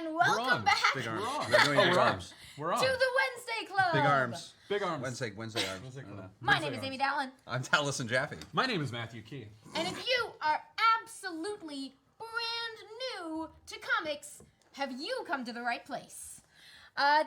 And welcome back Big arms. We're on. We're doing big We're on. arms. We're on. to the Wednesday Club. Big arms. Big arms. Wednesday arms. Wednesday I don't know. My Wednesday name is Amy arms. Dallen. I'm Taliesin Jaffe. My name is Matthew Key. And if you are absolutely brand new to comics, have you come to the right place?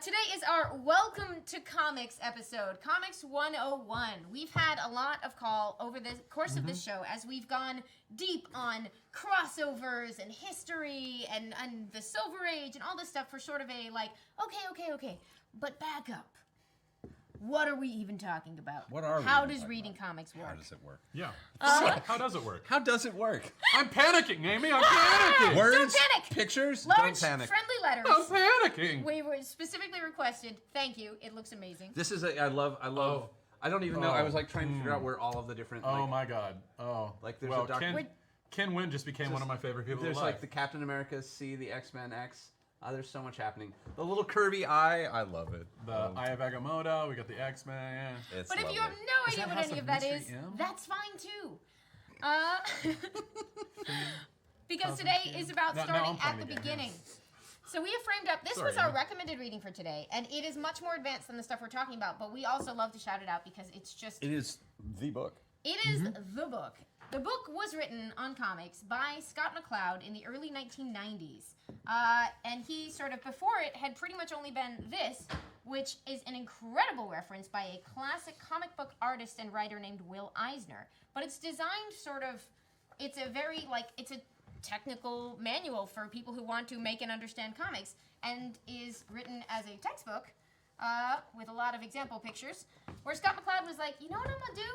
Today is our Welcome to Comics episode, Comics 101. We've had a lot of call over the course of this show as we've gone deep on crossovers and history and the Silver Age and all this stuff for sort of a like, okay, but back up. What are we even talking about? What are we How even does talking reading about? comics work? How does it work? Yeah. How does it work? How does it work? I'm panicking, Amy. I'm panicking. Words? Don't panic. Pictures? Large, Don't panic. friendly letters. I'm panicking. We were specifically requested. Thank you. It looks amazing. This is I love. Oh. I don't even know. Oh. I was like trying to figure out where all of the different. Oh like, my God. Oh. Like, there's well, a doc- Ken Wynn just became one of my favorite people There's alive. like the Captain America C, the X-Men X. There's so much happening. The little curvy eye. I love it. The Eye of Agamotto. We got the X-Men. Yeah. It's But if lovely. you have no idea that what House any of of that is, Mystery M? that's fine too. Because today is about Now starting I'm at playing the the game, beginning. So we have framed up, this Sorry, was our Amy. recommended reading for today, and it is much more advanced than the stuff we're talking about, but we also love to shout it out because it's just... It is the book. It is the book. The book was written on comics by Scott McCloud in the early 1990s. And he sort of, before it, had pretty much only been this, which is an incredible reference by a classic comic book artist and writer named Will Eisner. But it's designed sort of, it's a very, like, it's a technical manual for people who want to make and understand comics, and is written as a textbook with a lot of example pictures, where Scott McCloud was like, you know what I'm going to do?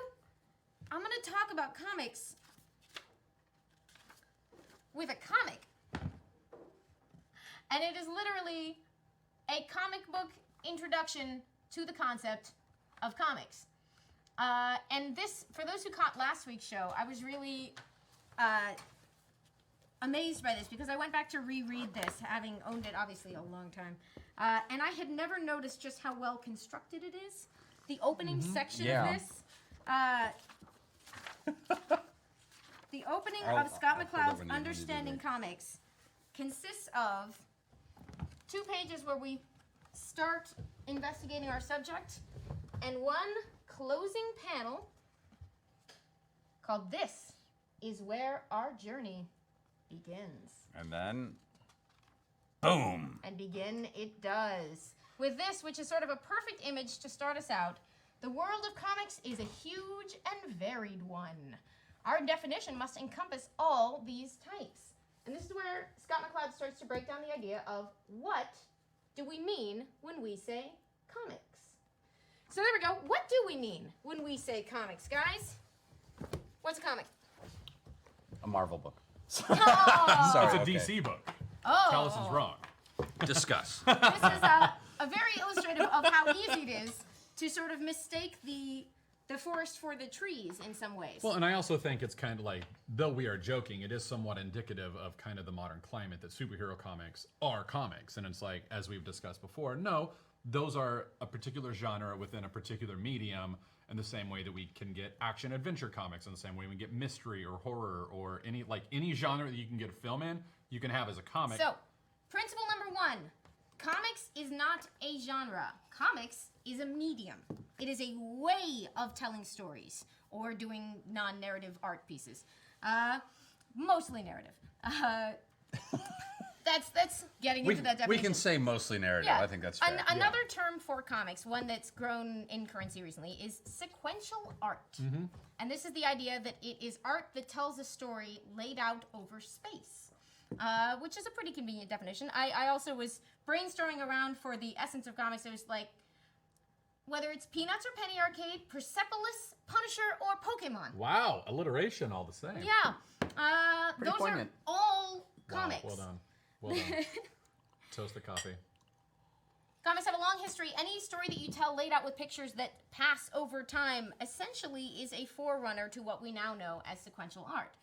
I'm going to talk about comics with a comic. And it is literally a comic book introduction to the concept of comics. And this, for those who caught last week's show, I was really amazed by this because I went back to reread this, having owned it obviously a long time. And I had never noticed just how well constructed it is. The opening section Yeah. of this. The opening of Scott I'll pull that McCloud's when you do Understanding that. Comics consists of 2 pages where we start investigating our subject and one closing panel called This is Where Our Journey Begins. And then, boom. And begin it does. With this, which is sort of a perfect image to start us out, the world of comics is a huge and varied one. Our definition must encompass all these types. And this is where Scott McCloud starts to break down the idea of what do we mean when we say comics. So there we go. What do we mean when we say comics, guys? What's a comic? A Marvel book. Oh, Sorry. It's a okay. DC book. oh. Taliesin's wrong. Discuss. This is a very illustrative of how easy it is to sort of mistake the forest for the trees in some ways. Well, and I also think it's kind of like, though we are joking, it is somewhat indicative of kind of the modern climate that superhero comics are comics. And it's like, as we've discussed before, no, those are a particular genre within a particular medium in the same way that we can get action adventure comics, in the same way we get mystery or horror or any genre that you can get a film in, you can have as a comic. So, principle number 1, comics is not a genre. Comics is a medium. It is a way of telling stories or doing non-narrative art pieces. Mostly narrative. That's getting into that definition. We can say mostly narrative. Yeah. I think that's fair. Another term for comics, one that's grown in currency recently, is sequential art. And this is the idea that it is art that tells a story laid out over space, which is a pretty convenient definition. I also was brainstorming around for the essence of comics. It was like, whether it's Peanuts or Penny Arcade, Persepolis, Punisher, or Pokemon. Wow, alliteration all the same. Yeah. Pretty Those poignant. are all Wow, comics. well done. Well done. Toast the coffee. Comics have a long history. Any story that you tell laid out with pictures that pass over time essentially is a forerunner to what we now know as sequential art.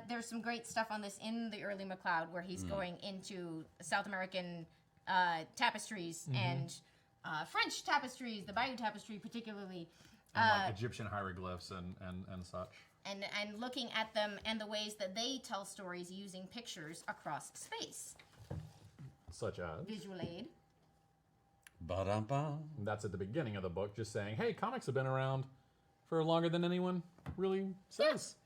There's some great stuff on this in the early McCloud where he's going into South American tapestries and French tapestries, the Bayeux tapestry particularly. And like Egyptian hieroglyphs and such. And looking at them and the ways that they tell stories using pictures across space. Such as? Visual aid. Ba-dum-bum. That's at the beginning of the book, just saying, hey, comics have been around for longer than anyone really says.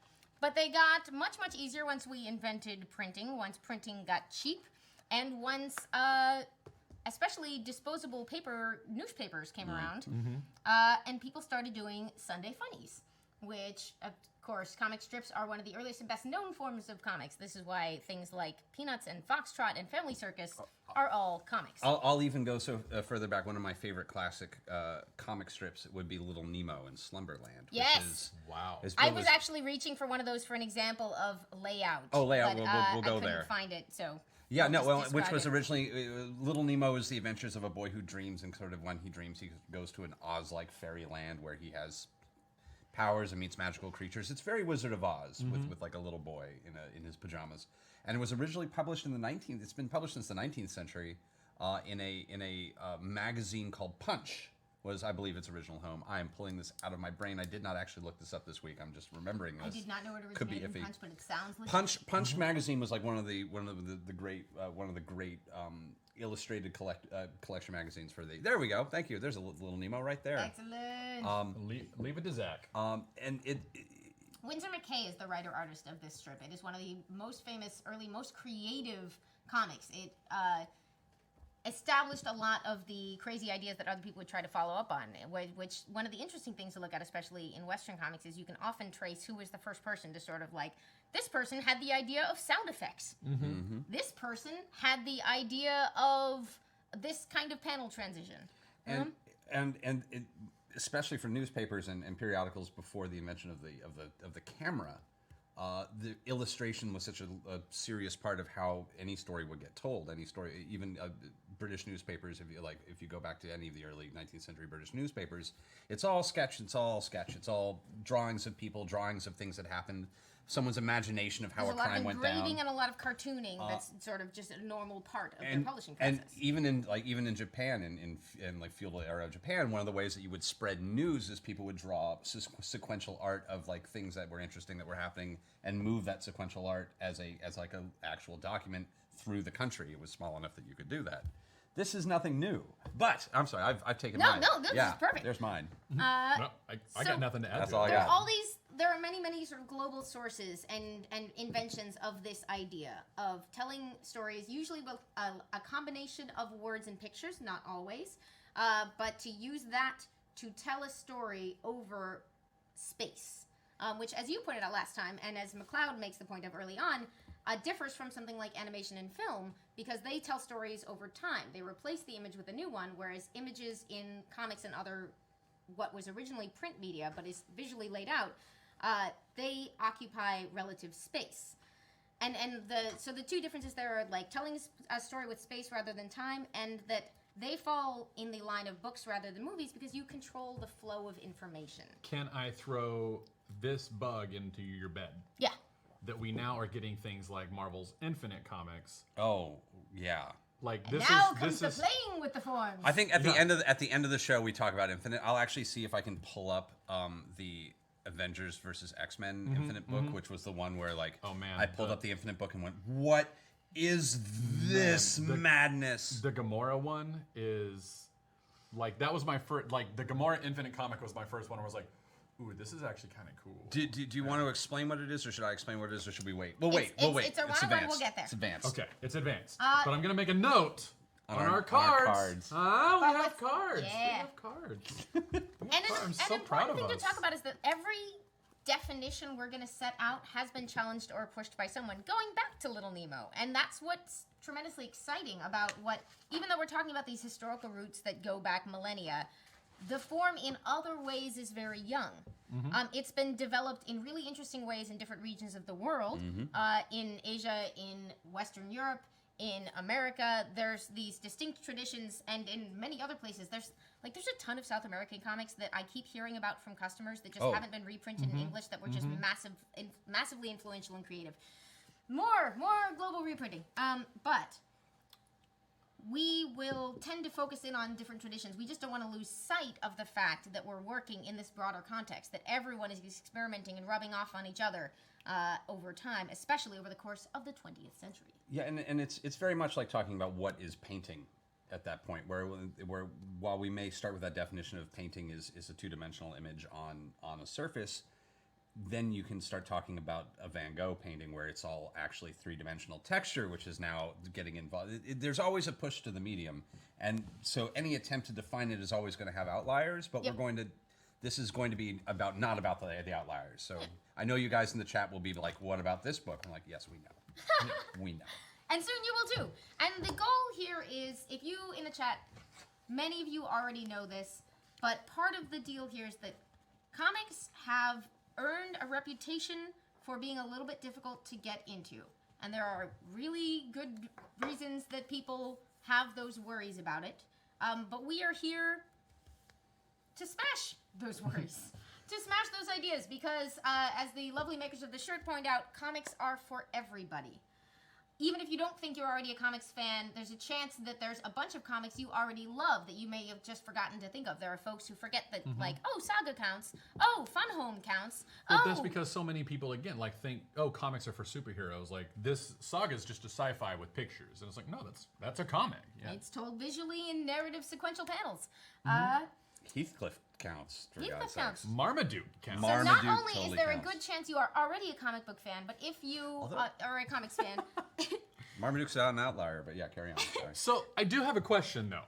But they got much, much easier once we invented printing, once printing got cheap, and once especially disposable paper newspapers came around, and people started doing Sunday funnies, which, of course, comic strips are one of the earliest and best known forms of comics. This is why things like Peanuts and Foxtrot and Family Circus are all comics. I'll even go so further back. One of my favorite classic comic strips would be Little Nemo in Slumberland. Yes. Which is, Wow. I was actually reaching for one of those for an example of layout. Oh, layout. But, We'll go I there. couldn't find it, so... Yeah, I'll no, just well, which describe was it. originally Little Nemo is the adventures of a boy who dreams, and sort of when he dreams, he goes to an Oz-like fairyland where he has powers and meets magical creatures. It's very Wizard of Oz with like a little boy in his pajamas, and it was originally published in the 19th. It's been published since the 19th century in a magazine called Punch. Was, I believe, its original home. I am pulling this out of my brain. I did not actually look this up this week. I'm just remembering this. I did not know it Could be originated in iffy. Punch, but it sounds legit. Punch magazine was like one of the great illustrated collection magazines for the. There we go. Thank you. There's a Little Nemo right there. Excellent. Leave it to Zach. And it Winsor McKay is the writer-artist of this strip. It is one of the most famous, early, most creative comics. It established a lot of the crazy ideas that other people would try to follow up on, which one of the interesting things to look at, especially in Western comics, is you can often trace who was the first person to sort of like, this person had the idea of sound effects. This person had the idea of this kind of panel transition. and it, especially for newspapers and periodicals before the invention of the camera, the illustration was such a serious part of how any story would get told. Any story, even British newspapers, if you go back to any of the early 19th century British newspapers, it's all sketch. It's all drawings of people, drawings of things that happened. Someone's imagination of how There's a crime went down. a lot of engraving and a lot of cartooning that's sort of just a normal part of the publishing process. And even in Japan, in like feudal era of Japan, one of the ways that you would spread news is people would draw sequential art of like things that were interesting that were happening and move that sequential art as like a actual document through the country. It was small enough that you could do that. This is nothing new, but I'm sorry, I've taken mine. No, this is perfect. There's mine. No, I got nothing to add. That's to all it. I got. There are many sort of global sources and inventions of this idea of telling stories, usually with a combination of words and pictures, not always, but to use that to tell a story over space, which, as you pointed out last time, and as McLeod makes the point of early on, differs from something like animation and film because they tell stories over time. They replace the image with a new one, whereas images in comics and other what was originally print media but is visually laid out, they occupy relative space. And so the two differences there are like telling a story with space rather than time, and that they fall in the line of books rather than movies because you control the flow of information. Can I throw this bug into your bed? Yeah. That we now are getting things like Marvel's Infinite Comics. Oh yeah. Like And this now is comes the playing with the forms. I think at the end of the show we talk about Infinite. I'll actually see if I can pull up the Avengers versus X-Men Infinite book, which was the one where like I pulled up the Infinite book and went, "What is this madness?" The Gamora one is like that was my first. Like the Gamora Infinite comic was my first one. Where I was like, "Ooh, this is actually kind of cool." Do you want to explain what it is, or should I explain what it is, or should we wait? We'll It's wait. a It's one-on-one, advanced. we'll get there. It's advanced. Okay, it's advanced. But I'm gonna make a note on our on our cards. cards. We But have cards. yeah. We have cards. And I'm an so proud important of thing us. to talk about is that every definition we're going to set out has been challenged or pushed by someone, going back to Little Nemo. And that's what's tremendously exciting about what, even though we're talking about these historical roots that go back millennia, the form in other ways is very young. It's been developed in really interesting ways in different regions of the world. In Asia, in Western Europe, in America, there's these distinct traditions, and in many other places, there's a ton of South American comics that I keep hearing about from customers that just haven't been reprinted in English that were just massively influential and creative. More global reprinting. But we will tend to focus in on different traditions. We just don't want to lose sight of the fact that we're working in this broader context, that everyone is experimenting and rubbing off on each other over time, especially over the course of the 20th century. Yeah, and it's very much like talking about what is painting at that point, where while we may start with that definition of painting is a two-dimensional image on a surface, then you can start talking about a Van Gogh painting where it's all actually three-dimensional texture, which is now getting involved. There's always a push to the medium, and so any attempt to define it is always going to have outliers, but this is going to be not about the outliers. So I know you guys in the chat will be like, what about this book? I'm like, yes, we know. We know. And soon you will too. And the goal here is, if you in the chat, many of you already know this, but part of the deal here is that comics have earned a reputation for being a little bit difficult to get into. And there are really good reasons that people have those worries about it. But we are here to smash those worries, to smash those ideas, because as the lovely makers of the shirt point out, comics are for everybody. Even if you don't think you're already a comics fan, there's a chance that there's a bunch of comics you already love that you may have just forgotten to think of. There are folks who forget that, like, oh, Saga counts. Oh, Fun Home counts. But that's because so many people, again, like think, oh, comics are for superheroes. Like, this Saga is just a sci-fi with pictures. And it's like, no, that's a comic. Yeah. It's told visually in narrative sequential panels. Heathcliff counts. For Heathcliff God's counts. sakes. Marmaduke counts. So not Marmaduke only totally is there counts. a good chance you are already a comic book fan, but if you are a comics fan... Marmaduke's not an outlier, but yeah, carry on. Sorry. So I do have a question, though.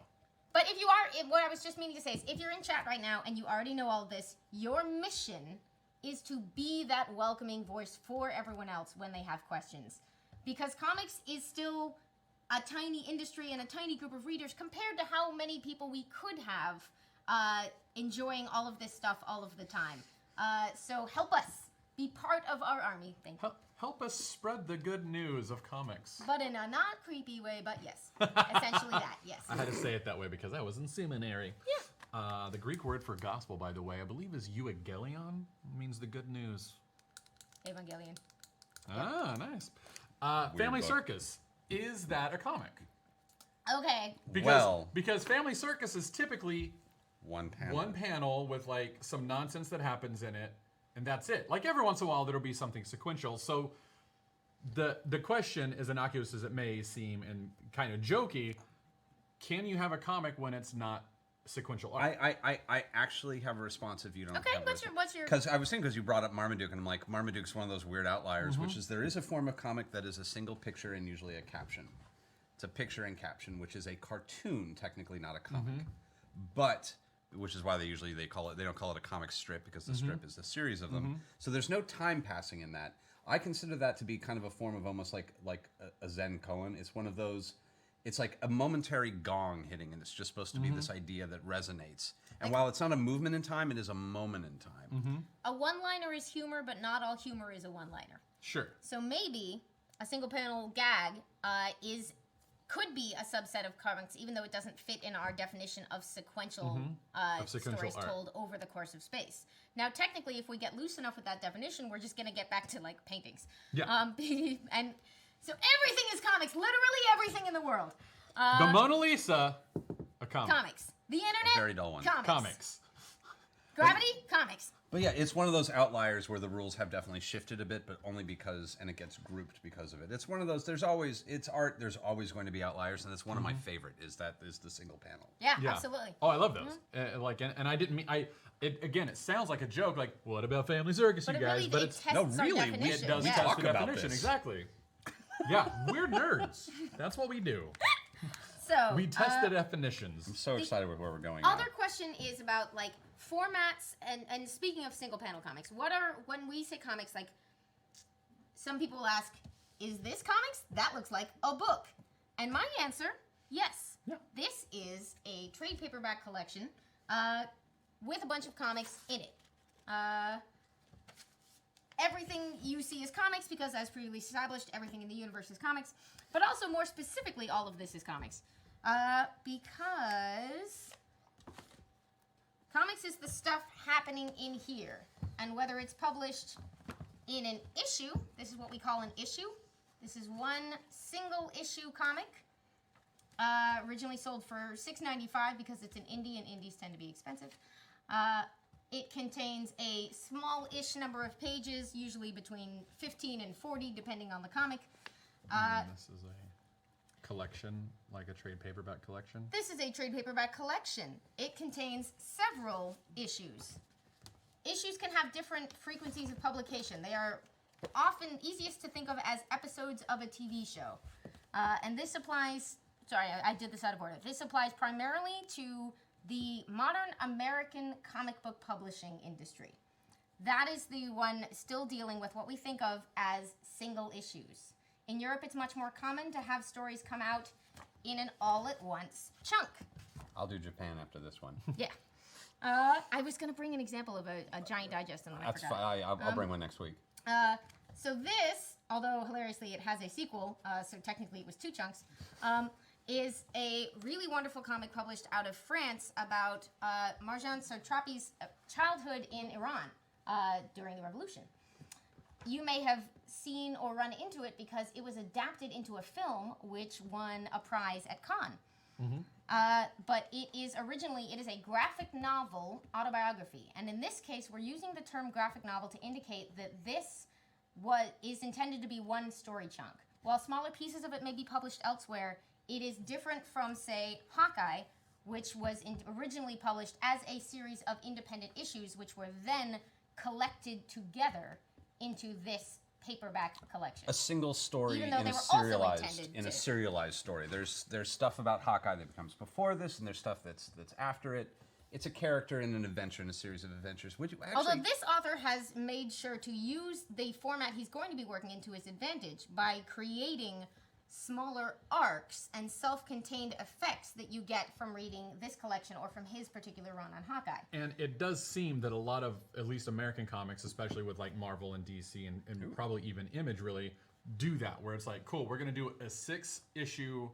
But if you are, what I was just meaning to say is, if you're in chat right now and you already know all this, your mission is to be that welcoming voice for everyone else when they have questions. Because comics is still a tiny industry and a tiny group of readers compared to how many people we could have enjoying all of this stuff all of the time. So help us. Be part of our army. Thank you. Help us spread the good news of comics. But in a not creepy way, but yes. Essentially that, yes. I had to say it that way because I was in seminary. Yeah. The Greek word for gospel, by the way, I believe is euangelion. Means the good news. Evangelion. Ah, nice. Family book. Circus. Is that a comic? Okay. Because Family Circus is typically One panel with like some nonsense that happens in it, and that's it. Like every once in a while there'll be something sequential. So the question, as innocuous as it may seem and kind of jokey, can you have a comic when it's not sequential art? I actually have a response if you don't. Okay, what's your? Because I was thinking, because you brought up Marmaduke, and I'm like, Marmaduke's one of those weird outliers, which is there is a form of comic that is a single picture and usually a caption. It's a picture and caption, which is a cartoon, technically not a comic, but which is why they don't call it a comic strip, because the strip is the series of them. So there's no time passing in that. I consider that to be kind of a form of almost like a Zen koan. It's one of those. It's like a momentary gong hitting, and it's just supposed to be this idea that resonates. And while it's not a movement in time, it is a moment in time. A one-liner is humor, but not all humor is a one-liner. Sure. So maybe a single-panel gag could be a subset of comics, even though it doesn't fit in our definition of sequential, stories art. told over the course of space. Now, technically, if we get loose enough with that definition, we're just going to get back to, like, paintings. Yeah. And so everything is comics, literally everything in the world. The Mona Lisa, a comic. Comics. The internet, very dull one. Comics. Gravity, comics. But yeah, it's one of those outliers where the rules have definitely shifted a bit, but only because, and it gets grouped because of it. It's one of those, it's art, there's always going to be outliers, and that's one of my favorite, is the single panel. Yeah, absolutely. Oh, I love those. And I didn't mean, again, it sounds like a joke, like, what about Family Circus, But you guys? Really, but it tests our definition. It does yeah. test talk the about definition, this. exactly. Yeah, we're nerds. That's what we do. So We test the definitions. I'm so excited with where we're going Other now. question is about like formats and speaking of single panel comics, when we say comics, like some people ask, is this comics? That looks like a book. And my answer, yes. Yeah. This is a trade paperback collection with a bunch of comics in it. Everything you see is comics because, as previously established, everything in the universe is comics. But also, more specifically, all of this is comics. Because comics is the stuff happening in here. And whether it's published in an issue, this is what we call an issue. This is one single issue comic. Originally sold for $6.95 because it's an indie, and indies tend to be expensive. It contains a small-ish number of pages, usually between 15 and 40, depending on the comic. This is a collection, like a trade paperback collection? This is a trade paperback collection. It contains several issues. Issues can have different frequencies of publication. They are often easiest to think of as episodes of a TV show. And this applies, sorry, I did this out of order. This applies primarily to the modern American comic book publishing industry. That is the one still dealing with what we think of as single issues. In Europe, it's much more common to have stories come out in an all-at-once chunk. I'll do Japan after this one. Yeah. I was going to bring an example of a giant digest, and then That's I forgot. fine. I'll bring one next week. So this, although hilariously it has a sequel, so technically it was 2 chunks, is a really wonderful comic published out of France about Marjan Satrapi's childhood in Iran during the revolution. You may have seen or run into it because it was adapted into a film which won a prize at Cannes. But it is a graphic novel autobiography. And in this case, we're using the term graphic novel to indicate that this is intended to be one story chunk. While smaller pieces of it may be published elsewhere, it is different from, say, Hawkeye, which was originally published as a series of independent issues, which were then collected together into this paperback collection. A single story Even though in they a were also serialized intended to. serialized story. There's stuff about Hawkeye that becomes before this, and there's stuff that's after it. It's a character in an adventure, in a series of adventures. Although this author has made sure to use the format he's going to be working in to his advantage by creating smaller arcs and self-contained effects that you get from reading this collection or from his particular run on Hawkeye. And it does seem that a lot of, at least American comics, especially with like Marvel and DC and probably even Image really, do that, where it's like, cool, we're going to do a 6-issue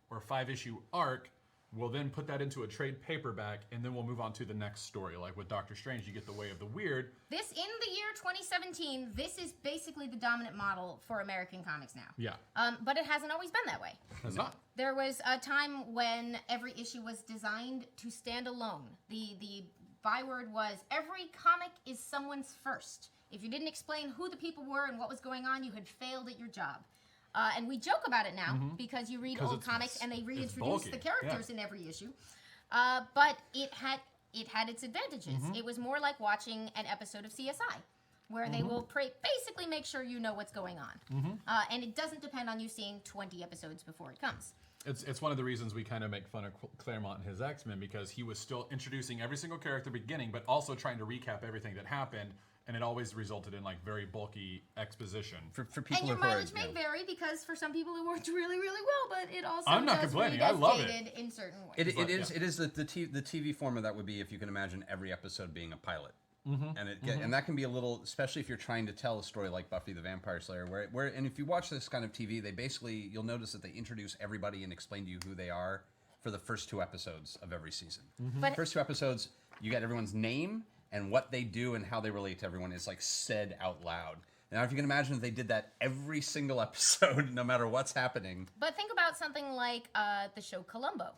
or 5-issue arc. We'll then put that into a trade paperback, and then we'll move on to the next story. Like with Doctor Strange, you get the Way of the Weird. This, in the year 2017, this is basically the dominant model for American comics now. Yeah. But it hasn't always been that way. It's not. There was a time when every issue was designed to stand alone. The byword was, every comic is someone's first. If you didn't explain who the people were and what was going on, you had failed at your job. And we joke about it now because you read old comics and they reintroduce the characters in every issue. But it had its advantages. It was more like watching an episode of CSI, where they will basically make sure you know what's going on. And it doesn't depend on you seeing 20 episodes before it comes. It's one of the reasons we kind of make fun of Claremont and his X-Men, because he was still introducing every single character at the beginning, but also trying to recap everything that happened. And it always resulted in like very bulky exposition. For people and your who are, mileage may vary because for some people it worked really, really well, but it also I'm not does complaining. read I as love dated it. in certain ways. It is the TV format that would be, if you can imagine every episode being a pilot. And that can be a little, especially if you're trying to tell a story like Buffy the Vampire Slayer, where and if you watch this kind of TV, they basically, you'll notice that they introduce everybody and explain to you who they are for the first 2 episodes of every season. But First 2 episodes, you get everyone's name and what they do and how they relate to everyone is like said out loud. Now, if you can imagine if they did that every single episode, no matter what's happening. But think about something like the show Columbo.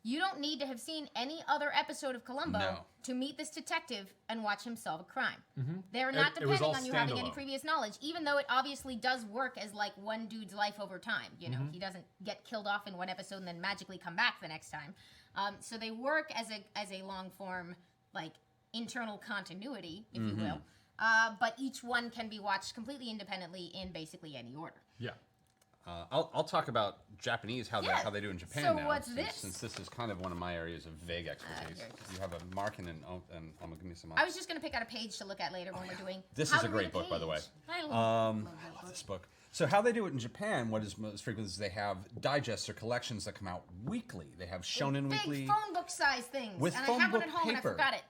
You don't need to have seen any other episode of Columbo to meet this detective and watch him solve a crime. They're not It was depending all on you having any standalone. previous knowledge, even though it obviously does work as like one dude's life over time. You know, he doesn't get killed off in one episode and then magically come back the next time. So they work as a long form, like internal continuity, if you will. But each one can be watched completely independently in basically any order. Yeah. I'll talk about Japanese, how they do in Japan So now. what's this? Since this is kind of one of my areas of vague expertise. here it is. You have a marking and I'm gonna give me some. I was just going to pick out a page to look at later when we're doing. This how is a to great read book, by the way. page. I love This book. So how they do it in Japan, what is most frequent is they have digests or collections that come out weekly. They have Shonen big Weekly phone book size things. with and phone I have book one at home paper. and I forgot it.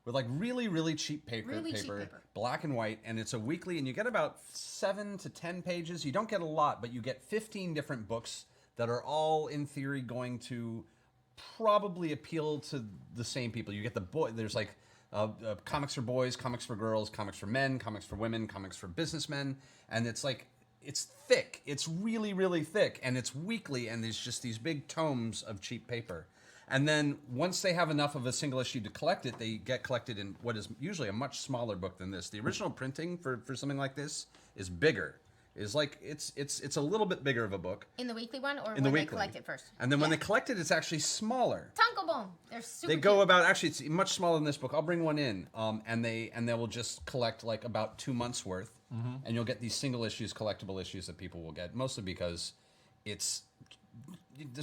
With like really, really cheap paper, Really cheap paper. black and white, and it's a weekly, and you get about 7 to 10 pages. You don't get a lot, but you get 15 different books that are all, in theory, going to probably appeal to the same people. You get the boy. There's like comics for boys, comics for girls, comics for men, comics for women, comics for businessmen, and it's like it's thick. It's really, really thick, and it's weekly, and there's just these big tomes of cheap paper. And then once they have enough of a single issue to collect it, they get collected in what is usually a much smaller book than this. The original printing for something like this is bigger. Is like it's a little bit bigger of a book. In the weekly one, or In when the they weekly. collect it first? And then when they collect it, it's actually smaller. Tankobon. They're super. They go cute. about actually it's much smaller than this book. I'll bring one in, and they will just collect like about 2 months worth, and you'll get these single issues, collectible issues that people will get, mostly because there's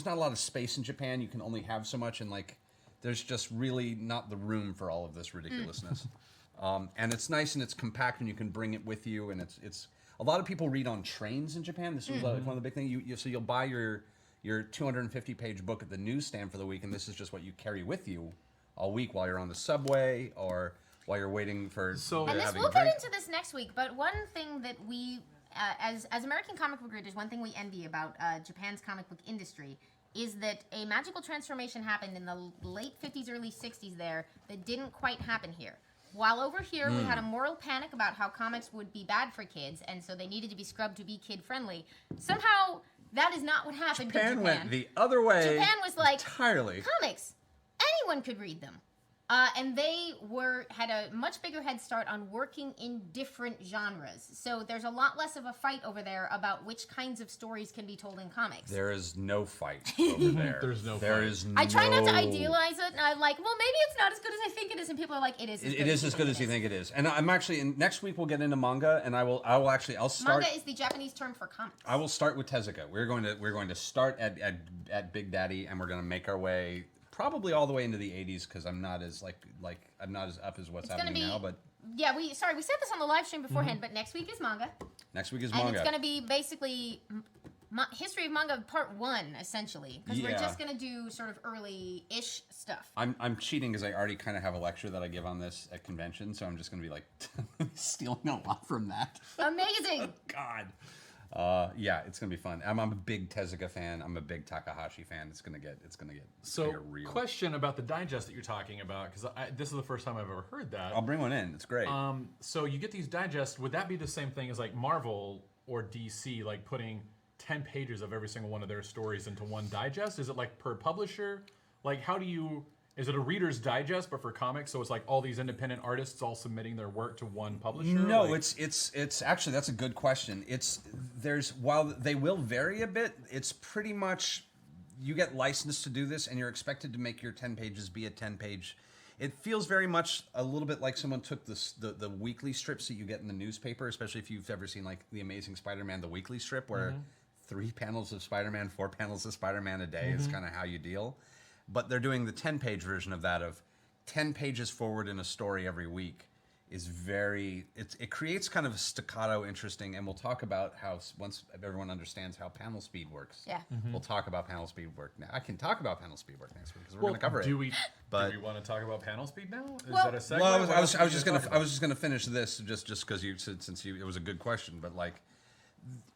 not a lot of space in Japan. You can only have so much, and like there's just really not the room for all of this ridiculousness. And it's nice and it's compact, and you can bring it with you, and it's. A lot of people read on trains in Japan. This was like one of the big things. So you'll buy your 250-page book at the newsstand for the week, and this is just what you carry with you all week while you're on the subway or while you're waiting for And this, having we'll a drink. get into this next week, but one thing that we, as American comic book readers, one thing we envy about Japan's comic book industry is that a magical transformation happened in the late 50s, early 60s there that didn't quite happen here. While over here we had a moral panic about how comics would be bad for kids, and so they needed to be scrubbed to be kid-friendly. Somehow, that is not what happened in Japan. Went the other way. Japan was like, entirely. comics, anyone could read them. And they had a much bigger head start on working in different genres. So there's a lot less of a fight over there about which kinds of stories can be told in comics. There is no fight over there. There's no There fight. is I try not to no- idealize it, and I'm like, well, maybe it's not as good as I think it is, and people are like, it is. It is as good as you think it is. And I'm actually next week we'll get into manga, and I'll start. Manga is the Japanese term for comics. I will start with Tezuka. We're going to start at Big Daddy, and we're going to make our way probably all the way into the 80s, because I'm not as I'm not as up as what's happening now. But yeah, we said this on the live stream beforehand, but next week is manga. next week is And manga. it's going to be basically history of manga part 1, essentially, because we're Yeah. just going to do sort of early-ish stuff. I'm cheating because I already kind of have a lecture that I give on this at convention, so I'm just going to be like stealing a lot from that. Amazing. God. Yeah, it's gonna be fun. I'm a big Tezuka fan. I'm a big Takahashi fan. It's gonna get So, real. question about the digest that you're talking about, because this is the first time I've ever heard that. I'll bring one in. It's great. So you get these digests. Would that be the same thing as like Marvel or DC, like putting 10 pages of every single one of their stories into one digest? Is it like per publisher? Like, how do you? Is it a Reader's Digest but for comics? So it's like all these independent artists all submitting their work to one publisher? No, like, it's actually, that's a good question. While they will vary a bit, it's pretty much you get licensed to do this, and you're expected to make your 10 pages be a 10-page. It feels very much a little bit like someone took the weekly strips that you get in the newspaper, especially if you've ever seen like The Amazing Spider-Man, the weekly strip, where 3 panels of Spider-Man, 4 panels of Spider-Man a day is kind of how you deal. But they're doing the 10-page version of that, of 10 pages forward in a story every week. It creates kind of a staccato, interesting, and we'll talk about how, once everyone understands how panel speed works. Yeah. We'll talk about panel speed work now. I can talk about panel speed work next week because we're going to cover do it. we want to talk about panel speed now? Is Well- that a segue? Well, What I was else just do you gonna talk I was just gonna finish this just because you said it was a good question, but like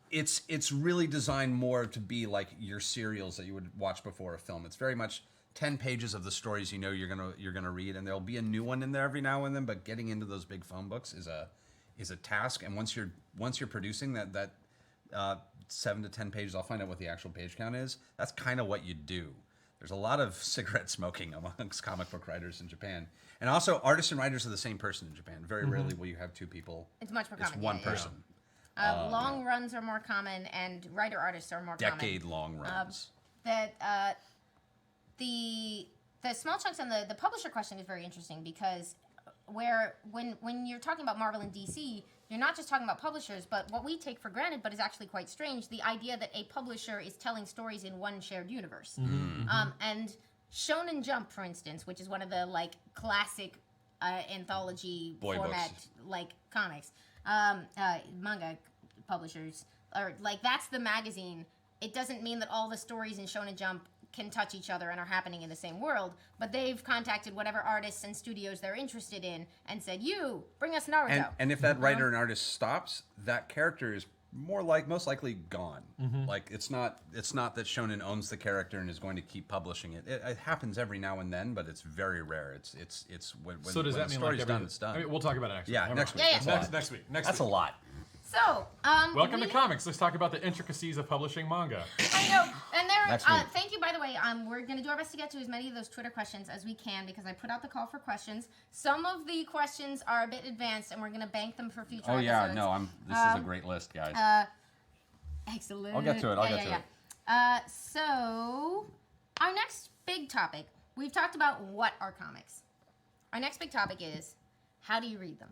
it's really designed more to be like your serials that you would watch before a film. It's very much 10 pages of the stories you're gonna read, and there'll be a new one in there every now and then. But getting into those big phone books is a task, and once you're producing that 7 to 10 pages, I'll find out what the actual page count is. That's kind of what you do. There's a lot of cigarette smoking amongst comic book writers in Japan, and also artists and writers are the same person in Japan. Very rarely will you have 2 people. It's much more It's common. one yeah, yeah. person. Long runs are more common, and writer-artists are more common. Decade-long runs. The small chunks and the publisher question is very interesting, because when you're talking about Marvel and DC, you're not just talking about publishers, but what we take for granted, but is actually quite strange, the idea that a publisher is telling stories in one shared universe. And Shonen Jump, for instance, which is one of the like classic anthology Boy format books. like comics, manga publishers, or like that's the magazine. It doesn't mean that all the stories in Shonen Jump can touch each other and are happening in the same world, but they've contacted whatever artists and studios they're interested in and said, "You bring us Naruto." And if that writer and artist stops, that character is most likely gone. Like it's not that Shonen owns the character and is going to keep publishing it. It happens every now and then, but it's very rare. It's when So does when that the mean story's like done, it's done. I mean, we'll talk about it next week. Yeah, Never next mind. week. Yeah, That's yeah. a lot. Next week. That's a lot. So, Welcome to comics. Let's talk about the intricacies of publishing manga. I know, and Next week. thank you, by the way. We're gonna do our best to get to as many of those Twitter questions as we can because I put out the call for questions. Some of the questions are a bit advanced, and we're gonna bank them for future. Oh yeah, episodes. no, this is a great list, guys. Excellent. I'll get to it. I'll get to it. So, our next big topic. We've talked about what are comics. Our next big topic is how do you read them?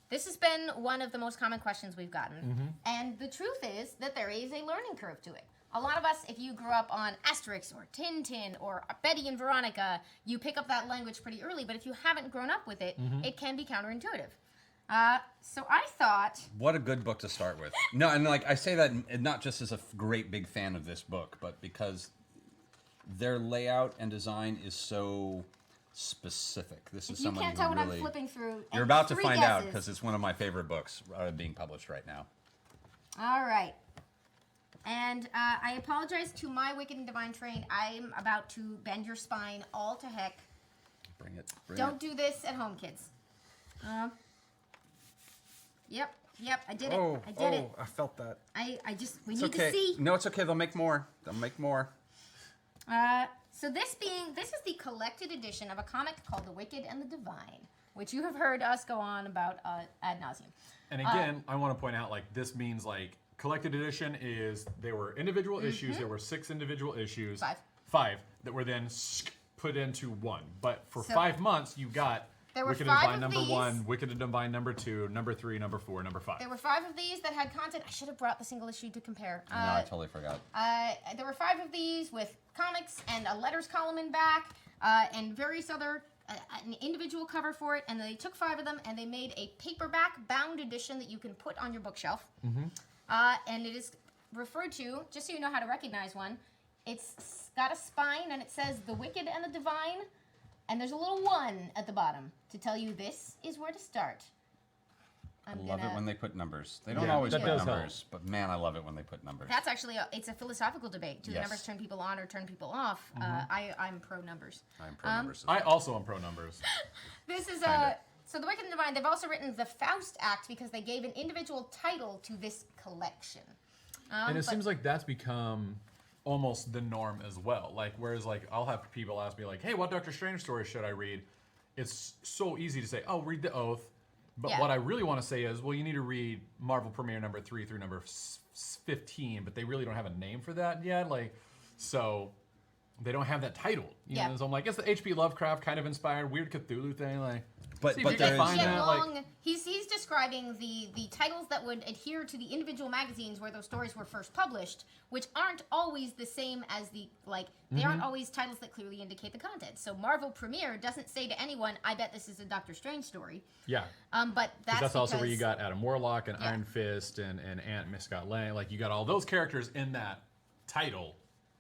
This has been one of the most common questions we've gotten. And the truth is that there is a learning curve to it. A lot of us, if you grew up on Asterix or Tintin or Betty and Veronica, you pick up that language pretty early. But if you haven't grown up with it, it can be counterintuitive. So I thought... What a good book to start with. No, and like I say that not just as a great big fan of this book, but because their layout and design is so specific. This is You someone can't who tell what really... I'm flipping through. You're about to Three find out guesses. because it's one of my favorite books being published right now. All right. And I apologize to my Wicked and Divine train. I'm about to bend your spine all to heck. Bring it. Don't do this at home, kids. Yep, I did it. I did it. I felt that. We It's need okay. to see. No, it's okay. They'll make more. So this is the collected edition of a comic called The Wicked and the Divine, which you have heard us go on about ad nauseum. And again, I want to point out, like, this means, like, collected edition is, there were individual issues, there were 6 individual issues. 5 that were then put into one. But for So- 5 months, you got There were Wicked 5 and Divine of number these. 1, Wicked and Divine number 2, number 3, number 4, number 5. There were 5 of these that had content. I should have brought the single issue to compare. No, I totally forgot. There were 5 of these with comics and a letters column in back and various other, an individual cover for it. And they took 5 of them and they made a paperback bound edition that you can put on your bookshelf. And it is referred to, just so you know how to recognize one, it's got a spine and it says The Wicked and the Divine. And there's a little 1 at the bottom to tell you this is where to start. I love it when they put numbers. They don't Yeah, always that put does help. numbers, but man, I love it when they put numbers. That's actually it's a philosophical debate. Do the Yes. numbers turn people on or turn people off? I'm pro numbers. I'm pro numbers. I also am pro numbers. This is Kinda. so the Wicked and Divine. They've also written the Faust Act because they gave an individual title to this collection. And it but- seems like that's become almost the norm as well. Like, whereas, like, I'll have people ask me, like, hey, what Doctor Strange story should I read? It's so easy to say, oh, read The Oath. But Yeah. what I really want to say is, well, you need to read Marvel Premiere number 3 through number 15, but they really don't have a name for that yet. Like, so they don't have that title. You Yeah. know? So I'm like, it's the H.P. Lovecraft kind of inspired weird Cthulhu thing. Like, But- see if but you can there is- find Yeah, that. long. Like, He's describing the titles that would adhere to the individual magazines where those stories were first published, which aren't always the same as they aren't always titles that clearly indicate the content. So Marvel Premiere doesn't say to anyone, "I bet this is a Doctor Strange story." yeah. But 'Cause that's also where you because- got Adam Warlock and Yeah. Iron Fist and Aunt Miss Scott Lang. Like, you got all those characters in that title.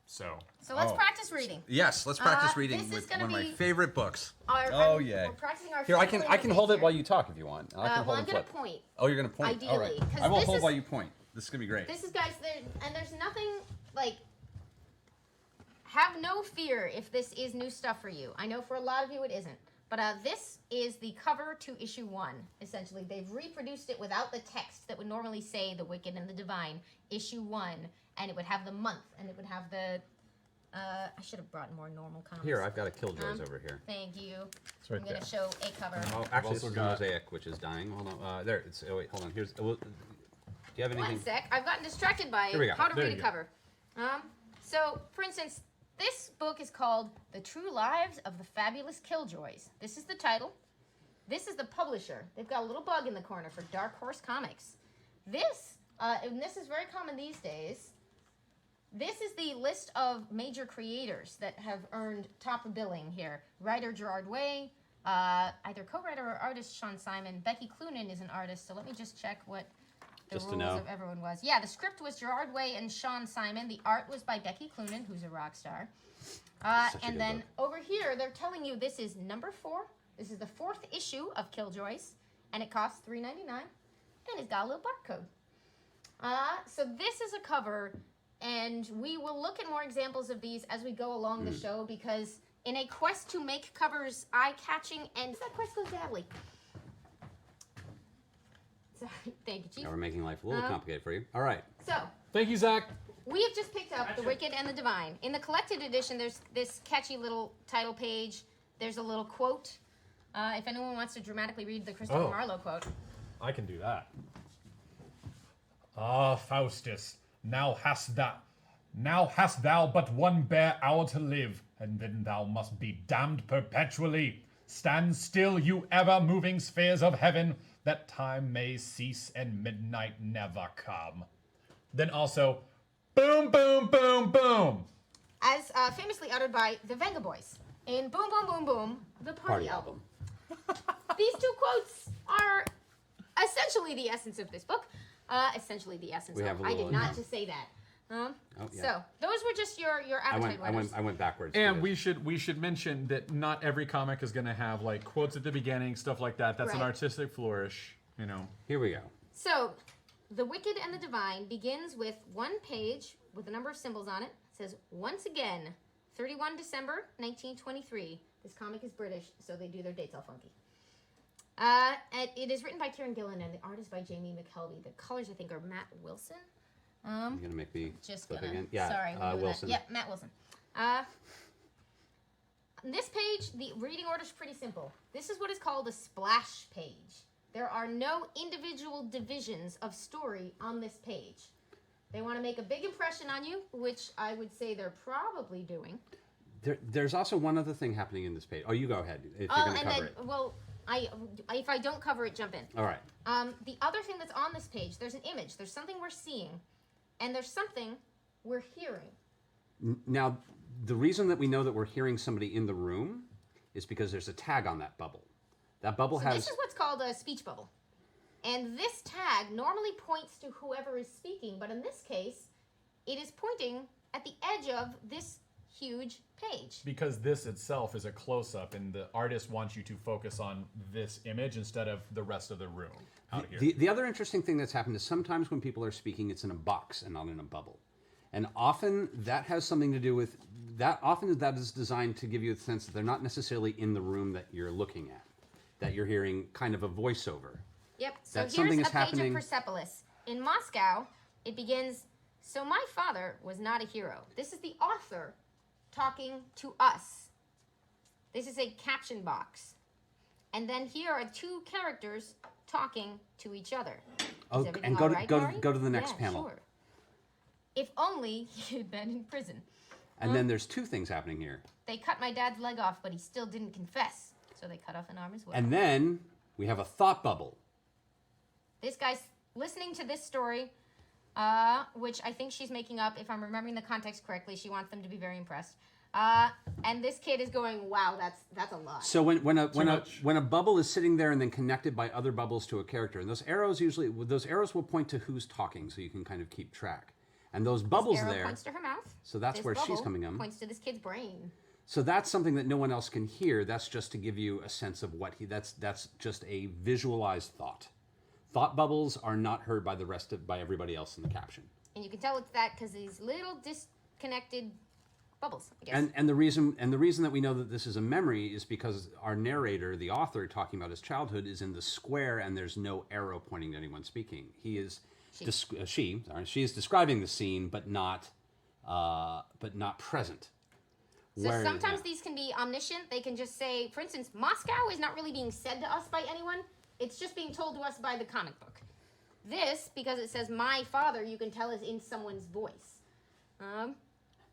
So So let's Oh. practice reading. Yes, let's practice reading this is with gonna one of my be favorite books. We're Yeah. practicing our Here, I physical can hold it interface while here. you talk if you want. I can Well, hold I'm and gonna flip. point. Oh, you're gonna point. All Ideally, right. 'cause I will this hold is- while you point. This is gonna be great. This is, guys, and there's nothing, like, have no fear if this is new stuff for you. I know for a lot of you it isn't. But this is the cover to issue 1, essentially. They've reproduced it without the text that would normally say The Wicked and the Divine, issue 1, and it would have the month, and it would have the, I should have brought more normal comics. Here, I've got a Killjoys over here. Thank you. right I'm going there. to show a cover. Oh, I've actually, also this is got- Mosaic, which is dying. Hold on. There. It's. Oh wait, hold on. Here's. Do you have anything? One sec. I've gotten distracted by Here we go. how to There read a you go. cover. So, for instance, this book is called The True Lives of the Fabulous Killjoys. This is the title. This is the publisher. They've got a little bug in the corner for Dark Horse Comics. This, and this is very common these days, this is the list of major creators that have earned top billing here. Writer Gerard Way, either co-writer or artist Sean Simon. Becky Cloonan is an artist, so let me just check what the Just to rules know. of everyone was. Yeah, the script was Gerard Way and Sean Simon. The art was by Becky Cloonan, who's a rock star. Such a And good then book. over here, they're telling you this is number 4. This is the 4th issue of Killjoys, and it costs $3.99, and it's got a little barcode. So this is a cover, and we will look at more examples of these as we go along the show, because in a quest to make covers eye-catching, and that quest goes badly. Sorry. Thank you, Chief. Now we're making life a little complicated for you. All right. So, Thank you, Zach. we have just picked up The Wicked and the Divine. In the collected edition, there's this catchy little title page. There's a little quote. If anyone wants to dramatically read the Christopher Marlowe quote. I can do that. Ah, Faustus, now hast thou but one bare hour to live, and then thou must be damned perpetually. Stand still, you ever-moving spheres of heaven, that time may cease and midnight never come. Then also, boom, boom, boom, boom. As famously uttered by the Venga Boys in Boom Boom Boom Boom, the Party Album. These two quotes are essentially the essence of this book. Essentially the essence of. I did not just say that. So those were just your appetite winners. I went backwards. And we should mention that not every comic is going to have like quotes at the beginning, stuff like that. That's an artistic flourish, you know. Here we go. So, The Wicked and the Divine begins with one page with a number of symbols on it. It says, once again, 31 December 1923. This comic is British, so they do their dates all funky. And it is written by Kieran Gillen, and the art is by Jamie McKelvey. The colors, I think, are Matt Wilson. You're going to make me Just flip gonna. again? Yeah, Sorry, Wilson. Yep, Matt Wilson. This page, the reading order is pretty simple. This is what is called a splash page. There are no individual divisions of story on this page. They want to make a big impression on you, which I would say they're probably doing. There's also one other thing happening in this page. Oh, you go ahead if you're going to cover it. Well, if I don't cover it, jump in. All right. The other thing that's on this page, there's an image. There's something we're seeing, and there's something we're hearing. Now, the reason that we know that we're hearing somebody in the room is because there's a tag on that bubble. That bubble has... This is what's called a speech bubble. And this tag normally points to whoever is speaking, but in this case, it is pointing at the edge of this huge page. Because this itself is a close-up, and the artist wants you to focus on this image instead of the rest of the room out here. The other interesting thing that's happened is sometimes when people are speaking, it's in a box and not in a bubble. And often that has something to do with... Often that is designed to give you a sense that they're not necessarily in the room that you're looking at. That you're hearing kind of a voiceover. Yep, so that something here's is a page happening. of Persepolis. In Moscow, it begins, so my father was not a hero. This is the author talking to us. This is a caption box. And then here are two characters talking to each other. Oh, and go to the next panel. Sure. If only he had been in prison. And then there's two things happening here. They cut my dad's leg off, but he still didn't confess. So they cut off an arm as well. And then we have a thought bubble. This guy's listening to this story, which I think she's making up. If I'm remembering the context correctly, she wants them to be very impressed. And this kid is going, "Wow, that's a lot." So when a bubble is sitting there and then connected by other bubbles to a character, and those arrows will point to who's talking, so you can kind of keep track. And those bubbles this arrow there points to her mouth. So that's this where she's bubble coming in. Points to this kid's brain. So that's something that no one else can hear. That's just to give you a sense of what that's just a visualized thought. Thought bubbles are not heard by everybody else in the caption. And you can tell it's that because these little disconnected bubbles, I guess. And the reason that we know that this is a memory is because our narrator, the author, talking about his childhood, is in the square and there's no arrow pointing to anyone speaking. She is describing the scene, but not present. So sometimes these can be omniscient. They can just say, for instance, Moscow is not really being said to us by anyone. It's just being told to us by the comic book. This, because it says my father, you can tell is in someone's voice.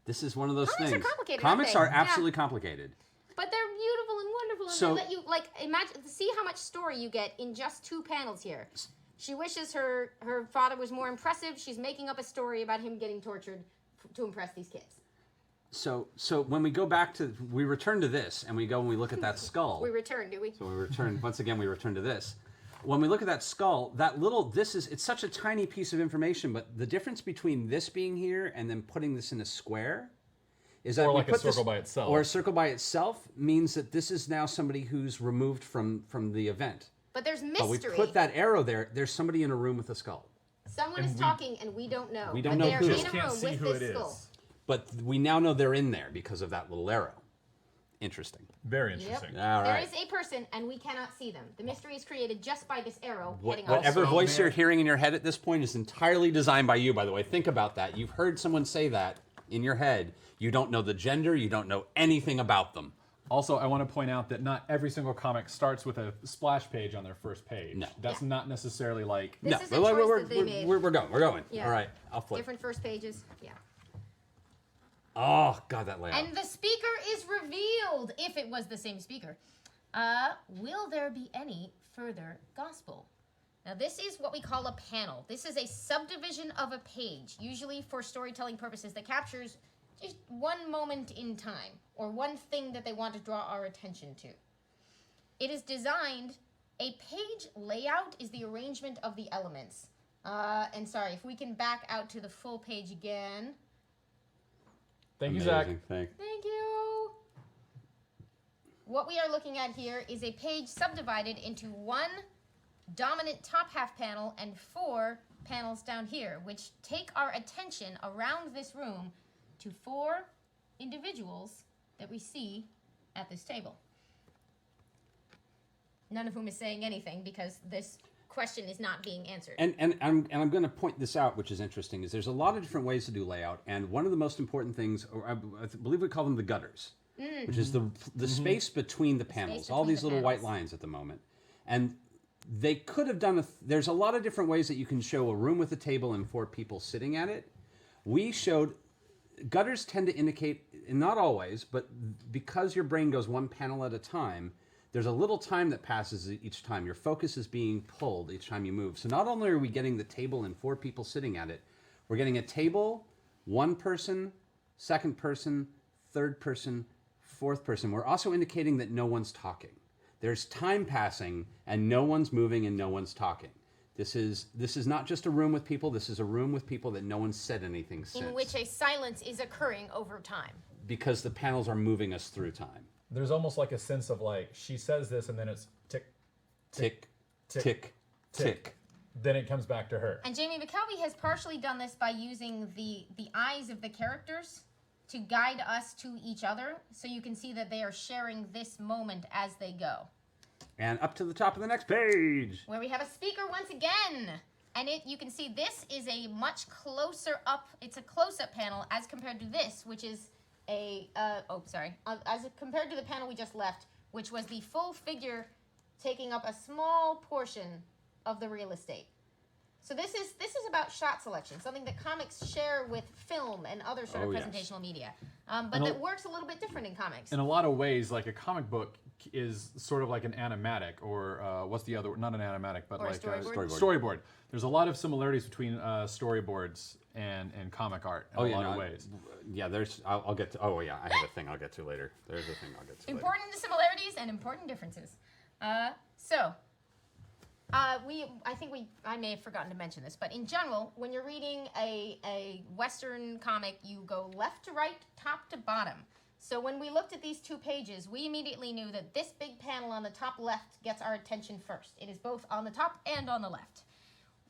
This is one of those things. Comics are complicated. Comics are absolutely complicated. But they're beautiful and wonderful. And they let you, imagine, see how much story you get in just 2 panels here. She wishes her father was more impressive. She's making up a story about him getting tortured to impress these kids. So when we go back we return to this, and we go and we look at that skull. We return, do we? So we return, once again, we return to this. When we look at that skull, it's such a tiny piece of information, but the difference between this being here and then putting this in a square is that a circle by itself. Or a circle by itself means that this is now somebody who's removed from the event. But there's mystery. But we put that arrow there, there's somebody in a room with a skull. Someone is talking and we don't know. We don't know who. They're just in a can't room see with who this it skull. is. But we now know they're in there because of that little arrow. Interesting. Very interesting. All There right. is a person, and we cannot see them. The mystery is created just by this arrow heading Whatever off. voice you're hearing in your head at this point is entirely designed by you, by the way. Think about that. You've heard someone say that in your head. You don't know the gender. You don't know anything about them. Also, I want to point out that not every single comic starts with a splash page on their first page. No. That's not necessarily like... This is a choice that they made. We're going. We're going. Yeah. All right. I'll flip. Different first pages. Yeah. Oh, God, that layout. And the speaker is revealed, if it was the same speaker. Will there be any further gospel? Now, this is what we call a panel. This is a subdivision of a page, usually for storytelling purposes, that captures just one moment in time, or one thing that they want to draw our attention to. It is designed, a page layout is the arrangement of the elements. And sorry, if we can back out to the full page again. Thank you, Zach. Thank you. What we are looking at here is a page subdivided into one dominant top half panel and 4 panels down here, which take our attention around this room to 4 individuals that we see at this table. None of whom is saying anything because this question is not being answered. And I'm going to point this out, which is interesting, is there's a lot of different ways to do layout, and one of the most important things, or I believe we call them the gutters, which is the space between the panels, all these little white lines at the moment. And they could have done, there's a lot of different ways that you can show a room with a table and 4 people sitting at it. We showed, gutters tend to indicate, and not always, but because your brain goes one panel at a time, there's a little time that passes each time. Your focus is being pulled each time you move. So not only are we getting the table and 4 people sitting at it, we're getting a table, 1 person, 2nd person, 3rd person, 4th person. We're also indicating that no one's talking. There's time passing and no one's moving and no one's talking. This is not just a room with people. This is a room with people that no one said anything since. In which a silence is occurring over time. Because the panels are moving us through time. There's almost like a sense of like, she says this and then it's tick, tick, tick, tick, tick. Then it comes back to her. And Jamie McKelvey has partially done this by using the eyes of the characters to guide us to each other, so you can see that they are sharing this moment as they go. And up to the top of the next page. Where we have a speaker once again. And you can see this is a much closer up, it's a close-up panel as compared to this, which is as compared to the panel we just left, which was the full figure taking up a small portion of the real estate. So this is about shot selection, something that comics share with film and other sort of presentational media, but that works a little bit different in comics. In a lot of ways, like a comic book is sort of like an animatic, or what's the other? Not an animatic, but Or a like storyboard. Storyboard. There's a lot of similarities between storyboards and comic art in a lot of ways. Yeah, there's. I'll get to. Oh yeah, I have a thing I'll get to later. There's a thing I'll get to. Important similarities and important differences. I may have forgotten to mention this, but in general, when you're reading a Western comic, you go left to right, top to bottom. So when we looked at these 2 pages, we immediately knew that this big panel on the top left gets our attention first. It is both on the top and on the left.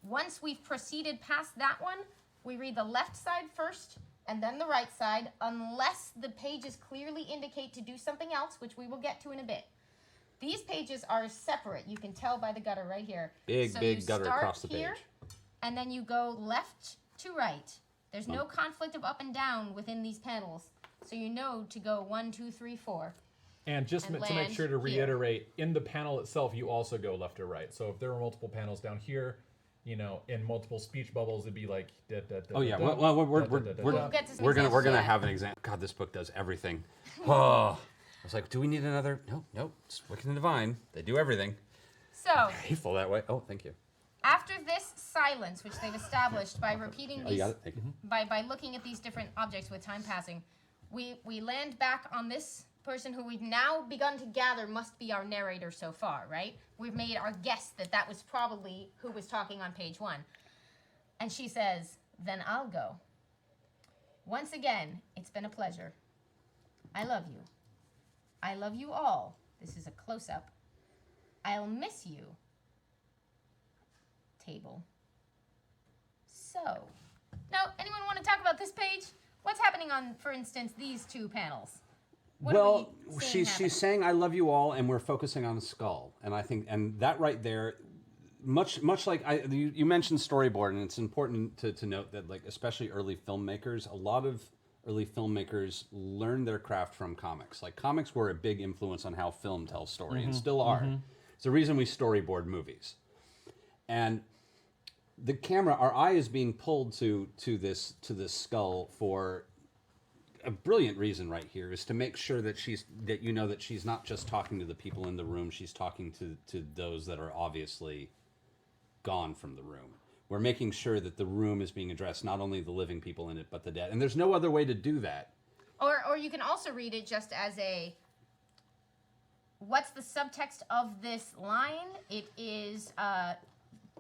Once we've proceeded past that one, we read the left side first and then the right side, unless the pages clearly indicate to do something else, which we will get to in a bit. These pages are separate. You can tell by the gutter right here. Big gutter across the page. And then you go left to right. There's no conflict of up and down within these panels. So you know to go 1, 2, 3, 4. And just to make sure to reiterate, in the panel itself, you also go left or right. So if there were multiple panels down here, you know, in multiple speech bubbles, it'd be like. Oh yeah, well, we're gonna have an example. God, this book does everything. Oh. I was like, do we need another? No, it's Wicked and Divine. They do everything. So, hateful that way. Oh, thank you. After this silence, which they've established by repeating these, you got it? Thank you. by looking at these different objects with time passing, we land back on this person who we've now begun to gather must be our narrator so far, right? We've made our guess that was probably who was talking on page 1. And she says, "Then I'll go. Once again, it's been a pleasure. I love you. I love you all." This is a close-up. "I'll miss you. Table." So, now, anyone want to talk about this page? What's happening on, for instance, these 2 panels? What well, are we saying she's saying I love you all, and we're focusing on a skull, and I think that right there, much like you mentioned storyboard, and it's important to note that like especially early filmmakers, a lot of early filmmakers learned their craft from comics. Like comics were a big influence on how film tells story, and still are. It's the reason we storyboard movies, and the camera, our eye is being pulled to this skull for a brilliant reason right here, is to make sure that you know that she's not just talking to the people in the room, she's talking to those that are obviously gone from the room. We're making sure that the room is being addressed, not only the living people in it, but the dead. And there's no other way to do that. Or you can also read it just as what's the subtext of this line? It is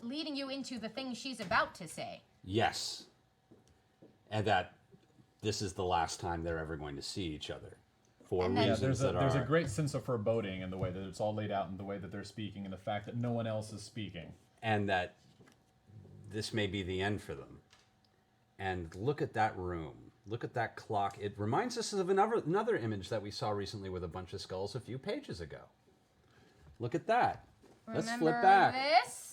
leading you into the thing she's about to say. Yes. And that this is the last time they're ever going to see each other. For reasons there's a great sense of foreboding in the way that it's all laid out and the way that they're speaking and the fact that no one else is speaking. And that this may be the end for them. And look at that room. Look at that clock. It reminds us of another image that we saw recently with a bunch of skulls a few pages ago. Look at that. Let's flip back. This?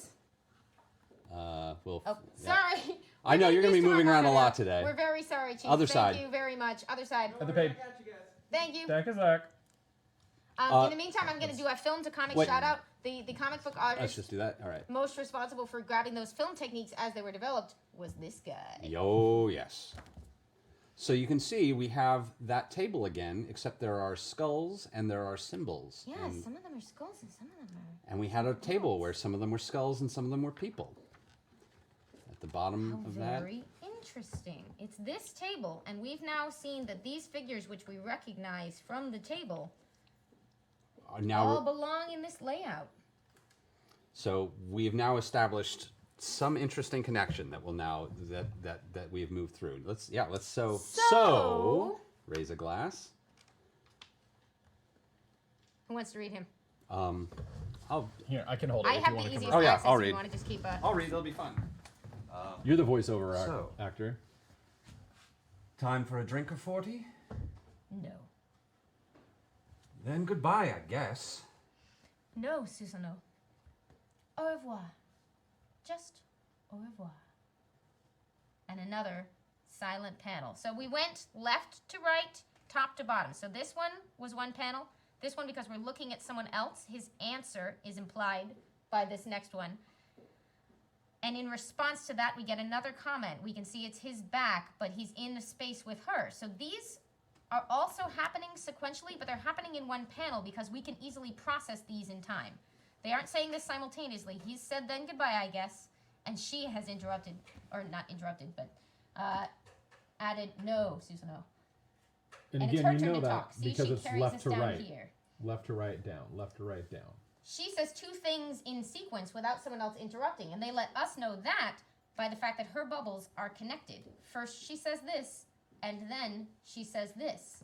Sorry. I know, you're going to be moving around a lot today. We're very sorry, Chief. Other side. Thank you very much. Other side. At the page. Thank you. Zach is Zach. In the meantime, I'm going to do a film to comic shout out. The comic book Let's artist just do that. All right. most responsible for grabbing those film techniques as they were developed was this guy. Yo, yes. So you can see we have that table again, except there are skulls and there are symbols. Yeah, and, some of them are skulls and some of them are... and we had a table where some of them were skulls and some of them were people. At the bottom of that. Very interesting. It's this table, and we've now seen that these figures, which we recognize from the table, Are now all belong in this layout. So we've now established some interesting connection that will now that we've moved through. Let's so raise a glass. Who wants to read him? Here, I can hold it. I if have you want the to easiest come around. access. I'll if read. You want to just keep a... I'll read. It'll be fun. You're the voiceover So- actor. Time for a drink of 40? No. Then goodbye, I guess. No, Susano. Au revoir. Just au revoir. And another silent panel. So we went left to right, top to bottom. So this one was one panel. This one, because we're looking at someone else, his answer is implied by this next one. And in response to that, we get another comment. We can see it's his back, but he's in a space with her. So these are also happening sequentially, but they're happening in one panel because we can easily process these in time. They aren't saying this simultaneously. He's said then goodbye, I guess, and she has interrupted, or not interrupted, but added, no, Susano. And And it's again, her you turn know to that talk. See, because she it's carries left us to down right. here. Left to right, down. Left to right, down. She says two things in sequence without someone else interrupting, and they let us know that by the fact that her bubbles are connected. First she says this, and then she says this.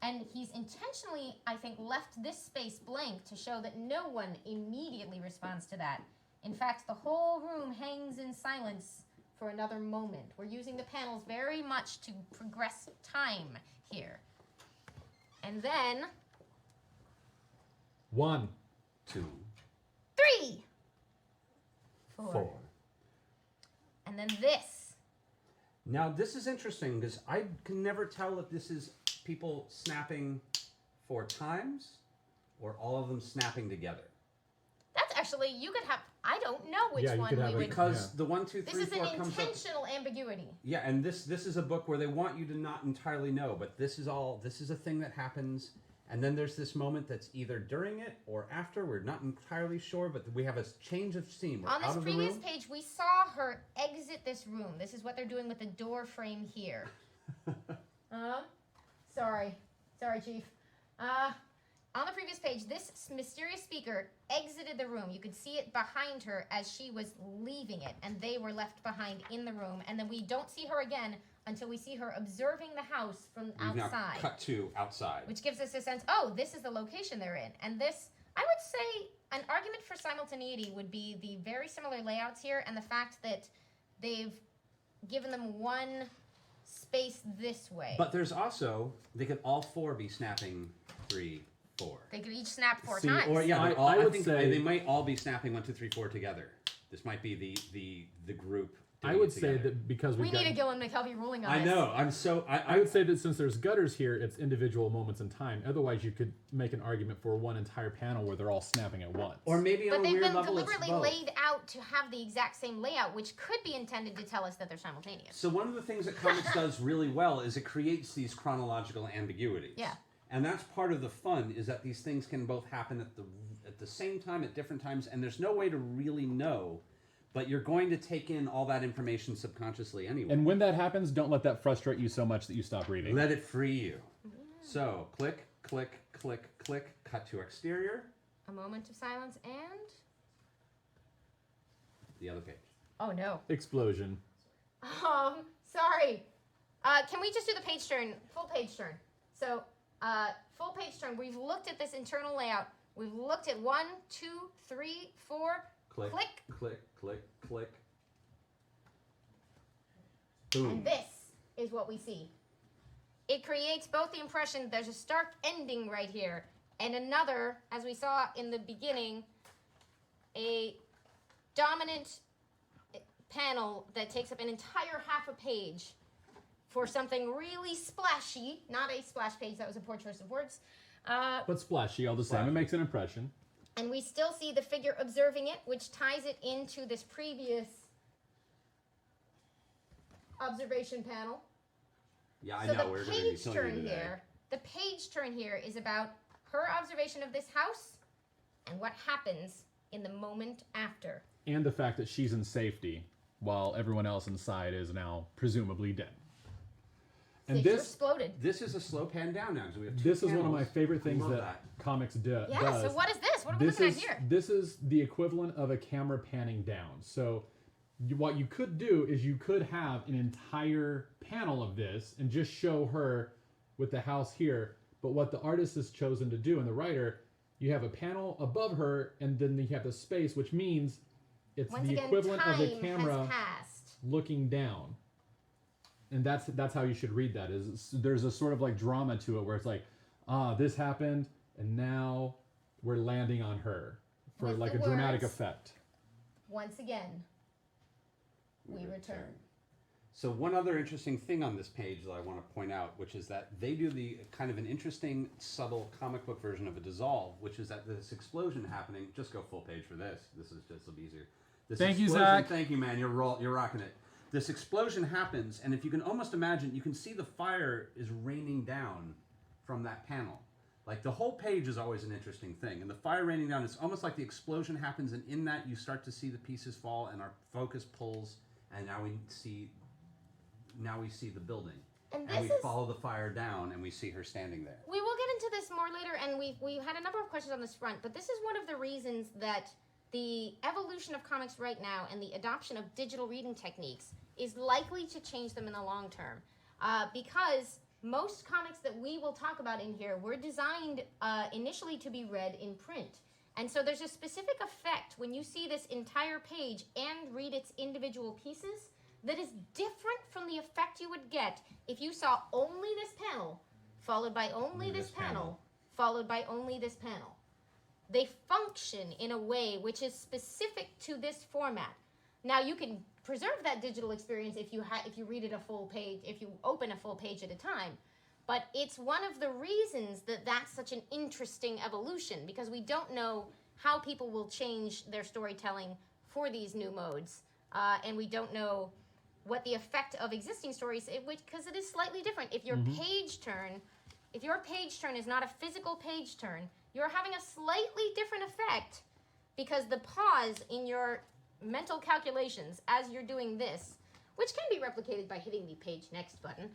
And he's intentionally, I think, left this space blank to show that no one immediately responds to that. In fact, the whole room hangs in silence for another moment. We're using the panels very much to progress time here. And then... 1, 2, 3, 4. 4. And then this. Now this is interesting because I can never tell if this is people snapping 4 times or all of them snapping together. That's actually, you could have, I don't know which Yeah, you one could have we it would... Because the 1, 2, 3, This is 4 an comes up. intentional ambiguity. Yeah, and this is a book where they want you to not entirely know, but this is a thing that happens, and then there's this moment that's either during it or after. We're not entirely sure, but we have a change of scene. We're On this out of the previous room. page, we saw her exit this room. This is what they're doing with the door frame here. Sorry, Chief. On the previous page, this mysterious speaker exited the room. You could see it behind her as she was leaving it, and they were left behind in the room. And then we don't see her again until we see her observing the house from We've now outside. cut to outside. Which gives us a sense, oh, this is the location they're in. And this, I would say, an argument for simultaneity would be the very similar layouts here and the fact that they've given them one space this way. But there's also, they could all four be snapping 3, 4. They could each snap 4 See, times. Or yeah, I would think say- they might all be snapping 1, 2, 3, 4 together. This might be the group. I doing would it say together. that because we we've need got, a Gillen McKelvey ruling on I this. know. I'm so. I would say that since there's gutters here, it's individual moments in time. Otherwise, you could make an argument for one entire panel where they're all snapping at once. Or maybe But on a they've weird been level it's deliberately both. laid out to have the exact same layout, which could be intended to tell us that they're simultaneous. So one of the things that comics does really well is it creates these chronological ambiguities. Yeah. And that's part of the fun is that these things can both happen at the same time at different times, and there's no way to really know, but you're going to take in all that information subconsciously anyway. And when that happens, don't let that frustrate you so much that you stop reading. Let it free you. So click, click, click, click, cut to exterior, A moment of silence and... the other page. Oh, no. Explosion. Sorry. Can we just do the page turn, full page turn? So, full page turn. We've looked at this internal layout. We've looked at 1, 2, 3, 4. Click, Click. click, click, click. Boom. And this is what we see. It creates both the impression there's a stark ending right here, and another, as we saw in the beginning, a dominant panel that takes up an entire half a page for something really splashy. Not a splash page, that was a poor choice of words. But splashy all the same. It makes an impression. And we still see the figure observing it, which ties it into this previous observation panel. Yeah, I So know. the We're going to be page killing you turn today. here, the page turn here is about her observation of this house and what happens in the moment after. And the fact that she's in safety while everyone else inside is now presumably dead. And Fissure this exploded. This is a slow pan down now because we have two this is one of my panels. favorite I things love that, comics Yeah, does. so what is this? What are we This looking is at here? this is the equivalent of a camera panning down. So what you could do is you could have an entire panel of this and just show her with the house here. But what the artist has chosen to do and the writer, you have a panel above her and then you have the space, which means it's Once the again, equivalent time of a camera has passed. looking down. And that's how you should read that. Is there's a sort of like drama to it where it's like, this happened and now we're landing on her for With like the a dramatic words. effect. Once again, we return. So one other interesting thing on this page that I want to point out, which is that they do the kind of an interesting, subtle comic book version of a dissolve, which is that this explosion happening. Just go full page for this. This is just a little easier. This Thank you, explosion- Zach. Thank you, man. You're rocking it. This explosion happens, and if you can almost imagine, you can see the fire is raining down from that panel. Like the whole page is always an interesting thing, and the fire raining down, it's almost like the explosion happens, and in that you start to see the pieces fall, and our focus pulls, and now we see the building, And and we this is... follow the fire down, and we see her standing there. We will get into this more later, and we had a number of questions on this front, but this is one of the reasons that the evolution of comics right now and the adoption of digital reading techniques is likely to change them in the long term. Because most comics that we will talk about in here were designed initially to be read in print. And so there's a specific effect when you see this entire page and read its individual pieces that is different from the effect you would get if you saw only this panel, followed by only this panel, followed by only this panel. They function in a way which is specific to this format. Now you can preserve that digital experience if you read it a full page, if you open a full page at a time. But it's one of the reasons that that's such an interesting evolution, because we don't know how people will change their storytelling for these new modes, and we don't know what the effect of existing stories, because it is slightly different. If your page turn is not a physical page turn, you're having a slightly different effect because the pause in your mental calculations as you're doing this, which can be replicated by hitting the page next button,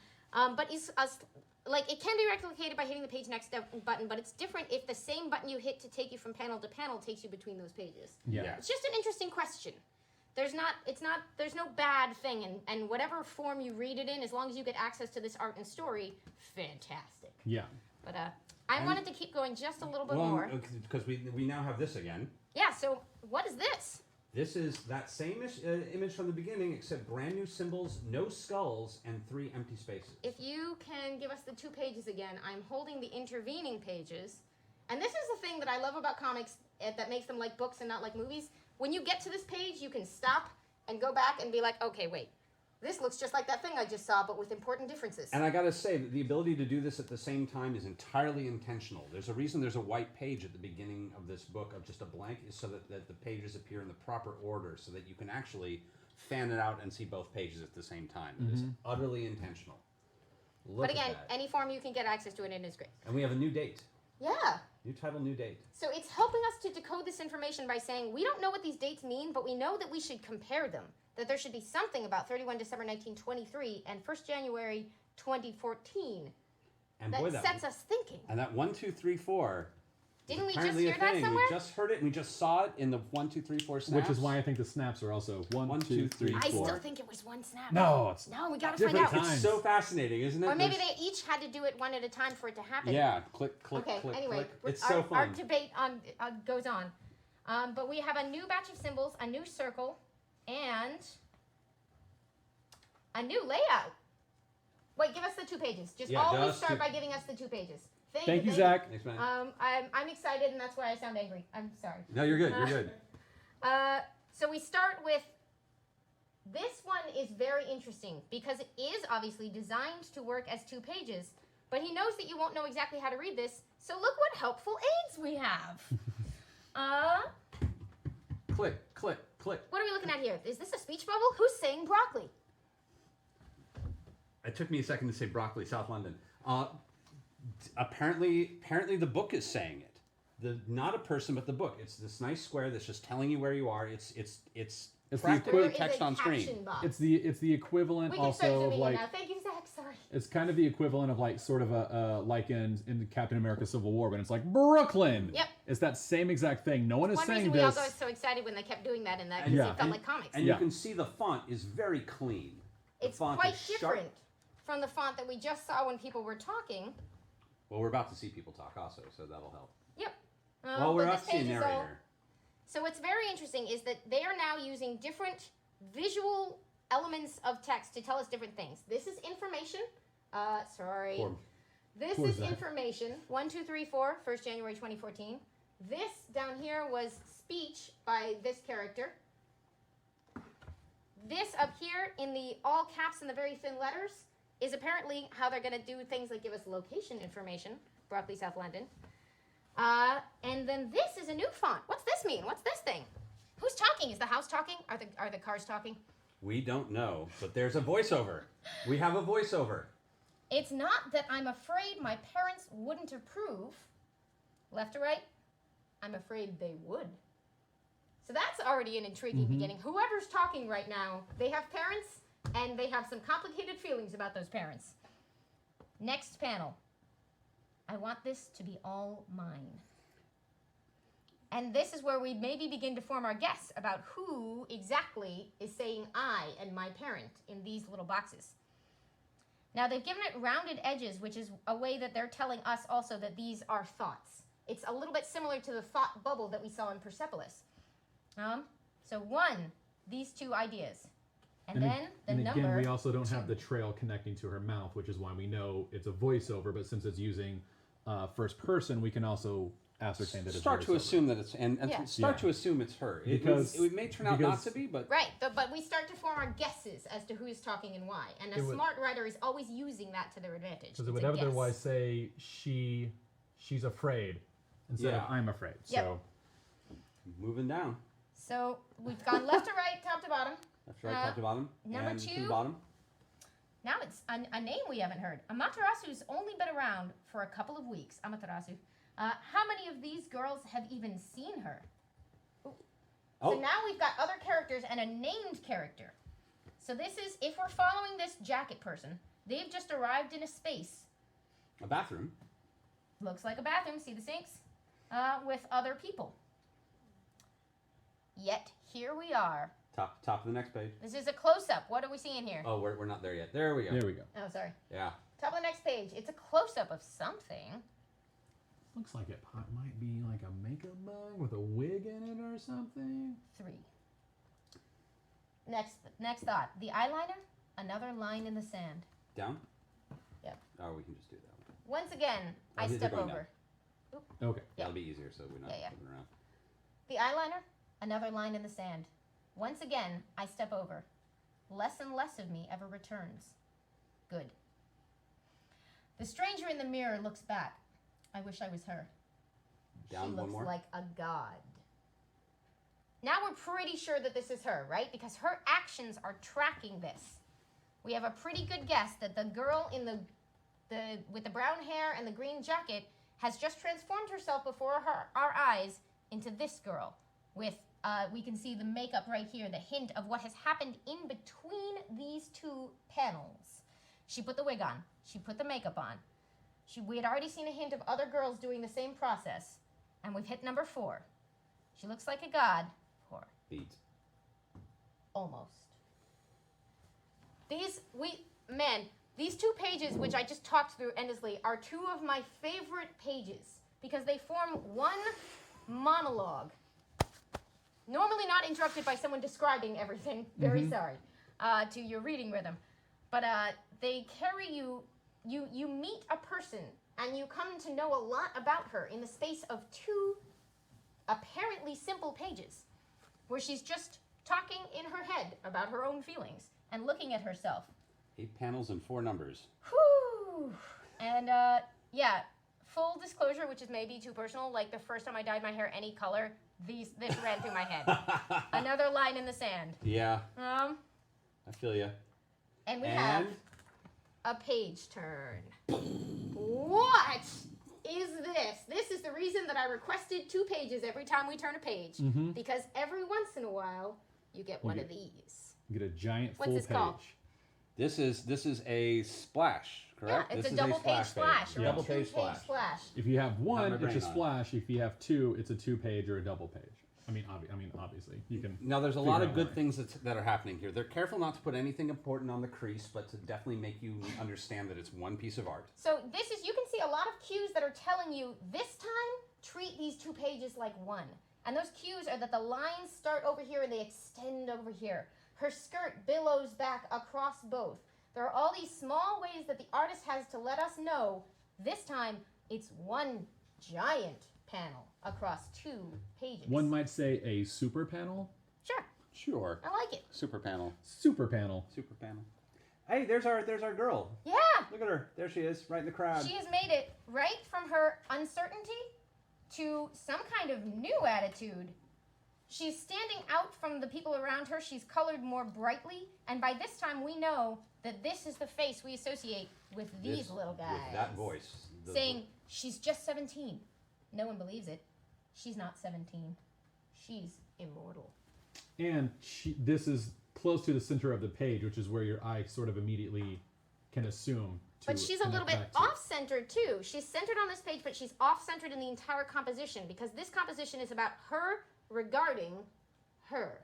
it can be replicated by hitting the page next button, but it's different if the same button you hit to take you from panel to panel takes you between those pages. Yeah. It's just an interesting question. There's no bad thing, and whatever form you read it in, as long as you get access to this art and story, fantastic. Yeah. But I wanted to keep going just a little bit more. Because we now have this again. Yeah, so what is this? This is that same image from the beginning, except brand new symbols, no skulls, and 3 empty spaces. If you can give us the 2 pages again, I'm holding the intervening pages. And this is the thing that I love about comics that makes them like books and not like movies. When you get to this page, you can stop and go back and be like, okay, wait. This looks just like that thing I just saw, but with important differences. And I gotta say that the ability to do this at the same time is entirely intentional. There's a reason there's a white page at the beginning of this book of just a blank, is so that the pages appear in the proper order, so that you can actually fan it out and see both pages at the same time. It is utterly intentional. Look But again, at that. any form you can get access to it, and it is great. And we have a new date. Yeah. New title, new date. So it's helping us to decode this information by saying we don't know what these dates mean, but we know that we should compare them. That there should be something about 31 December 1923 and 1st January 2014 And that boy, sets us thinking. And that 1, 2, 3, 4. Didn't we just apparently hear a that thing. somewhere? We just heard it. And we just saw it in the 1, 2, 3, 4 snaps. Which is why I think the snaps are also 1, 2, 3, 4. I still think it was one snap. No, it's No, we gotta find different out. times. It's so fascinating, isn't it? Or maybe There's- they each had to do it one at a time for it to happen. Yeah, click, click, Okay, click, anyway, click. It's our, so fun. our debate goes on. But we have a new batch of symbols, a new circle, and a new layout. Wait, give us the 2 pages. Just Yeah, always just start 2. by giving us the 2 pages. Thank you, Zach. Thanks, man. I'm excited, and that's why I sound angry. I'm sorry. No, you're good. You're good. So we start with, this one is very interesting because it is obviously designed to work as 2 pages, but he knows that you won't know exactly how to read this, so look what helpful aids we have. Click, click, click. What are we looking at here? Is this a speech bubble? Who's saying broccoli? It took me a second to say broccoli, South London. Apparently the book is saying it. Not a person, but the book. It's this nice square that's just telling you where you are. It's the practically There is text a on screen. caption box. It's the equivalent We can start also of zooming in like now. Thank you, Zach. Sorry. it's kind of the equivalent of like sort of a like in the Captain America Civil War when it's like Brooklyn. Yep. It's that same exact thing. No one is One saying reason we all this. got so excited when they kept doing that in that because Yeah. it felt like comics. And Yeah. you can see the font is very clean. The It's font quite is sharp. different from the font that we just saw when people were talking. Well, we're about to see people talk also, so that'll help. Yep. Well, we're but about this to see a page is all- narrator. So what's very interesting is that they are now using different visual elements of text to tell us different things. This is information. Sorry. Poor- This Poor is Zach. information. 1, 2, 3, 4, 1st January 2014. This down here was speech by this character. This up here in the all caps and the very thin letters is apparently how they're going to do things like give us location information. Broccoli, South London. And then this is a new font. What's this mean? What's this thing? Who's talking? Is the house talking? Are the cars talking? We don't know, but there's a voiceover. We have a voiceover. It's not that I'm afraid my parents wouldn't approve. Left or right? I'm afraid they would. So that's already an intriguing beginning. Whoever's talking right now, they have parents, and they have some complicated feelings about those parents. Next panel. I want this to be all mine. And this is where we maybe begin to form our guess about who exactly is saying I and my parent in these little boxes. Now they've given it rounded edges, which is a way that they're telling us also that these are thoughts. It's a little bit similar to the thought bubble that we saw in Persepolis. So 1, these 2 ideas. And then the and number again, we also don't 2. have the trail connecting to her mouth, which is why we know it's a voiceover. But since it's using first person, we can also ascertain that it's Start to voiceover. assume that it's and Yeah. start Yeah. to assume it's her. Because- it may turn out not because- to be, but Right, but we start to form our guesses as to who is talking and why. And a It would- smart writer is always using that to their advantage. Because it It's would a guess. otherwise say she's afraid instead of Yeah. I'm afraid. Yep. So moving down. So we've gone left to right, top to bottom. Left to right, top to bottom. number and to 2. the bottom. Now it's a name we haven't heard. Amaterasu's only been around for a couple of weeks. Amaterasu. How many of these girls have even seen her? Ooh. Oh. So now we've got other characters and a named character. So this is, if we're following this jacket person, they've just arrived in a space. A bathroom. Looks like a bathroom, see the sinks? With other people. Yet, here we are. Top of the next page. This is a close-up. What are we seeing here? Oh, we're not there yet. There we go. there we go. Oh, sorry. Yeah. Top of the next page. It's a close-up of something. Looks like it might be like a makeup bag with a wig in it or something. 3. Next thought. The eyeliner, another line in the sand. Down? Yep. Oh, we can just do that one. Once again, I these are step going over. Okay. That'll be easier, so we're not Yeah. moving around. The eyeliner, another line in the sand. Once again, I step over. Less and less of me ever returns. Good. The stranger in the mirror looks back. I wish I was her. Down She one looks more. like a god. Now we're pretty sure that this is her, right? Because her actions are tracking this. We have a pretty good guess that the girl in the with the brown hair and the green jacket has just transformed herself before our eyes into this girl. With we can see the makeup right here, the hint of what has happened in between these two panels. She put the wig on. She put the makeup on. We had already seen a hint of other girls doing the same process, and we've hit number 4. She looks like a god. Beat. Almost. These 2 pages, which I just talked through endlessly, are 2 of my favorite pages because they form one monologue. Normally not interrupted by someone describing everything. Very sorry to your reading rhythm. But they carry you meet a person and you come to know a lot about her in the space of 2 apparently simple pages where she's just talking in her head about her own feelings and looking at herself. 8 panels and 4 numbers. Whew! And yeah, full disclosure, which is maybe too personal, like the first time I dyed my hair any color, this ran through my head. Another line in the sand. Yeah, I feel ya. And we have a page turn. What is this? This is the reason that I requested 2 pages every time we turn a page. Because every once in a while, you get one of these. You get a giant What's full this page. called? This is a splash, correct? Yeah, it's this a is double page splash or a Double 2-page page splash. If you have one, my it's a brain on it. splash. If you have 2, it's a 2-page or a double page. I mean, obviously, you can. Now, there's a figure lot out of good why. things that are happening here. They're careful not to put anything important on the crease, but to definitely make you understand that it's one piece of art. So you can see a lot of cues that are telling you, this time, treat these 2 pages like one. And those cues are that the lines start over here and they extend over here. Her skirt billows back across both. There are all these small ways that the artist has to let us know, this time, it's one giant panel across 2 pages. One might say a super panel. Sure, Sure. I like it. Super panel. Super panel. Super panel. Hey, there's our girl. Yeah, Look at her. There she is, right in the crowd. she has made it right from her uncertainty to some kind of new attitude. She's standing out from the people around her. She's colored more brightly. And by this time, we know that this is the face we associate with these little guys. With that voice. Saying, she's just 17. No one believes it. She's not 17. She's immortal. And this is close to the center of the page, which is where your eye sort of immediately can assume. But she's a little bit off-centered, too. She's centered on this page, but she's off-centered in the entire composition, because this composition is about her regarding her.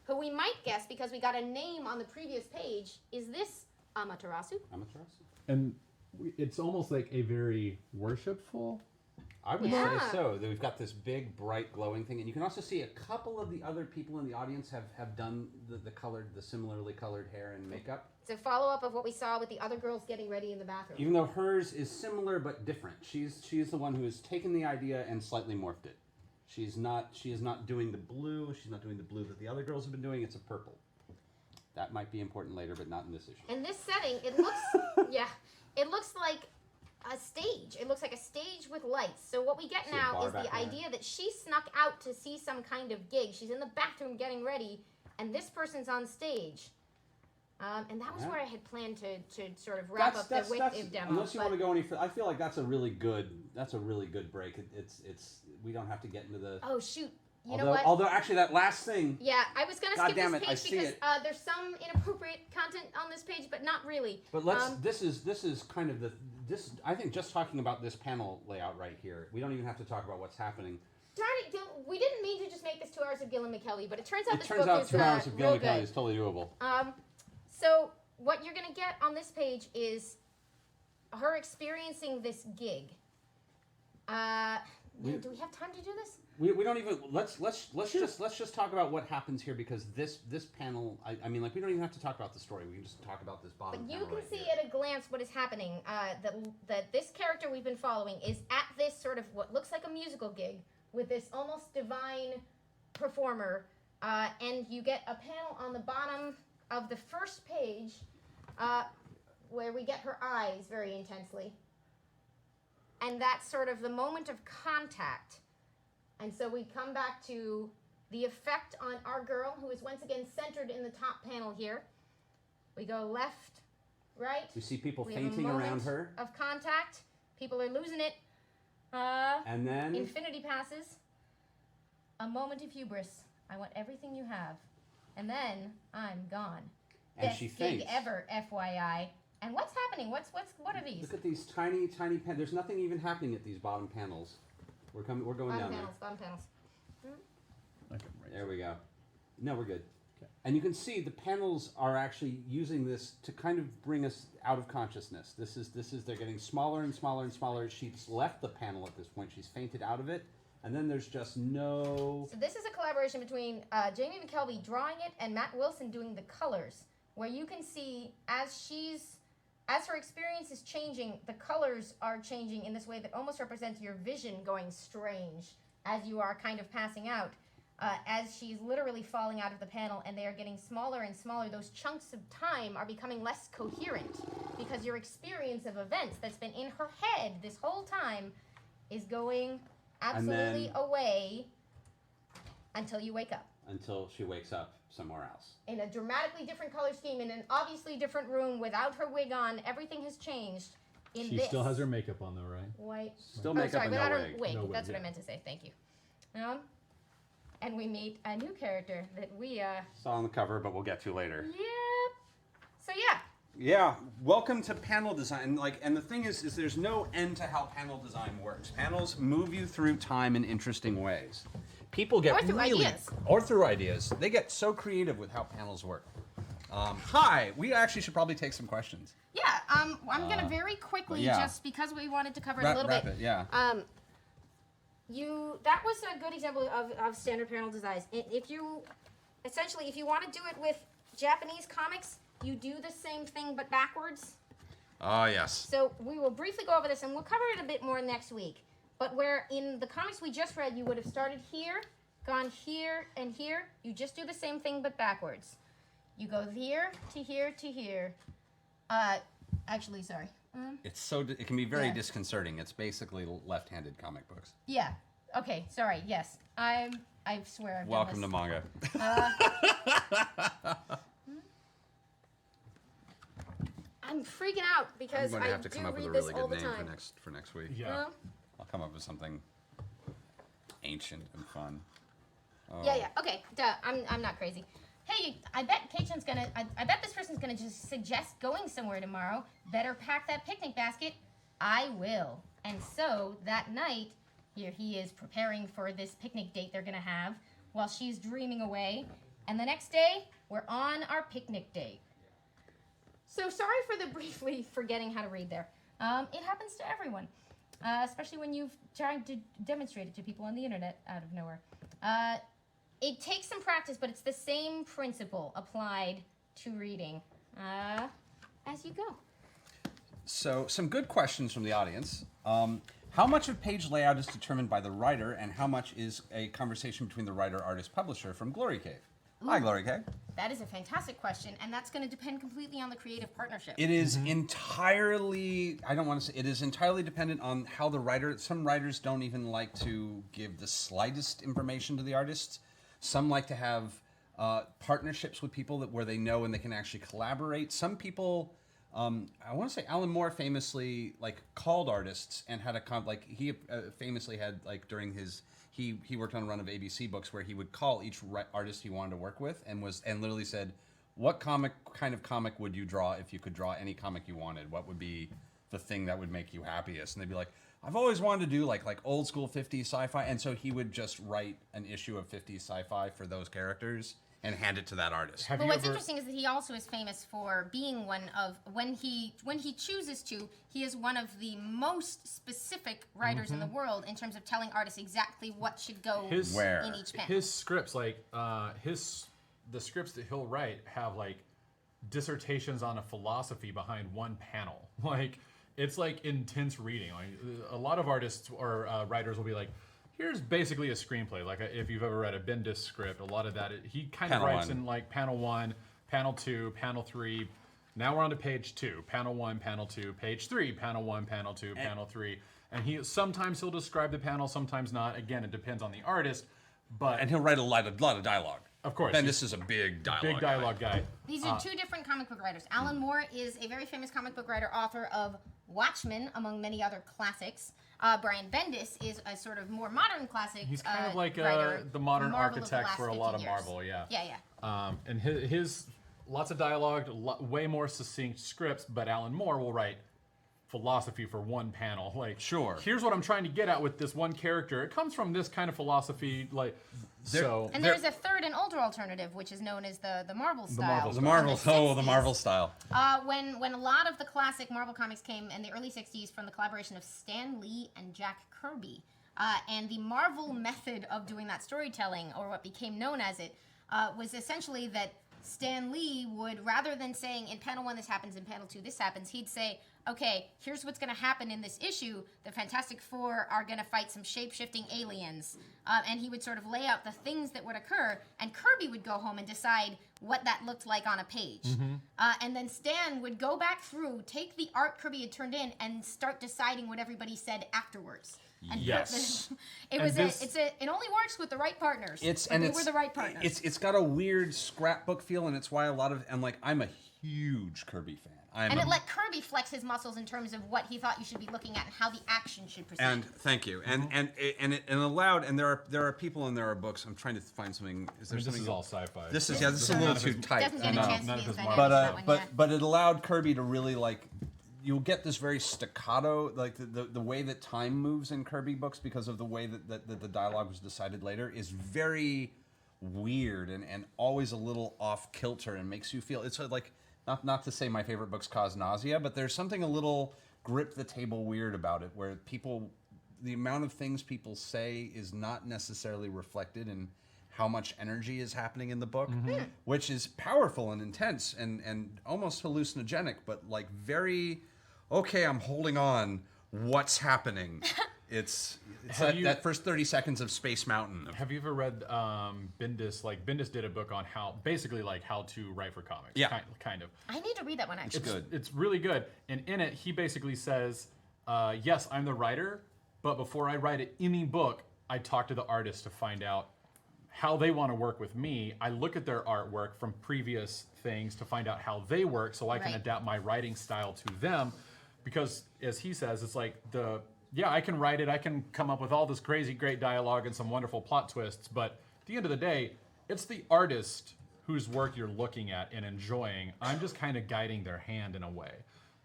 Who we might guess, because we got a name on the previous page, is this Amaterasu? Amaterasu. And it's almost like a very worshipful. I would Yeah. say so. That we've got this big, bright, glowing thing, and you can also see a couple of the other people in the audience have done the similarly colored hair and makeup. It's a follow-up of what we saw with the other girls getting ready in the bathroom. Even though hers is similar but different. She's the one who has taken the idea and slightly morphed it. She is not doing the blue. She's not doing the blue that the other girls have been doing. It's a purple. That might be important later, but not in this issue. In this setting, it looks, it looks like a stage. It looks like a stage with lights. So what we get See a now bar is the back there? idea that she snuck out to see some kind of gig. She's in the bathroom getting ready, and this person's on stage. And that was Yeah. where I had planned to sort of wrap up the With demo. Unless you but- want to go any further, I feel like that's a really good break. It's we don't have to get into the. Oh shoot! You know what? Although actually that last thing. Yeah, I was gonna God skip damn this it, I page see because it. there's some inappropriate content on this page, but not really. But let's. This is kind of this. I think just talking about this panel layout right here, we don't even have to talk about what's happening. Darn it, Gil, we didn't mean to just make this 2 hours of Gillen McKelly, but it turns out It this turns book out is 2 hours of real Gilligan County good. is totally doable. So what you're gonna get on this page is her experiencing this gig. do we have time to do this? We don't even let's just talk about what happens here, because this panel, I mean, like, we don't even have to talk about the story. We can just talk about this bottom But you panel can right see here. at a glance what is happening. That this character we've been following is at this sort of what looks like a musical gig with this almost divine performer, and you get a panel on the bottom of the first page where we get her eyes very intensely. And that's sort of the moment of contact. And so we come back to the effect on our girl, who is once again centered in the top panel here. We go left, right. We see people We have a fainting moment around her. of contact. People are losing it. And then Infinity passes. A moment of hubris. I want everything you have. And then I'm gone. And Best she gig faints. ever, FYI. And what's happening? What are these? Look at these tiny there's nothing even happening at these bottom panels. We're going down there. Bottom panels. Okay, right. There we go. No, we're good. Okay. And you can see the panels are actually using this to kind of bring us out of consciousness. This is they're getting smaller and smaller and smaller. She's left the panel at this point. She's fainted out of it. And then there's just no... So this is a collaboration between Jamie McKelvey drawing it and Matt Wilson doing the colors, where you can see as her experience is changing, the colors are changing in this way that almost represents your vision going strange as you are kind of passing out. As she's literally falling out of the panel and they are getting smaller and smaller, those chunks of time are becoming less coherent because your experience of events that's been in her head this whole time is going absolutely away until you wake up. Until she wakes up somewhere else. In a dramatically different color scheme, in an obviously different room, without her wig on, everything has changed. In She this still has her makeup on, though, right? white. Still makeup sorry, and without no her wig. wig. No wig, That's what yeah. I meant to say. Thank you. And we meet a new character that we Saw on the cover, but we'll get to later. Yep. So yeah. Yeah, welcome to panel design. And the thing is there's no end to how panel design works. Panels move you through time in interesting ways. People get Or through ideas. or through ideas. They get so creative with how panels work. Hi, we actually should probably take some questions. Yeah. I'm gonna very quickly, yeah. just because we wanted to cover it a little Wrap bit. it, yeah. That was a good example of standard panel designs. If you want to do it with Japanese comics, you do the same thing but backwards. Oh, yes. So we will briefly go over this, and we'll cover it a bit more next week. But where in the comics we just read, you would have started here, gone here, and here. You just do the same thing but backwards. You go here to here to here. Actually, sorry. It can be very Yeah. disconcerting. It's basically left-handed comic books. Yeah. Okay. Sorry. Yes. I swear. I've Welcome to done Manga. I'm freaking out I'm because going to I have to come do up with read a this really all good the name time. for next week. Yeah. I'll come up with something ancient and fun. Oh. Yeah. Okay. Duh. I'm not crazy. Hey, I bet Kaichan's gonna. I bet this person's gonna just suggest going somewhere tomorrow. Better pack that picnic basket. I will. And so that night, here he is preparing for this picnic date they're gonna have, while she's dreaming away. And the next day, we're on our picnic date. So sorry for the briefly forgetting how to read there. It happens to everyone, especially when you've tried to demonstrate it to people on the internet out of nowhere. It takes some practice, but it's the same principle applied to reading as you go. So, some good questions from the audience. How much of page layout is determined by the writer, and how much is a conversation between the writer, artist, publisher from Glory Cave? Hi, Glory Cave. That is a fantastic question, and that's going to depend completely on the creative partnership. It is entirely, I don't want to say, it is entirely dependent on how the writer, some writers don't even like to give the slightest information to the artists. Some like to have partnerships with people where they know and they can actually collaborate. Some people, I want to say Alan Moore famously called artists and had he famously had during his, he worked on a run of ABC books where he would call each artist he wanted to work with and literally said, what kind of comic would you draw if you could draw any comic you wanted? What would be the thing that would make you happiest? And they'd be like, I've always wanted to do like old school 50s sci-fi. And so he would just write an issue of 50s sci-fi for those characters and hand it to that artist. Have But you what's ever- interesting is that he also is famous for being one of when he chooses to, he is one of the most specific writers in the world in terms of telling artists exactly what should go Where? in each panel. His scripts, like the scripts that he'll write have like dissertations on a philosophy behind one panel. Like it's like intense reading. Like a lot of artists or writers will be like, here's basically a screenplay. Like if you've ever read a Bendis script, a lot of that he kind of Panel writes one. in like panel 1, panel 2, panel 3. Now we're on to page 2, panel 1, panel 2, page 3, panel 1, panel 2, panel 3. And sometimes he'll describe the panel, sometimes not. Again, it depends on the artist. But And he'll write a lot of dialogue. Of course. Bendis is a big dialogue guy. These are two different comic book writers. Alan Moore is a very famous comic book writer, author of Watchmen, among many other classics. Brian Bendis is a sort of more modern classic He's kind of like writer the modern Marvel of the architect last for a 50 lot of years. Marvel, yeah. Yeah. And his lots of dialogue, way more succinct scripts, but Alan Moore will write philosophy for one panel. Like, Sure. here's what I'm trying to get at with this one character. It comes from this kind of philosophy, like, so... And there's a third and older alternative, which is known as the Marvel style. Marvel The style. Marvel, From the 60s. Marvel style. When a lot of the classic Marvel comics came in the early 60s from the collaboration of Stan Lee and Jack Kirby. And the Marvel method of doing that storytelling, or what became known as it, was essentially that Stan Lee would, rather than saying in panel 1 this happens, in panel 2 this happens, he'd say, okay, here's what's going to happen in this issue. The Fantastic Four are going to fight some shape-shifting aliens. And he would sort of lay out the things that would occur, and Kirby would go home and decide what that looked like on a page. And then Stan would go back through, take the art Kirby had turned in, and start deciding what everybody said afterwards. And Yes. it only works with the right partners. They were the right partners. It's got a weird scrapbook feel, and it's why I'm a huge Kirby fan. And it let Kirby flex his muscles in terms of what he thought you should be looking at and how the action should proceed. And thank you. And it allowed. And there are people and there are books. I'm trying to find something. Is there This something? is all sci-fi. This is a little too tight. doesn't get a No, chance to none be of as his dynamic Marvel. as that one, yeah. But it allowed Kirby to really like. You'll get this very staccato, like the way that time moves in Kirby books because of the way that the dialogue was decided later is very weird and always a little off kilter and makes you feel it's like not to say my favorite books cause nausea, but there's something a little grip the table weird about it where the amount of things people say is not necessarily reflected in how much energy is happening in the book, which is powerful and intense and almost hallucinogenic, but like very, okay, I'm holding on. What's happening? It's that first 30 seconds of Space Mountain. Have you ever read Bendis? Like Bendis did a book on how to write for comics. Yeah. Kind of. I need to read that one, actually. Good. It's really good. And in it, he basically says, yes, I'm the writer, but before I write any book, I talk to the artist to find out how they want to work with me. I look at their artwork from previous things to find out how they work so I can Right. adapt my writing style to them. Because, as he says, it's like I can write it, I can come up with all this crazy great dialogue and some wonderful plot twists, but at the end of the day, it's the artist whose work you're looking at and enjoying. I'm just kind of guiding their hand in a way.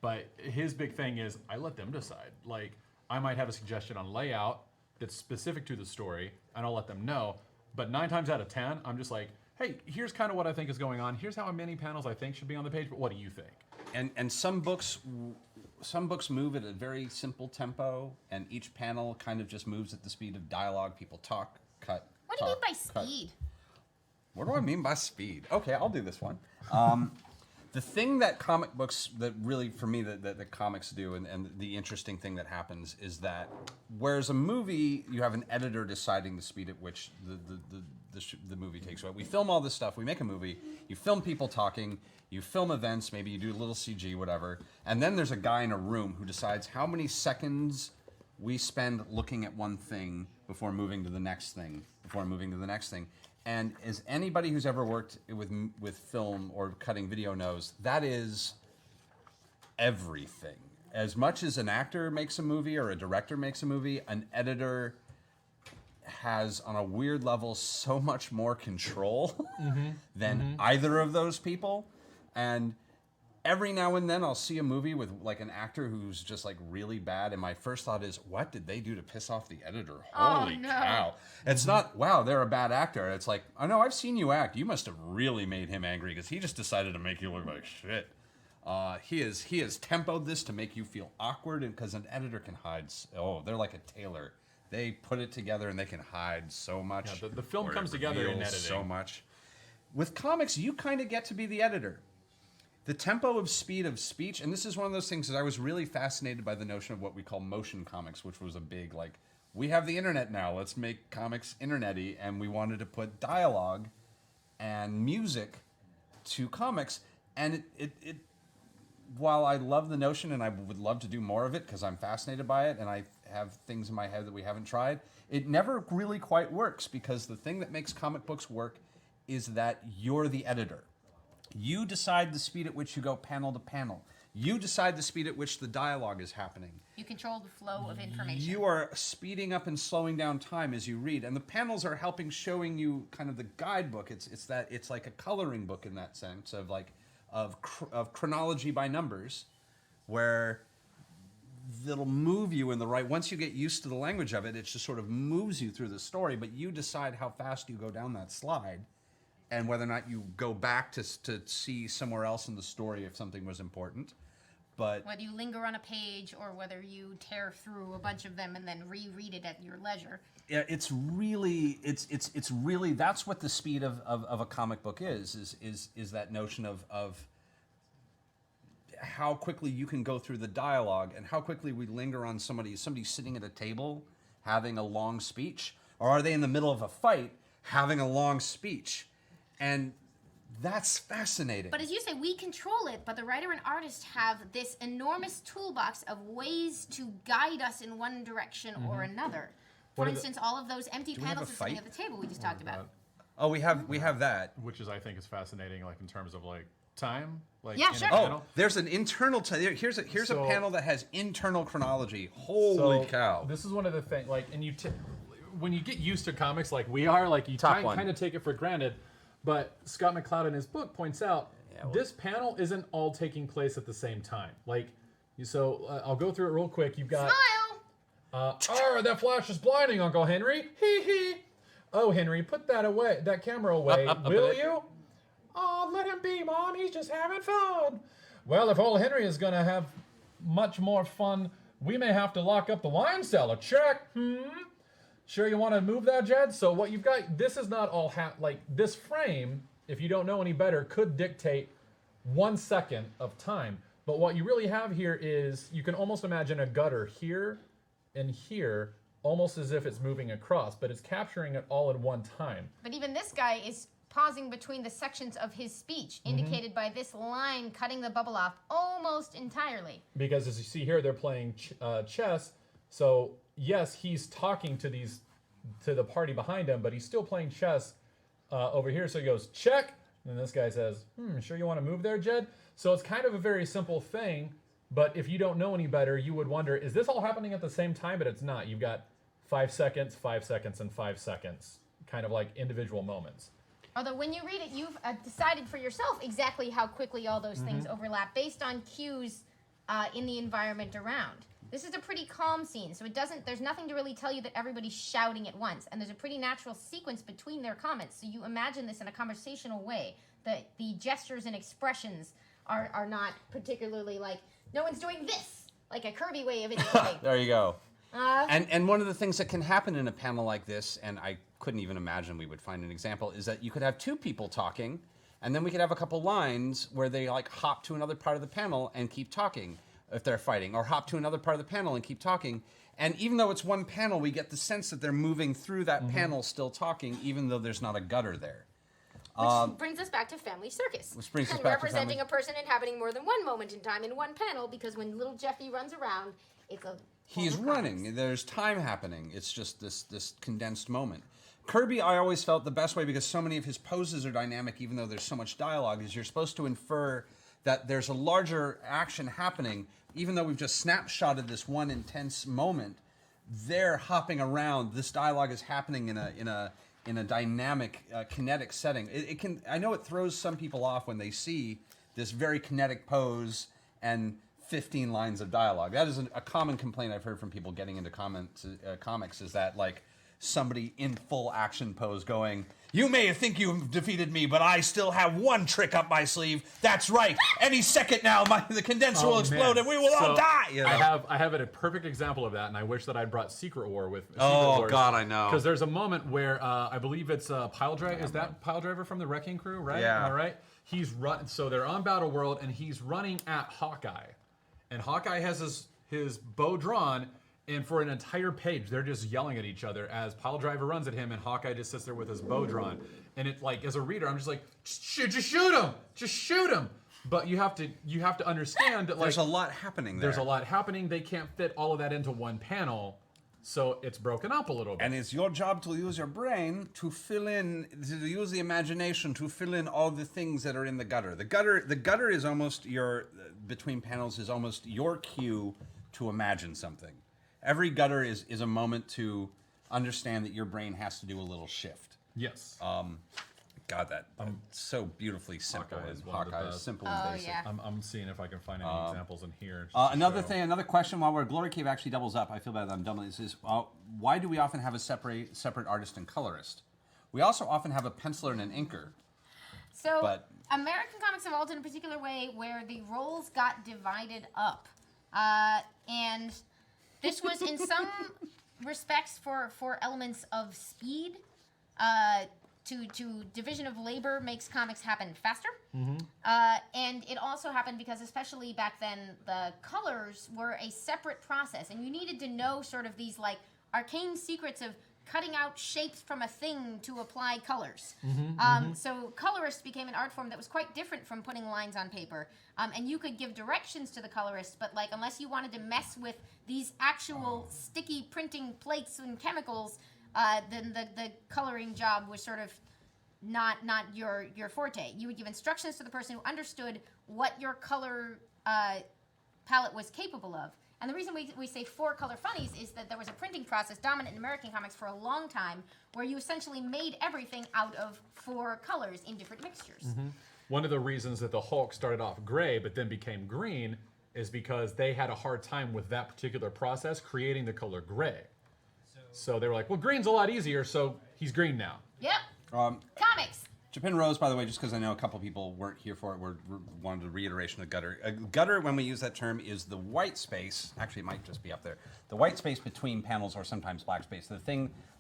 But his big thing is, I let them decide. Like, I might have a suggestion on layout that's specific to the story, and I'll let them know. But 9 times out of 10, I'm just like, hey, here's kind of what I think is going on. Here's how many panels I think should be on the page, but what do you think? And some books move at a very simple tempo, and each panel kind of just moves at the speed of dialogue. People talk, cut. What do you mean by cut. speed? What do I mean by speed? Okay, I'll do this one. The thing that comic books, that really, for me, that comics do, and the interesting thing that happens is that, whereas a movie, you have an editor deciding the speed at which the movie takes. Right? We film all this stuff, we make a movie, you film people talking, you film events, maybe you do a little CG, whatever, and then there's a guy in a room who decides how many seconds we spend looking at one thing before moving to the next thing, And as anybody who's ever worked with film or cutting video knows, that is everything. As much as an actor makes a movie or a director makes a movie, an editor has, on a weird level, so much more control than either of those people. And Every now and then I'll see a movie with like an actor who's just like really bad, and my first thought is, what did they do to piss off the editor? Holy cow. It's not, wow, they're a bad actor. It's like, oh no, I've seen you act. You must have really made him angry because he just decided to make you look like shit. He has tempoed this to make you feel awkward, and because an editor can hide, they're like a tailor. They put it together and they can hide so much. Yeah, the film or comes it together in reveals editing. so much. With comics, you kind of get to be the editor. The tempo of speed of speech, and this is one of those things that I was really fascinated by the notion of what we call motion comics, which was a big, like, we have the internet now, let's make comics internet-y, and we wanted to put dialogue and music to comics, and it while I love the notion and I would love to do more of it because I'm fascinated by it and I have things in my head that we haven't tried, it never really quite works because the thing that makes comic books work is that you're the editor. You decide the speed at which you go panel to panel. You decide the speed at which the dialogue is happening. You control the flow of information. You are speeding up and slowing down time as you read, and the panels are helping showing you kind of the guidebook. It's like a coloring book in that sense of like of chronology by numbers, where that'll move you in the right. Once you get used to the language of it, it just sort of moves you through the story. But you decide how fast you go down that slide. And whether or not you go back to see somewhere else in the story if something was important. But whether you linger on a page or whether you tear through a bunch of them and then reread it at your leisure. Yeah, it's really that's what the speed of a comic book is that notion of how quickly you can go through the dialogue and how quickly we linger on somebody sitting at a table having a long speech, or are they in the middle of a fight having a long speech? And that's fascinating. But as you say, we control it, but the writer and artist have this enormous toolbox of ways to guide us in one direction or another. For instance, all of those empty panels sitting at the table we just talked about. Oh, we have that. Which is, I think, is fascinating, like in terms of like time. Like Yeah, in a sure. panel. Oh, there's an internal. Here's a panel that has internal chronology. Holy cow! This is one of the things. Like, and when you get used to comics, like we are, like you kind of take it for granted. But Scott McCloud in his book points out this panel isn't all taking place at the same time. Like, I'll go through it real quick. You've got Smile. That flash is blinding, Uncle Henry. Hee hee. Oh, Henry, put that camera away, will you? Oh, let him be, Mom. He's just having fun. Well, if old Henry is going to have much more fun, we may have to lock up the wine cellar. Check. Sure you want to move that, Jed? So what you've got, this is not all like this frame, if you don't know any better, could dictate 1 second of time. But what you really have here is, you can almost imagine a gutter here and here, almost as if it's moving across, but it's capturing it all in one time. But even this guy is pausing between the sections of his speech, indicated by this line cutting the bubble off almost entirely. Because as you see here, they're playing chess, so yes, he's talking to the party behind him, but he's still playing chess over here. So he goes, check. And this guy says, sure you want to move there, Jed? So it's kind of a very simple thing, but if you don't know any better, you would wonder, is this all happening at the same time? But it's not. You've got 5 seconds, 5 seconds, and 5 seconds, kind of like individual moments. Although when you read it, you've decided for yourself exactly how quickly all those things overlap based on cues in the environment around. This is a pretty calm scene, so there's nothing to really tell you that everybody's shouting at once, and there's a pretty natural sequence between their comments, so you imagine this in a conversational way. The gestures and expressions are not particularly like, no one's doing this, like a Kirby way of indicating. There you go. And one of the things that can happen in a panel like this, and I couldn't even imagine we would find an example, is that you could have two people talking, and then we could have a couple lines where they like hop to another part of the panel and keep talking if they're fighting, or hop to another part of the panel and keep talking. And even though it's one panel, we get the sense that they're moving through that panel still talking, even though there's not a gutter there. Which brings us back to Family Circus. Which brings us and back to representing a person inhabiting more than one moment in time in one panel, because when little Jeffy runs around, it's a... He's running. There's time happening. It's just this condensed moment. Kirby, I always felt the best way, because so many of his poses are dynamic, even though there's so much dialogue, is you're supposed to infer that there's a larger action happening, even though we've just snapshotted this one intense moment. They're hopping around. This dialogue is happening in a dynamic, kinetic setting. It can. I know it throws some people off when they see this very kinetic pose and 15 lines of dialogue. That is a common complaint I've heard from people getting into comics, is that like somebody in full action pose going, "You may think you've defeated me, but I still have one trick up my sleeve. That's right. Any second now, the condenser will explode and we will all die." You know? I have a perfect example of that, and I wish that I'd brought Secret War with. God, I know. Because there's a moment where I believe it's Pile Driver. Is that Pile Driver from the Wrecking Crew? Right? Yeah. Am I right? He's run. So they're on Battle World, and he's running at Hawkeye, and Hawkeye has his bow drawn. And for an entire page, they're just yelling at each other as Pile Driver runs at him, and Hawkeye just sits there with his bow drawn. And it, like, as a reader, I'm just like, just shoot him, just shoot him. But you have to understand that, like, there's a lot happening there. There's a lot happening. They can't fit all of that into one panel, so it's broken up a little bit. And it's your job to use your brain to fill in, to use the imagination to fill in all the things that are in the gutter. The gutter is almost between panels is almost your cue to imagine something. Every gutter is a moment to understand that your brain has to do a little shift. Yes. God, that's so beautifully simple. Hawkeye is and one of the Hawkeye is best. simple and basic. Yeah. I'm seeing if I can find any examples in here. just to Another show. thing, another question while we're Glory Cave actually doubles up. I feel bad that I'm doubling this. Is why do we often have a separate artist and colorist? We also often have a penciler and an inker. So But- American comics evolved in a particular way where the roles got divided up, and this was in some respects for elements of speed. To division of labor makes comics happen faster, and it also happened because, especially back then, the colors were a separate process, and you needed to know sort of these like arcane secrets of cutting out shapes from a thing to apply colors. So colorist became an art form that was quite different from putting lines on paper, and you could give directions to the colorist, but like unless you wanted to mess with these actual sticky printing plates and chemicals, then the coloring job was sort of not your forte. You would give instructions to the person who understood what your color palette was capable of. And the reason we say 4 color funnies is that there was a printing process dominant in American comics for a long time where you essentially made everything out of 4 colors in different mixtures. One of the reasons that the Hulk started off gray but then became green is because they had a hard time with that particular process creating the color gray. So they were like, well, green's a lot easier, so he's green now. Yep. Comics. Japan Rose, by the way, just because I know a couple people weren't here for it, wanted a reiteration of gutter. Gutter, when we use that term, is the white space. Actually, it might just be up there. The white space between panels, or sometimes black space. The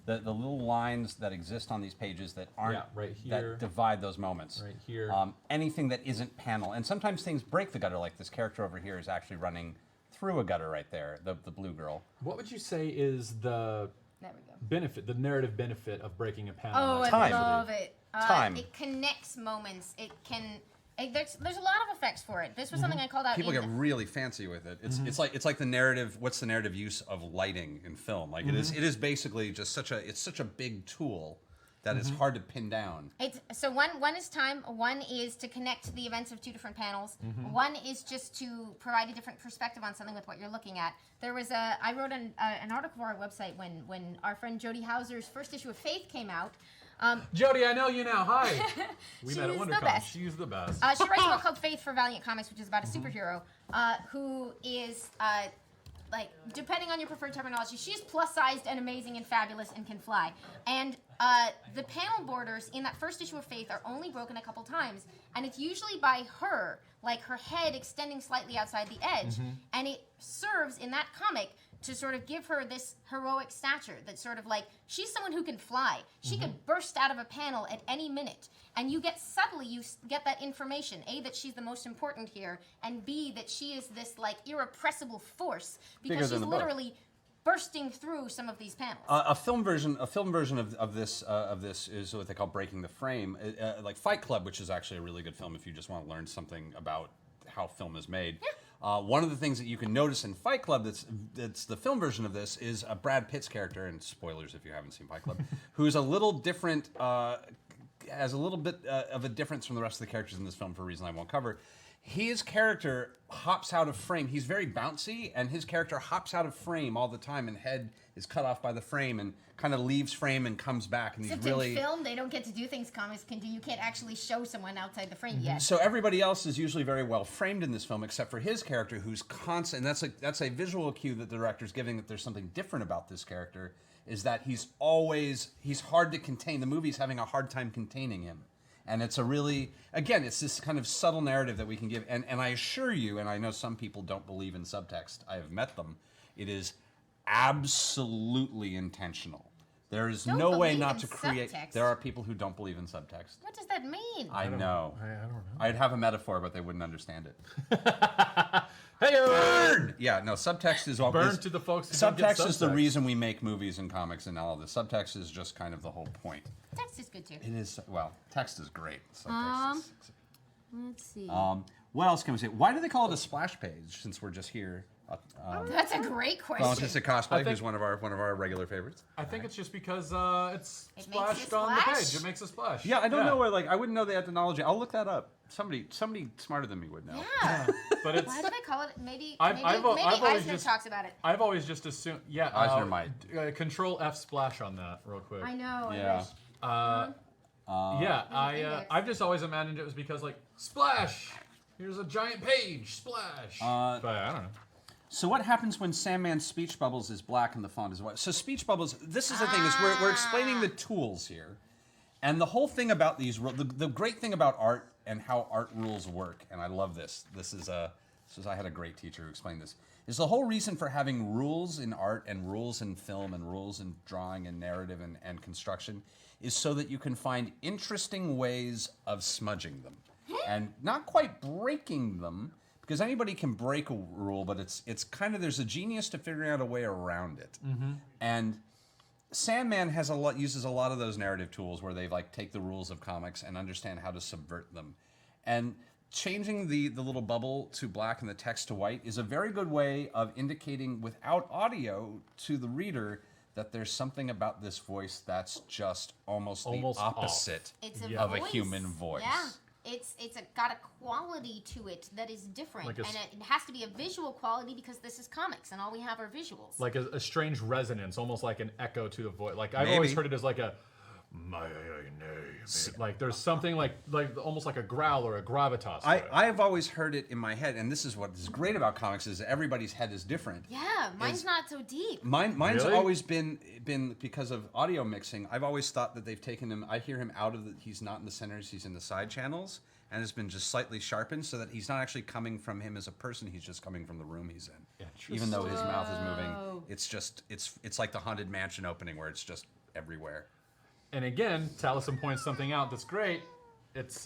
little lines that exist on these pages that aren't right here. that divide those moments. Right here. Anything that isn't panel, and sometimes things break the gutter. Like this character over here is actually running through a gutter right there. The blue girl. What would you say is the There we go. benefit, the narrative benefit of breaking a panel? Oh, like I Time. love it. Time. It connects moments. It can. There's a lot of effects for it. This was something I called out. People get really fancy with it. It's like the narrative. What's the narrative use of lighting in film? Like it is basically just such a big tool that is hard to pin down. So one is time. One is to connect the events of 2 different panels. One is just to provide a different perspective on something with what you're looking at. There was I wrote an article for our website when our friend Jody Hauser's first issue of Faith came out. Jody, I know you now. Hi. We She's met at the WonderCon. best. She's the best. She writes a book called Faith for Valiant Comics, which is about a superhero who is, like, depending on your preferred terminology, she's plus-sized and amazing and fabulous and can fly. And the panel borders in that first issue of Faith are only broken a couple times, and it's usually by her, like her head extending slightly outside the edge, and it serves in that comic to sort of give her this heroic stature that's sort of like, she's someone who can fly. She could burst out of a panel at any minute. And you get that information, A, that she's the most important here, and B, that she is this like irrepressible force Bigger because than she's the book. literally bursting through some of these panels. A film version of this is what they call breaking the frame, like Fight Club, which is actually a really good film if you just want to learn something about how film is made. One of the things that you can notice in Fight Club that's the film version of this is Brad Pitt's character, and spoilers if you haven't seen Fight Club, who's a little different, has a little bit of a difference from the rest of the characters in this film for a reason I won't cover. his character hops out of frame. He's very bouncy, and his character hops out of frame all the time, and head is cut off by the frame and kind of leaves frame and comes back. And Except he's really in film, they don't get to do things comics can do. You can't actually show someone outside the frame yet. So everybody else is usually very well framed in this film, except for his character, who's constant. And that's a visual cue that the director's giving that there's something different about this character. Is that he's hard to contain. The movie's having a hard time containing him. And it's a really, again, it's this kind of subtle narrative that we can give. And I assure you, and I know some people don't believe in subtext, I have met them, it is absolutely intentional. There is Don't no way believe not in to create. subtext? There are people who don't believe in subtext. What does that mean? I know. I don't know. I'd have a metaphor, but they wouldn't understand it. Hey, Burn! Yeah, no, subtext is all. Burn to the folks who don't get Subtext is the subtext. reason we make movies and comics and all of this. Subtext is just kind of the whole point. Text is good too. It is, well, text is great. Subtext is, Let's see. what else can we say? Why do they call it a splash page? Since we're just here, That's a great question. Autistic Cosplay, think- who's one of our regular favorites. I think it's just because it's It makes it splashed on the splash? page. It makes a splash. Yeah, I don't know where. Like, I wouldn't know the etymology. I'll look that up. Somebody smarter than me would know. Yeah. But it's. Why do they call it? Maybe I've always Eisner just- talks about it. I've always just assumed. Yeah. Eisner might. Control F splash on that real quick. I know. I Yeah. wish. Yeah, I've just always imagined it was because like splash. Here's a giant page, splash. But I don't know. So what happens when Sandman's speech bubbles is black and the font is white? So speech bubbles. This is the thing is we're explaining the tools here, and the whole thing about these. The great thing about art and how art rules work, and I love this. This is I had a great teacher who explained this. Is the whole reason for having rules in art and rules in film and rules in drawing and narrative and construction is so that you can find interesting ways of smudging them and not quite breaking them, because anybody can break a rule, but it's kind of, there's a genius to figuring out a way around it. And Sandman uses a lot of those narrative tools where they like take the rules of comics and understand how to subvert them. And changing the little bubble to black and the text to white is a very good way of indicating without audio to the reader that there's something about this voice that's just almost the Almost opposite It's a of a voice. human voice. Yeah. It's got a quality to it that is different, Like a and it has to be a visual quality because this is comics, and all we have are visuals. Like a strange resonance, almost like an echo to the voice. Like I've Maybe. always heard it as like a my name. Like there's something like almost like a growl or a gravitas. to it. I have always heard it in my head, and this is what is great about comics is that everybody's head is different. Yeah, mine's not so deep. Mine's Really? always been because of audio mixing. I've always thought that they've taken him. I hear him out of the. He's not in the centers. He's in the side channels, and it's been just slightly sharpened so that he's not actually coming from him as a person. He's just coming from the room he's in. Even though his mouth is moving, it's just it's like the Haunted Mansion opening where it's just everywhere. And again, Taliesin points something out that's great. It's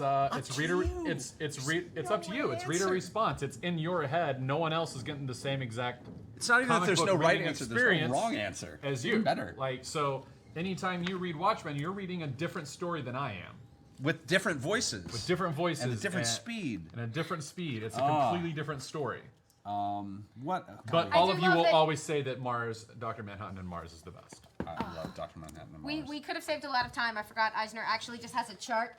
reader. It's up to you. It's reader response. It's in your head. No one else is getting the same exact. It's not even that comic there's book no right reading answer. There's experience no wrong answer. as Even you. better. Like so, anytime you read Watchmen, you're reading a different story than I am. With different voices. With different voices and a different speed. And a different speed. It's a completely different story. What? But I all do of you love will that- always say that Dr. Manhattan and Mars is the best. I love Dr. Manhattan and Mars. We could have saved a lot of time. I forgot Eisner actually just has a chart.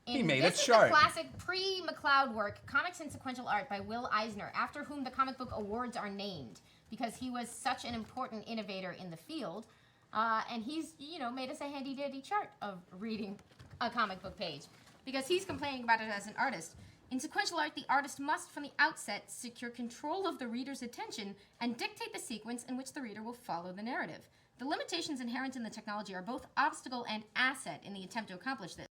He made a this chart. This is the classic pre-McLeod work, Comics and Sequential Art by Will Eisner, after whom the comic book awards are named, because he was such an important innovator in the field. And he's, made us a handy-dandy chart of reading a comic book page, because he's complaining about it as an artist. In sequential art, the artist must, from the outset, secure control of the reader's attention and dictate the sequence in which the reader will follow the narrative. The limitations inherent in the technology are both obstacle and asset in the attempt to accomplish this.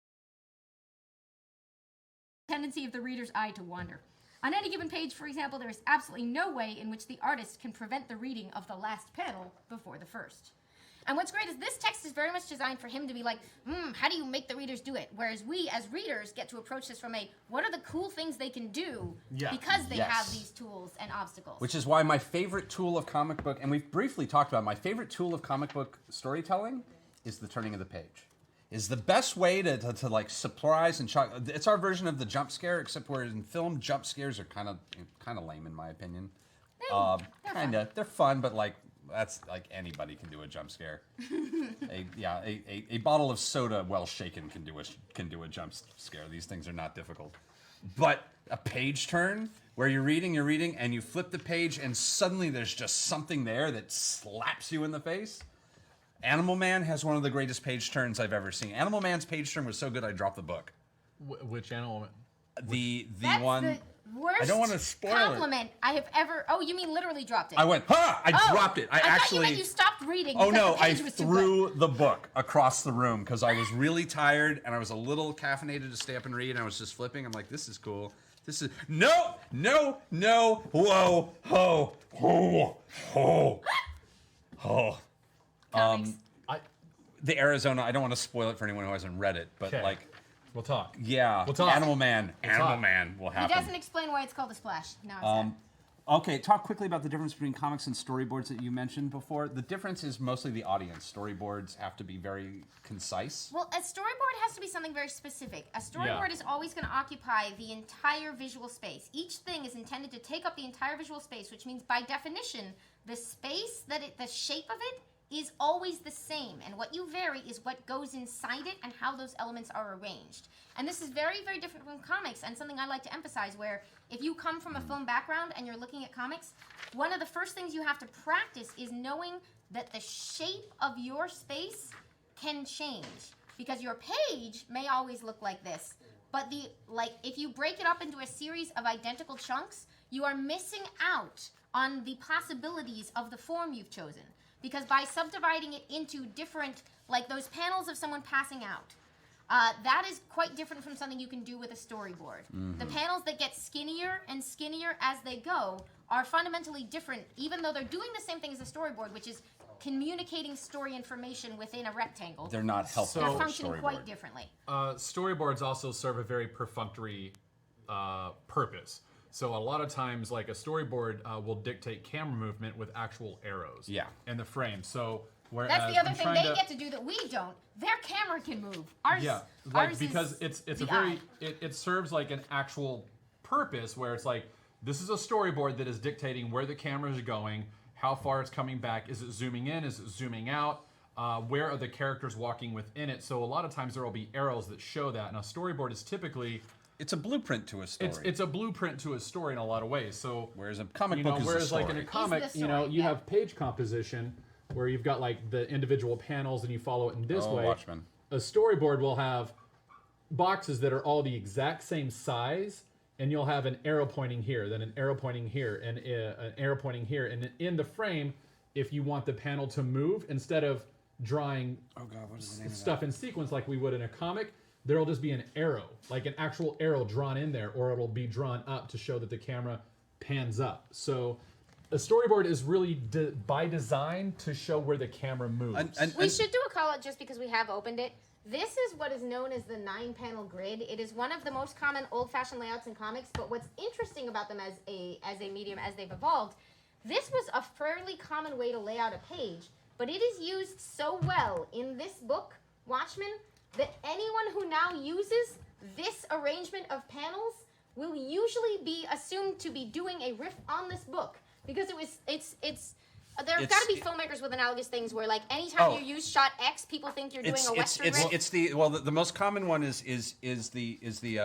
Tendency of the reader's eye to wander. On any given page, for example, there is absolutely no way in which the artist can prevent the reading of the last panel before the first. And what's great is this text is very much designed for him to be like, how do you make the readers do it? Whereas we, as readers, get to approach this from what are the cool things they can do because they have these tools and obstacles. Which is why my favorite tool of comic book, and we've briefly talked about, my favorite tool of comic book storytelling is the turning of the page. Is the best way to like surprise and shock. It's our version of the jump scare, except where in film jump scares are kind of lame in my opinion. They're fun, but like that's like anybody can do a jump scare. A bottle of soda well shaken can do a jump scare. These things are not difficult. but a page turn where you're reading, and you flip the page, and suddenly there's just something there that slaps you in the face. Animal Man has one of the greatest page turns I've ever seen. Animal Man's page turn was so good I dropped the book. Which Animal Man? The That's one. the worst I don't want to spoil compliment I have ever. Oh, you mean literally dropped it? I went, ha! I dropped it. I thought actually. you meant you stopped reading. Oh because no! the I page was too threw the book across the room because I was really tired and I was a little caffeinated to stay up and read. And I was just flipping. I'm like, this is cool. This is no, whoa, ho, ho, ho, ho. Comics. The Arizona. I don't want to spoil it for anyone who hasn't read it, but 'Kay. like, We'll talk. yeah, We'll talk. Animal Man will He happen. doesn't explain why it's called a splash. Now I'm sad. Okay, talk quickly about the difference between comics and storyboards that you mentioned before. The difference is mostly the audience. Storyboards have to be very concise. Well, a storyboard has to be something very specific. A storyboard is always going to occupy the entire visual space. Each thing is intended to take up the entire visual space, which means by definition, the space the shape of it is always the same. And what you vary is what goes inside it and how those elements are arranged. And this is very, very different from comics, and something I like to emphasize, where if you come from a film background and you're looking at comics, one of the first things you have to practice is knowing that the shape of your space can change. Because your page may always look like this, but if you break it up into a series of identical chunks, you are missing out on the possibilities of the form you've chosen. Because by subdividing it into different, like those panels of someone passing out, that is quite different from something you can do with a storyboard. Mm-hmm. The panels that get skinnier and skinnier as they go are fundamentally different, even though they're doing the same thing as a storyboard, which is communicating story information within a rectangle. They're not helpful. They're for a functioning quite storyboard. differently. Storyboards also serve a very perfunctory purpose. So a lot of times, like a storyboard will dictate camera movement with actual arrows. Yeah. In the frame. So whereas That's the other I'm thing trying they get to do that we don't. Their camera can move. Ours, Yeah, like ours because is it's the a very eye. it serves like an actual purpose where it's like this is a storyboard that is dictating where the camera is going, how far it's coming back, is it zooming in, is it zooming out, where are the characters walking within it. So a lot of times there will be arrows that show that, and a storyboard is typically It's a blueprint to a story. it's a blueprint to a story in a lot of ways. So Whereas a comic you book know, is a whereas story. like in a comic, the you know, story, you yeah. have page composition where you've got like the individual panels and you follow it in this way. Watchmen. A storyboard will have boxes that are all the exact same size, and you'll have an arrow pointing here, then an arrow pointing here, and an arrow pointing here. And in the frame, if you want the panel to move, instead of drawing Oh God, what is the name of stuff in sequence like we would in a comic, there'll just be an arrow, like an actual arrow drawn in there, or it'll be drawn up to show that the camera pans up. So a storyboard is really by design to show where the camera moves. We should do a call out just because we have opened it. This is what is known as the 9-panel grid. It is one of the most common old-fashioned layouts in comics, but what's interesting about them as a medium as they've evolved, this was a fairly common way to lay out a page, but it is used so well in this book, Watchmen, that anyone who now uses this arrangement of panels will usually be assumed to be doing a riff on this book, because there have got to be filmmakers with analogous things where, like, anytime you use shot X, people think you're doing a Western riff. It's the most common one is the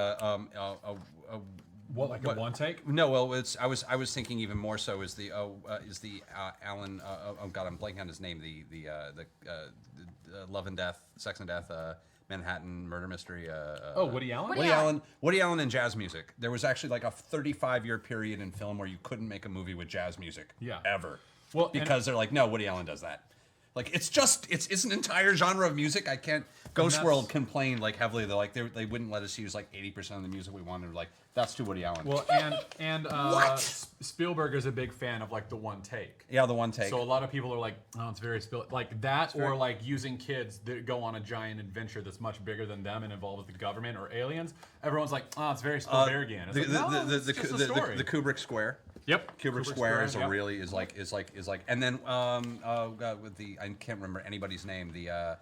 what, like a one take? No, well, I was thinking even more so is the Alan oh God, I'm blanking on his name, the Love and Death, Sex and Death, Manhattan Murder Mystery. Woody Allen? Woody Allen and jazz music. There was actually like a 35-year period in film where you couldn't make a movie with jazz music. Yeah. Ever. Well, because they're like, no, Woody Allen does that. Like it's an entire genre of music. I can't. Ghost World complained like heavily. They're like they wouldn't let us use like 80% of the music we wanted. Like that's too Woody Allen. Well, and Spielberg is a big fan of like the one take. Yeah, the one take. So a lot of people are like, oh, it's very like that, or like using kids that go on a giant adventure that's much bigger than them and involves the government or aliens. Everyone's like, oh, it's very Spielbergian. The Kubrick Square. Yep. Kubrick Square is a really is like, and then with the I can't remember anybody's name. The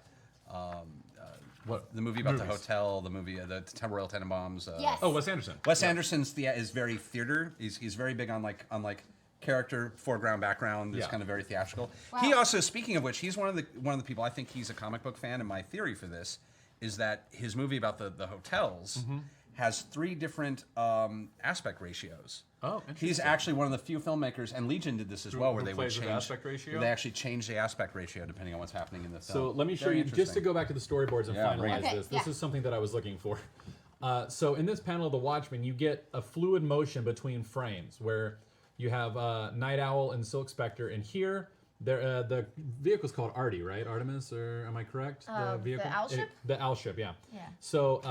movie about the hotel, the movie the Royal Tenenbaums. Yes. Oh, Wes Anderson. Wes Anderson's is very theater. He's very big on like character, foreground, background. Is kind of very theatrical. Wow. He also, speaking of which, he's one of the people. I think he's a comic book fan, and my theory for this is that his movie about the hotels has 3 different aspect ratios. Oh, He's interesting. actually one of the few filmmakers, and Legion did this as well, where who they would plays with change aspect ratio? They actually change the aspect ratio depending on what's happening in the film. So let me show Very you, just to interesting. go back to the storyboards and Yeah, bring finalize it. Okay, this. This yeah. is something that I was looking for. So in this panel of The Watchmen, you get a fluid motion between frames where you have Night Owl and Silk Spectre, and here the vehicle's called Artie, right? Artemis, or am I correct? The owl ship? The owl ship, yeah. Yeah. So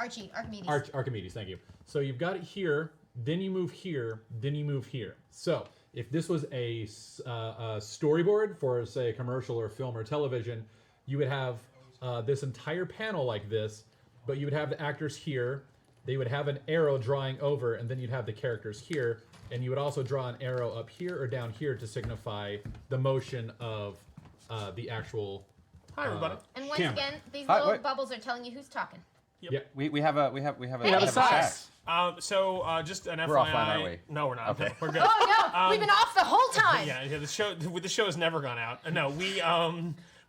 Archimedes. Archimedes, thank you. So you've got it here, then you move here, then you move here. So if this was a storyboard for, say, a commercial or film or television, you would have this entire panel like this, but you would have the actors here, they would have an arrow drawing over, and then you'd have the characters here, and you would also draw an arrow up here or down here to signify the motion of the actual Hi, everybody. And once camera. again, these Hi, little wait. bubbles are telling you who's talking. Yeah. We have a a chat. Just an FYI. We're offline, aren't we? No, we're not. Okay. We're good. Oh no, we've been off the whole time. Yeah, the show has never gone out. No,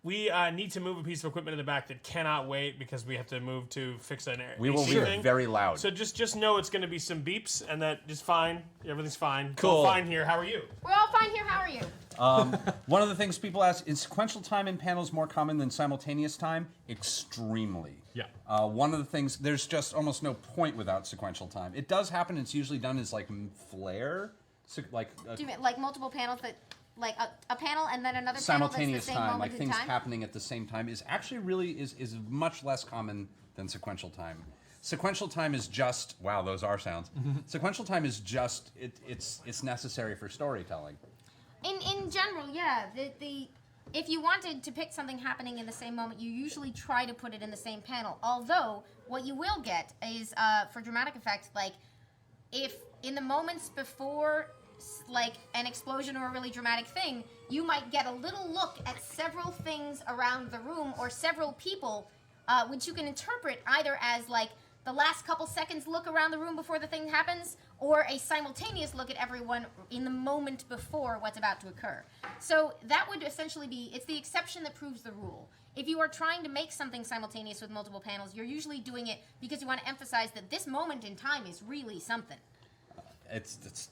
we need to move a piece of equipment in the back that cannot wait because we have to move to fix an We will AC be thing. very loud. So just know it's going to be some beeps and that just fine. Everything's fine. It's Cool. all fine here. How are you? We're all fine here. How are you? One of the things people ask, is sequential time in panels more common than simultaneous time? Extremely. Yeah. One of the things, there's just almost no point without sequential time. It does happen, it's usually done as like flare, Do you mean like multiple panels that, like a panel and then another simultaneous panel that's the same time, moment like in things time? happening at the same time, is actually really is much less common than sequential time. Sequential time is just, wow, those are sounds. Sequential time is just, it's necessary for storytelling. In general, yeah. The if you wanted to pick something happening in the same moment, you usually try to put it in the same panel. Although what you will get is for dramatic effect, like if in the moments before like an explosion or a really dramatic thing, you might get a little look at several things around the room or several people, which you can interpret either as like the last couple seconds look around the room before the thing happens, or a simultaneous look at everyone in the moment before what's about to occur. So that would essentially be, it's the exception that proves the rule. If you are trying to make something simultaneous with multiple panels, you're usually doing it because you want to emphasize that this moment in time is really something. It's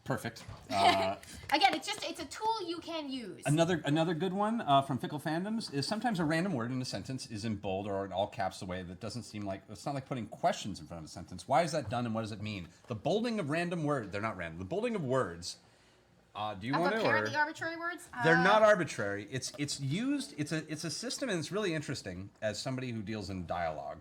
perfect. Again, it's a tool you can use. Another good one from Fickle Fandoms is sometimes a random word in a sentence is in bold or in all caps, the way that doesn't seem like, it's not like putting questions in front of a sentence. Why is that done and what does it mean? The bolding of random words, they're not random. The bolding of words. Do you Of want to? apparently arbitrary words? They're not arbitrary. It's used. It's a system, and it's really interesting. As somebody who deals in dialogue,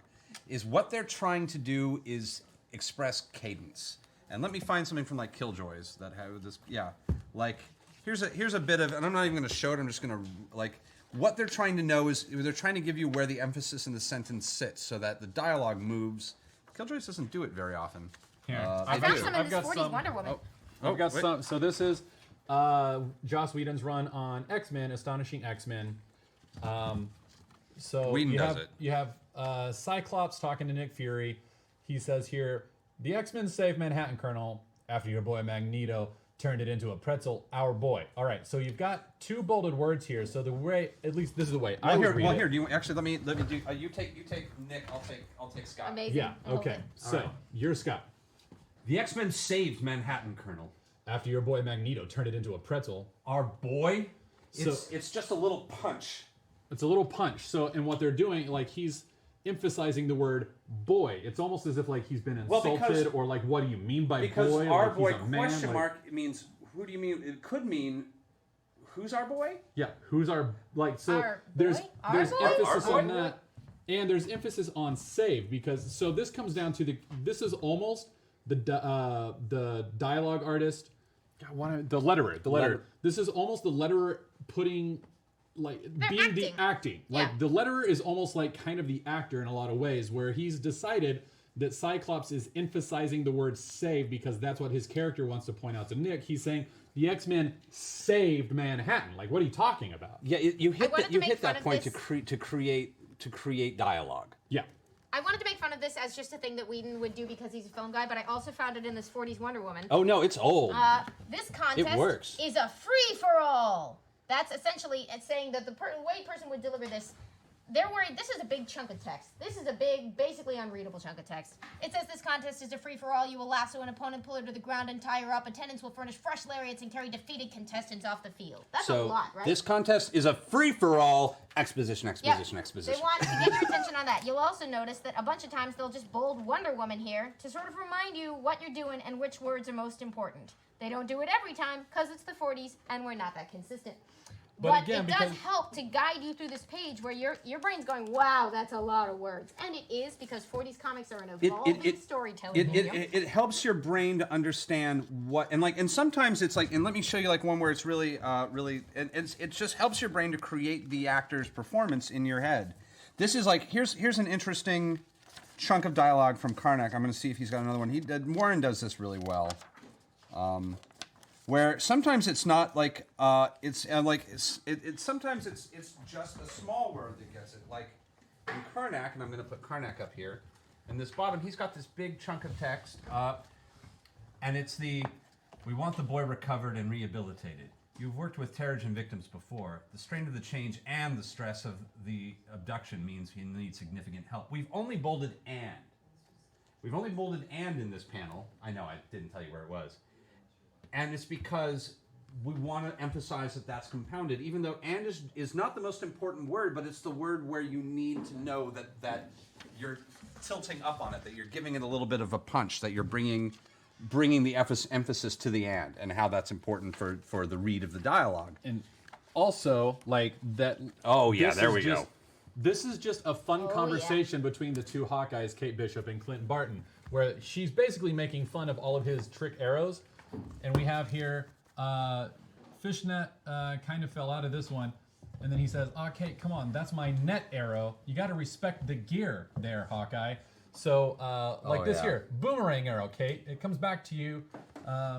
is what they're trying to do is express cadence. And let me find something from like Killjoys that have this. Yeah, like here's a bit of, and I'm not even going to show it. I'm just going to like what they're trying to know is they're trying to give you where the emphasis in the sentence sits, so that the dialogue moves. Killjoys doesn't do it very often. Here. I I found do. some in I've this got 40s some- Wonder Woman. I've got wait. some. So this is Joss Whedon's run on X-Men, Astonishing X-Men. So Whedon you does have, it. You have Cyclops talking to Nick Fury. He says here, the X-Men saved Manhattan, Colonel, after your boy Magneto turned it into a pretzel. Our boy. All right, so you've got two bolded words here. So the way, at least this is the way I would read it. Do you actually let me do? You take Nick. I'll take Scott. Amazing. Yeah. Okay. Okay. So right. you're Scott. The X-Men saved Manhattan, Colonel. After your boy Magneto turned it into a pretzel. Our boy? So- It's just a little punch. It's a little punch. So, and what they're doing, like he's emphasizing the word boy. It's almost as if like he's been Well, insulted, because- or like, what do you mean by Because boy? our Like, boy he's a man? question Like, mark means, who do you mean? It could mean, who's our boy? Yeah, who's our like? So Our there's boy? Our there's boy? emphasis Our boy? on that, and there's emphasis on save because so this comes down to this is almost the dialogue artist, the letterer. Letter. This is almost the letterer putting like being the acting. Like Yeah. the letterer is almost like kind of the actor in a lot of ways, where he's decided that Cyclops is emphasizing the word save because that's what his character wants to point out to Nick. He's saying the X-Men saved Manhattan. Like, what are you talking about? Yeah, you hit wanted that. to You make hit fun that of point this. to create dialogue. Yeah. I wanted to make fun of this as just a thing that Whedon would do because he's a film guy, but I also found it in this 40s Wonder Woman. Oh no, it's old. This contest works. is a free-for-all. That's essentially it's saying that the way person would deliver this they're worried. This is a big chunk of text. This is a big, basically unreadable chunk of text. It says this contest is a free-for-all. You will lasso an opponent, pull her to the ground, and tie her up. Attendants will furnish fresh lariats and carry defeated contestants off the field. That's a lot, right? This contest is a free-for-all. Exposition, exposition, Yep. exposition. They want to get your attention on that. You'll also notice that a bunch of times they'll just bold Wonder Woman here to sort of remind you what you're doing and which words are most important. They don't do it every time because it's the 40s and we're not that consistent. But again, it does help to guide you through this page where your brain's going, wow, that's a lot of words. And it is, because 40s comics are an evolving storytelling medium. It helps your brain to understand what, and sometimes it's like, and let me show you like one where it's really, and it just helps your brain to create the actor's performance in your head. This is like, here's an interesting chunk of dialogue from Karnak. I'm going to see if he's got another one. Warren does this really well. Where sometimes it's not like sometimes it's just a small word that gets it. Like in Karnak, and I'm going to put Karnak up here. In this bottom, he's got this big chunk of text, and it's we want the boy recovered and rehabilitated. You've worked with Terrigen victims before. The strain of the change and the stress of the abduction means he needs significant help. We've only bolded and. We've only bolded and in this panel. I know I didn't tell you where it was. And it's because we want to emphasize that that's compounded, even though and is not the most important word, but it's the word where you need to know that you're tilting up on it, that you're giving it a little bit of a punch, that you're bringing the emphasis to the and how that's important for the read of the dialogue. And also, like that. Oh, yeah, there we go. This is just a fun conversation between the two Hawkeyes, Kate Bishop and Clint Barton, where she's basically making fun of all of his trick arrows. And we have here, Fishnet kind of fell out of this one. And then he says, okay, come on, that's my net arrow. You got to respect the gear there, Hawkeye. So, like this here, boomerang arrow, Kate. It comes back to you.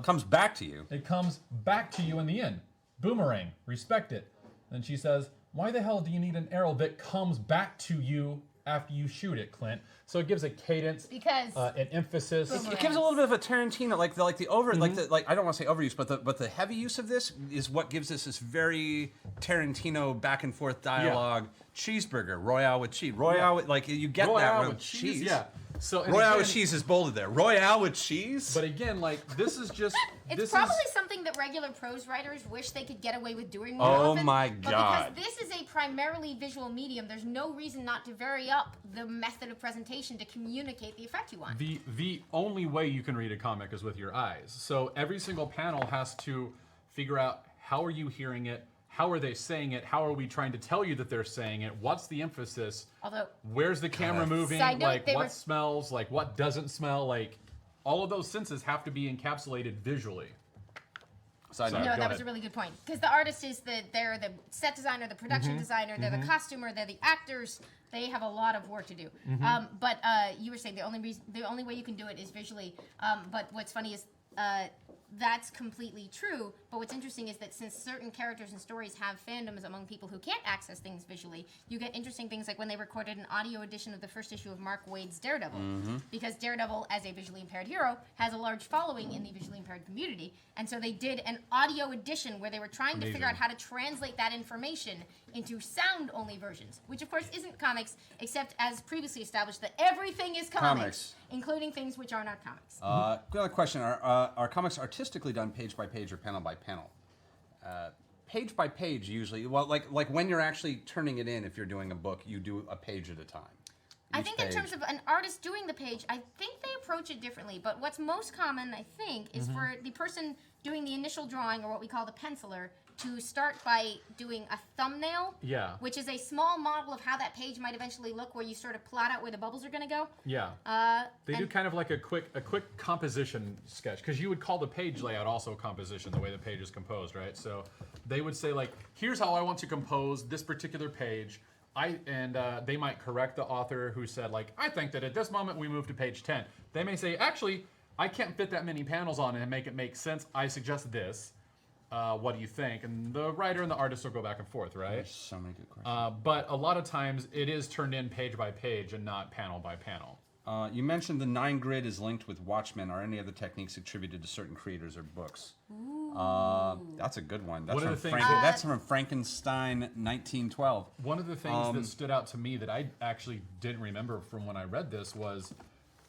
Comes back to you? It comes back to you in the end. Boomerang, respect it. Then she says, why the hell do you need an arrow that comes back to you after you shoot it, Clint? So it gives a cadence, because an emphasis. It gives a little bit of a Tarantino, like the over, like I don't want to say overuse, but the heavy use of this is what gives us this very Tarantino back and forth dialogue. Cheeseburger, Royale with cheese, Royale with, like you get Royale that with cheese. Yeah. So Royale with cheese is bolded there. Royale with cheese. But again, like this is just. It's probably something that regular prose writers wish they could get away with doing more Oh often. my But God. because this is a primarily visual medium, there's no reason not to vary up the method of presentation to communicate the effect you want. The only way you can read a comic is with your eyes. So every single panel has to figure out how are you hearing it, how are they saying it, how are we trying to tell you that they're saying it, what's the emphasis, Although, where's the camera moving, Side note, like they what were- smells, like what doesn't smell, like all of those senses have to be encapsulated visually. Side No, note. no, go that was ahead. a really good point. Because the artist is they're the set designer, the production designer, they're the costumer, they're the actors. They have a lot of work to do. But you were saying the only way you can do it is visually. But what's funny is that's completely true. But what's interesting is that since certain characters and stories have fandoms among people who can't access things visually, you get interesting things like when they recorded an audio edition of the first issue of Mark Waid's Daredevil. Because Daredevil, as a visually impaired hero, has a large following in the visually impaired community. And so they did an audio edition where they were trying to figure out how to translate that information into sound-only versions, which of course isn't comics, except as previously established that everything is comics. Including things which are not comics. Another question: Are comics artistically done page by page or panel by panel? Page by page usually. Well, like when you're actually turning it in, if you're doing a book, you do a page at a time. I Each think in page. terms of an artist doing the page, I think they approach it differently. But what's most common, I think, is for the person doing the initial drawing, or what we call the penciler, to start by doing a thumbnail. Yeah. Which is a small model of how that page might eventually look, where you sort of plot out where the bubbles are going to go. Yeah. They do kind of like a quick composition sketch, because you would call the page layout also composition, the way the page is composed, right? So they would say like, here's how I want to compose this particular page. They might correct the author who said like, I think that at this moment we move to page 10. They may say, actually, I can't fit that many panels on it and make it make sense. I suggest this. What do you think? And the writer and the artist will go back and forth, right? There's so many good questions. But a lot of times it is turned in page by page and not panel by panel. You mentioned the 9-grid is linked with Watchmen. Are any other techniques attributed to certain creators or books? That's a good one. That's One of from the things that's from Frankenstein 1912. One of the things that stood out to me that I actually didn't remember from when I read this was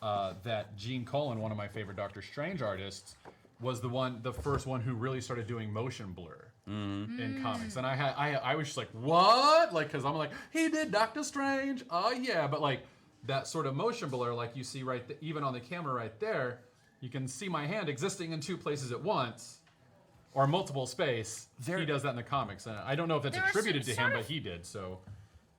that Gene Colan, one of my favorite Doctor Strange artists, was the first one who really started doing motion blur in comics. And I was just like, what? Like, because I'm like, he did Doctor Strange. Oh yeah, but like that sort of motion blur, like you see right, even on the camera right there, you can see my hand existing in two places at once. Or multiple space. He does that in the comics, and I don't know if that's attributed to him, but he did. So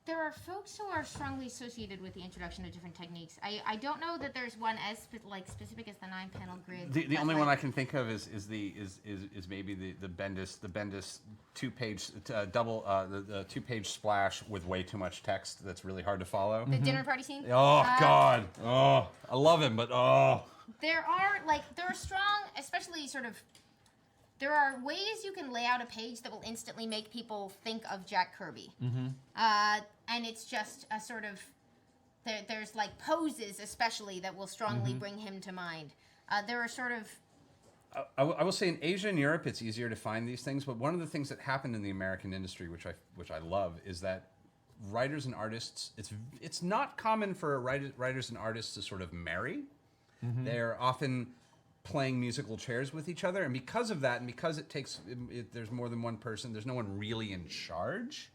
there are folks who are strongly associated with the introduction of different techniques. I don't know that there's one as specific as the 9-panel grid. The only one I can think of is maybe the Bendis 2-page double the 2-page splash with way too much text that's really hard to follow. The dinner party scene. Oh God! Oh, I love him, but there are strong, especially sort of. There are ways you can lay out a page that will instantly make people think of Jack Kirby. And it's just a sort of, there's like poses especially that will strongly bring him to mind. There are sort of... I will say in Asia and Europe it's easier to find these things, but one of the things that happened in the American industry, which I love, is that writers and artists, it's not common for writers and artists to sort of marry. They're often playing musical chairs with each other, and because of that, and because there's more than one person, there's no one really in charge.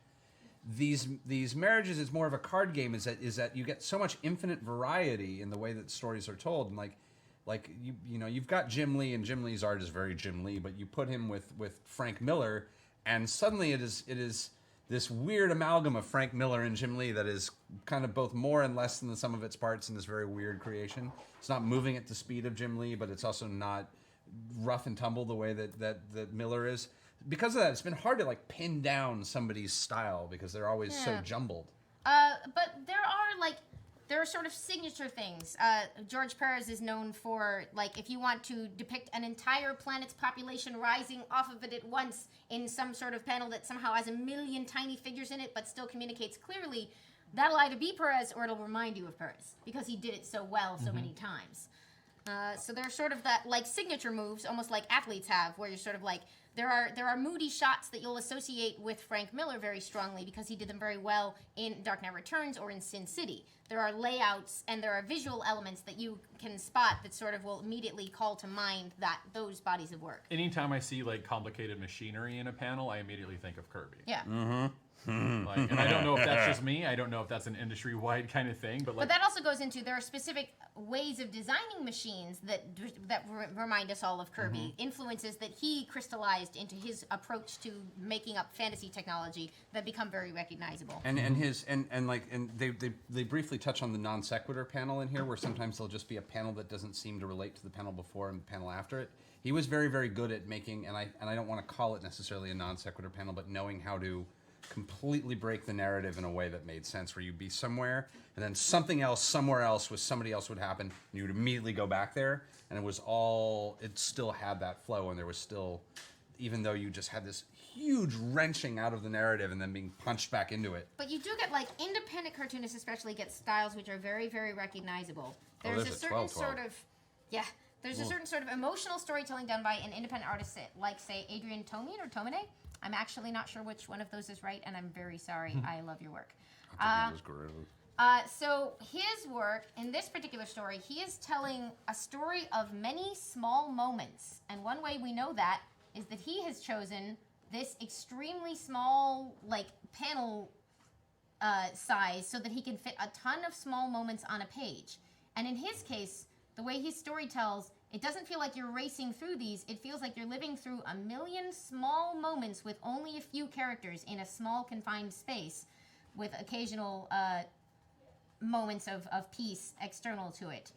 These marriages is more of a card game. Is that you get so much infinite variety in the way that stories are told, and like you've got Jim Lee, and Jim Lee's art is very Jim Lee, but you put him with Frank Miller, and suddenly it is this weird amalgam of Frank Miller and Jim Lee that is kind of both more and less than the sum of its parts in this very weird creation. It's not moving at the speed of Jim Lee, but it's also not rough and tumble the way that Miller is. Because of that, it's been hard to like pin down somebody's style because they're always so jumbled. But there are sort of signature things. George Perez is known for, like, if you want to depict an entire planet's population rising off of it at once in some sort of panel that somehow has a million tiny figures in it but still communicates clearly, that'll either be Perez or it'll remind you of Perez because he did it so well so many times. So there's sort of that, like, signature moves, almost like athletes have, where you're sort of like, there are moody shots that you'll associate with Frank Miller very strongly because he did them very well in Dark Knight Returns or in Sin City. There are layouts and there are visual elements that you can spot that sort of will immediately call to mind those bodies of work. Anytime I see like complicated machinery in a panel, I immediately think of Kirby. Yeah. Like, and I don't know if that's just me. I don't know if that's an industry-wide kind of thing, but like. But that also goes into there are specific ways of designing machines that remind us all of Kirby. Influences that he crystallized into his approach to making up fantasy technology that become very recognizable. And they briefly touch on the non sequitur panel in here, where sometimes there'll just be a panel that doesn't seem to relate to the panel before and the panel after it. He was very, very good at making, and I don't want to call it necessarily a non sequitur panel, but knowing how to completely break the narrative in a way that made sense, where you'd be somewhere and then something else somewhere else with somebody else would happen and you would immediately go back there, and it still had that flow, and there was still, even though you just had this huge wrenching out of the narrative and then being punched back into it. But you do get, like, independent cartoonists especially get styles which are very, very recognizable. There's a certain sort of there's a certain sort of emotional storytelling done by an independent artist like, say, Adrian Tomine or Tomine. I'm actually not sure which one of those is right, and I'm very sorry. I love your work. I think it was great. So his work, in this particular story, he is telling a story of many small moments. And one way we know that is that he has chosen this extremely small, like, panel size so that he can fit a ton of small moments on a page. And in his case, the way his story tells, it doesn't feel like you're racing through these. It feels like you're living through a million small moments with only a few characters in a small confined space with occasional moments of peace external to it.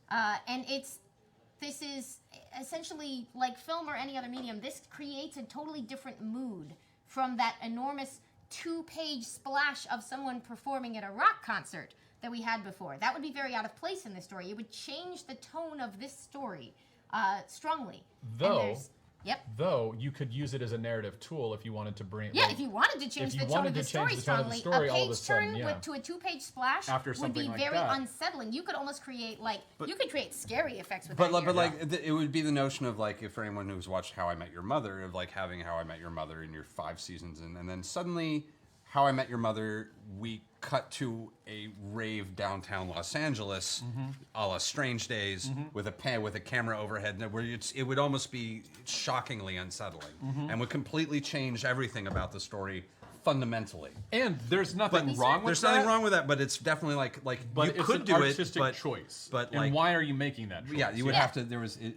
And this is essentially like film or any other medium. This creates a totally different mood from that enormous 2-page splash of someone performing at a rock concert that we had before. That would be very out of place in this story. It would change the tone of this story strongly. Though, Yep. Though you could use it as a narrative tool if you wanted to bring. Yeah, if you wanted to change the tone of the story strongly, a page turn to a 2-page splash After would be something like very that. unsettling. You could almost create you could create scary effects with But that. it would be the notion of like, if for anyone who's watched How I Met Your Mother, of like having How I Met Your Mother in your 5 seasons, and then suddenly How I Met Your Mother, we cut to a rave downtown Los Angeles, a la Strange Days, with a camera overhead, where it would almost be shockingly unsettling, and would completely change everything about the story fundamentally. And there's nothing wrong with There's that. nothing wrong with that, but it's definitely But you it's could an do artistic it, choice. But and like, why are you making that choice? yeah, you would have to.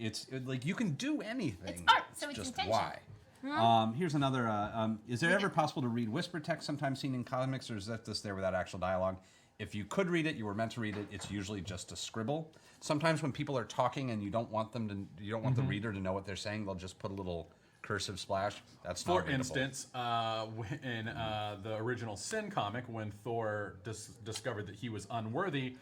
It's like you can do anything. It's art, so it's just intention. why. Here's another. Is it ever possible to read whisper text sometimes seen in comics, or is that just there without actual dialogue? If you could read it, you were meant to read it. It's usually just a scribble. Sometimes when people are talking and you don't want the reader to know what they're saying, they'll just put a little cursive splash. That's not For readable. instance, in the original Sin comic, when Thor discovered that he was unworthy,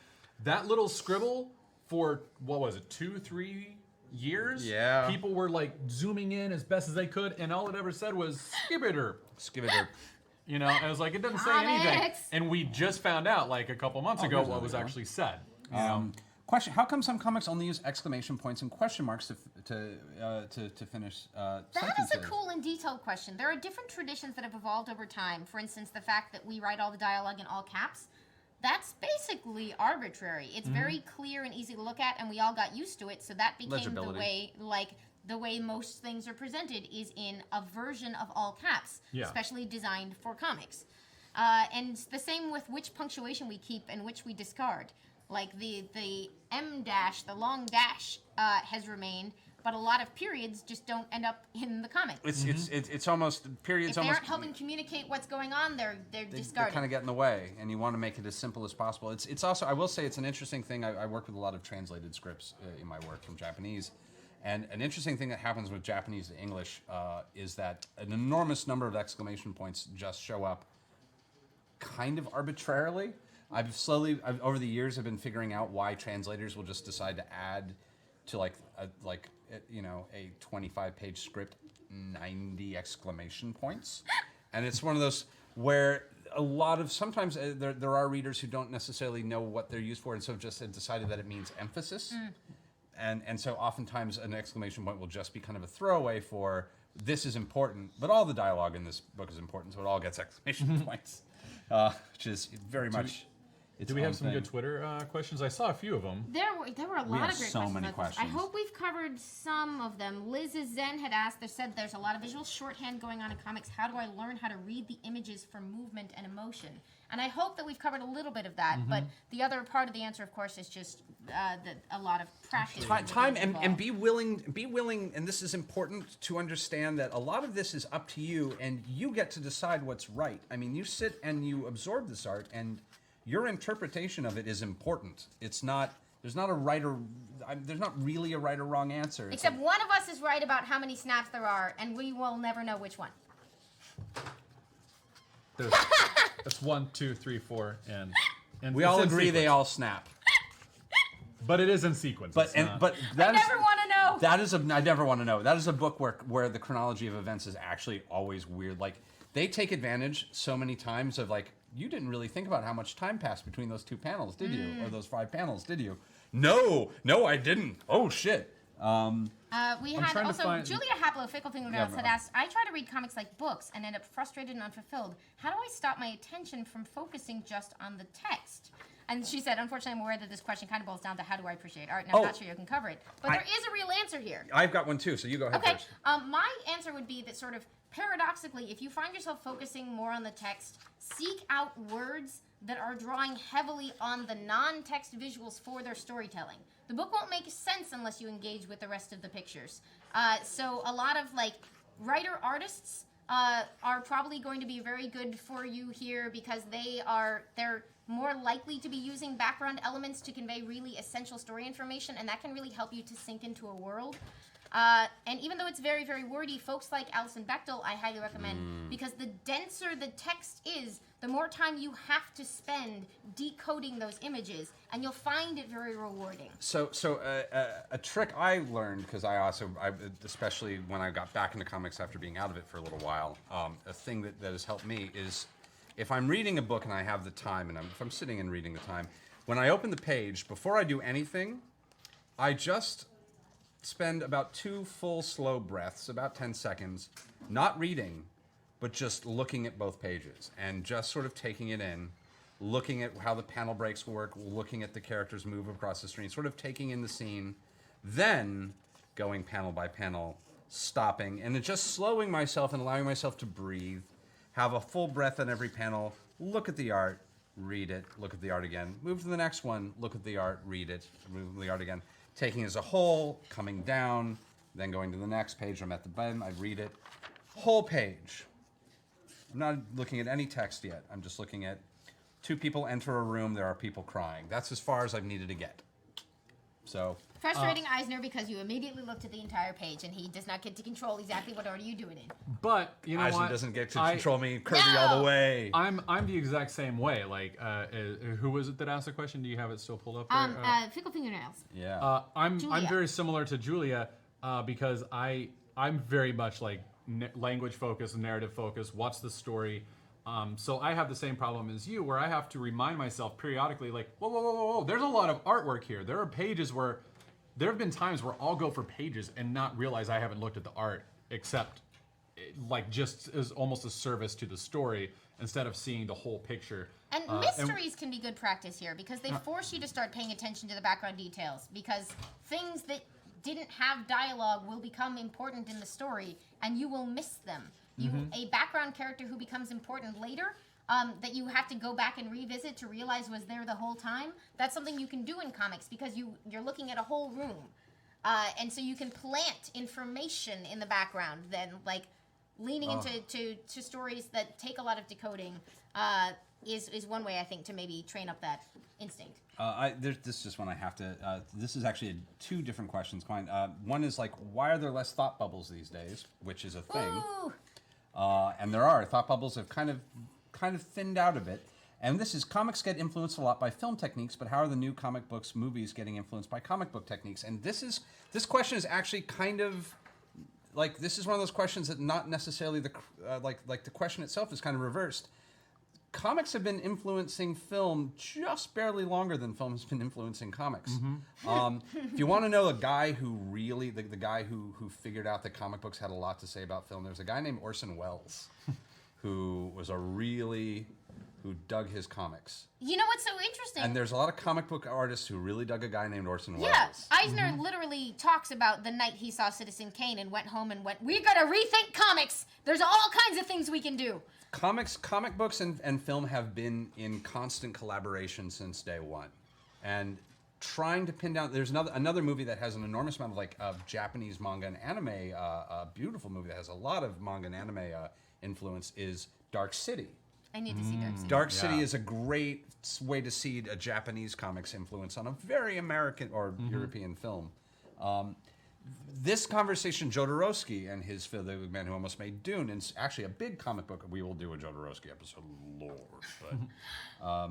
that little scribble for, what was it, 2-3 years? Yeah. People were like zooming in as best as they could, and all it ever said was skibbider. Skibbider. You know, I was like, it doesn't say anything. Comics. And we just found out like a couple months ago here's what was another one. actually said. You know? Question: how come some comics only use exclamation points and question marks to finish That sentences? is a cool and detailed question. There are different traditions that have evolved over time. For instance, the fact that we write all the dialogue in all caps, that's basically arbitrary. It's very clear and easy to look at, and we all got used to it, so that became Legibility. the way most things are presented is in a version of all caps, Yeah. specially designed for comics. And the same with which punctuation we keep and which we discard. Like the M dash, the long dash has remained, but a lot of periods just don't end up in the comic. It's almost periods. If they almost aren't helping communicate what's going on, they're they discarded. kind of get in the way, and you want to make it as simple as possible. It's also, I will say, it's an interesting thing. I work with a lot of translated scripts in my work from Japanese, and an interesting thing that happens with Japanese to English is that an enormous number of exclamation points just show up kind of arbitrarily. I've over the years, I've been figuring out why translators will just decide to add to a 25-page script 90 exclamation points, and it's one of those where a lot of sometimes there are readers who don't necessarily know what they're used for, and so just have decided that it means emphasis, and so oftentimes an exclamation point will just be kind of a throwaway for this is important, but all the dialogue in this book is important, so it all gets exclamation points, which is very much. Do we have some good Twitter questions? I saw a few of them. There were a lot have of great so questions. many about this. I questions. hope we've covered some of them. Liz Zen had asked, said there's a lot of visual shorthand going on in comics. How do I learn how to read the images for movement and emotion? And I hope that we've covered a little bit of that. But the other part of the answer, of course, is just a lot of practice. Time and be willing, and this is important to understand that a lot of this is up to you, and you get to decide what's right. I mean, you sit and you absorb this art, and your interpretation of it is important. It's not. There's not a right or. There's not really a right or wrong answer. It's Except one of us is right about how many snaps there are, and we will never know which one. That's 1, 2, 3, 4, and we it's all in agree they sequence. all snap. But it is in sequence. But It's not- but I that is. never want to know. That is I never want to know. That is a book where the chronology of events is actually always weird. Like they take advantage so many times of like you didn't really think about how much time passed between those 2 panels, did you? Or those 5 panels, did you? No, I didn't. Oh shit. We had trying to also find- Julia Haplo, Fickle Fingernails, had asked, I try to read comics like books and end up frustrated and unfulfilled. How do I stop my attention from focusing just on the text? And she said, unfortunately, I'm aware that this question kind of boils down to how do I appreciate art, and I'm not sure you can cover it. But there is a real answer here. I've got one too, so you go ahead Okay, first. my answer would be that sort of paradoxically, if you find yourself focusing more on the text, seek out words that are drawing heavily on the non-text visuals for their storytelling. The book won't make sense unless you engage with the rest of the pictures. So a lot of like writer-artists are probably going to be very good for you here because they're more likely to be using background elements to convey really essential story information, and that can really help you to sink into a world. And even though it's very, very wordy, folks like Alison Bechtel I highly recommend because the denser the text is, the more time you have to spend decoding those images, and you'll find it very rewarding. So a trick I learned, because especially when I got back into comics after being out of it for a little while, a thing that has helped me is if I'm reading a book and I have the time, and if I'm sitting and reading the time, when I open the page, before I do anything, I just spend about 2 full slow breaths, about 10 seconds, not reading, but just looking at both pages and just sort of taking it in, looking at how the panel breaks work, looking at the characters move across the screen, sort of taking in the scene, then going panel by panel, stopping, and just slowing myself and allowing myself to breathe, have a full breath on every panel, look at the art, read it, look at the art again, move to the next one, look at the art, read it, move to the art again, taking it as a whole, coming down, then going to the next page. I'm at the bottom, I read it, whole page. I'm not looking at any text yet. I'm just looking at 2 people enter a room, there are people crying. That's as far as I've needed to get. So Frustrating Eisner because you immediately looked at the entire page and he does not get to control exactly what order you do it in. But you know Eisner what? doesn't get to control me, Kirby all the way. I'm the exact same way. Like, who was it that asked the question? Do you have it still pulled up there? Fickle fingernails. Yeah. I'm Julia. very similar to Julia because I'm very much like language focused, narrative focused. What's the story? So I have the same problem as you, where I have to remind myself periodically, like, whoa, there's a lot of artwork here. There are pages where there have been times where I'll go for pages and not realize I haven't looked at the art, except like just as almost a service to the story instead of seeing the whole picture. And mysteries can be good practice here because they force you to start paying attention to the background details, because things that didn't have dialogue will become important in the story and you will miss them. A background character who becomes important later, that you have to go back and revisit to realize was there the whole time, that's something you can do in comics because you're looking at a whole room. And so you can plant information in the background then, like leaning into stories that take a lot of decoding is one way, I think, to maybe train up that instinct. This is just one I have to. This is actually 2 different questions. One is like, why are there less thought bubbles these days? Which is a thing. Ooh. And there are. Thought bubbles have kind of thinned out a bit. And this is, comics get influenced a lot by film techniques, but how are the new comic books movies getting influenced by comic book techniques? And this question is actually kind of like, this is one of those questions that not necessarily like the question itself is kind of reversed. Comics have been influencing film just barely longer than film has been influencing comics. If you want to know a guy who really, the guy who figured out that comic books had a lot to say about film, there's a guy named Orson Welles, who dug his comics. You know what's so interesting? And there's a lot of comic book artists who really dug a guy named Orson Welles. Yeah, Eisner literally talks about the night he saw Citizen Kane and went home and went, we gotta rethink comics! There's all kinds of things we can do. Comic books and film have been in constant collaboration since day one. And trying to pin down, there's another movie that has an enormous amount of Japanese manga and anime, a beautiful movie that has a lot of manga and anime influence, is Dark City. I need to see Dark City. Dark City is a great way to see a Japanese comics influence on a very American or European film. This conversation, Jodorowsky and his The Man Who Almost Made Dune, and it's actually a big comic book. We will do a Jodorowsky episode, Lord. But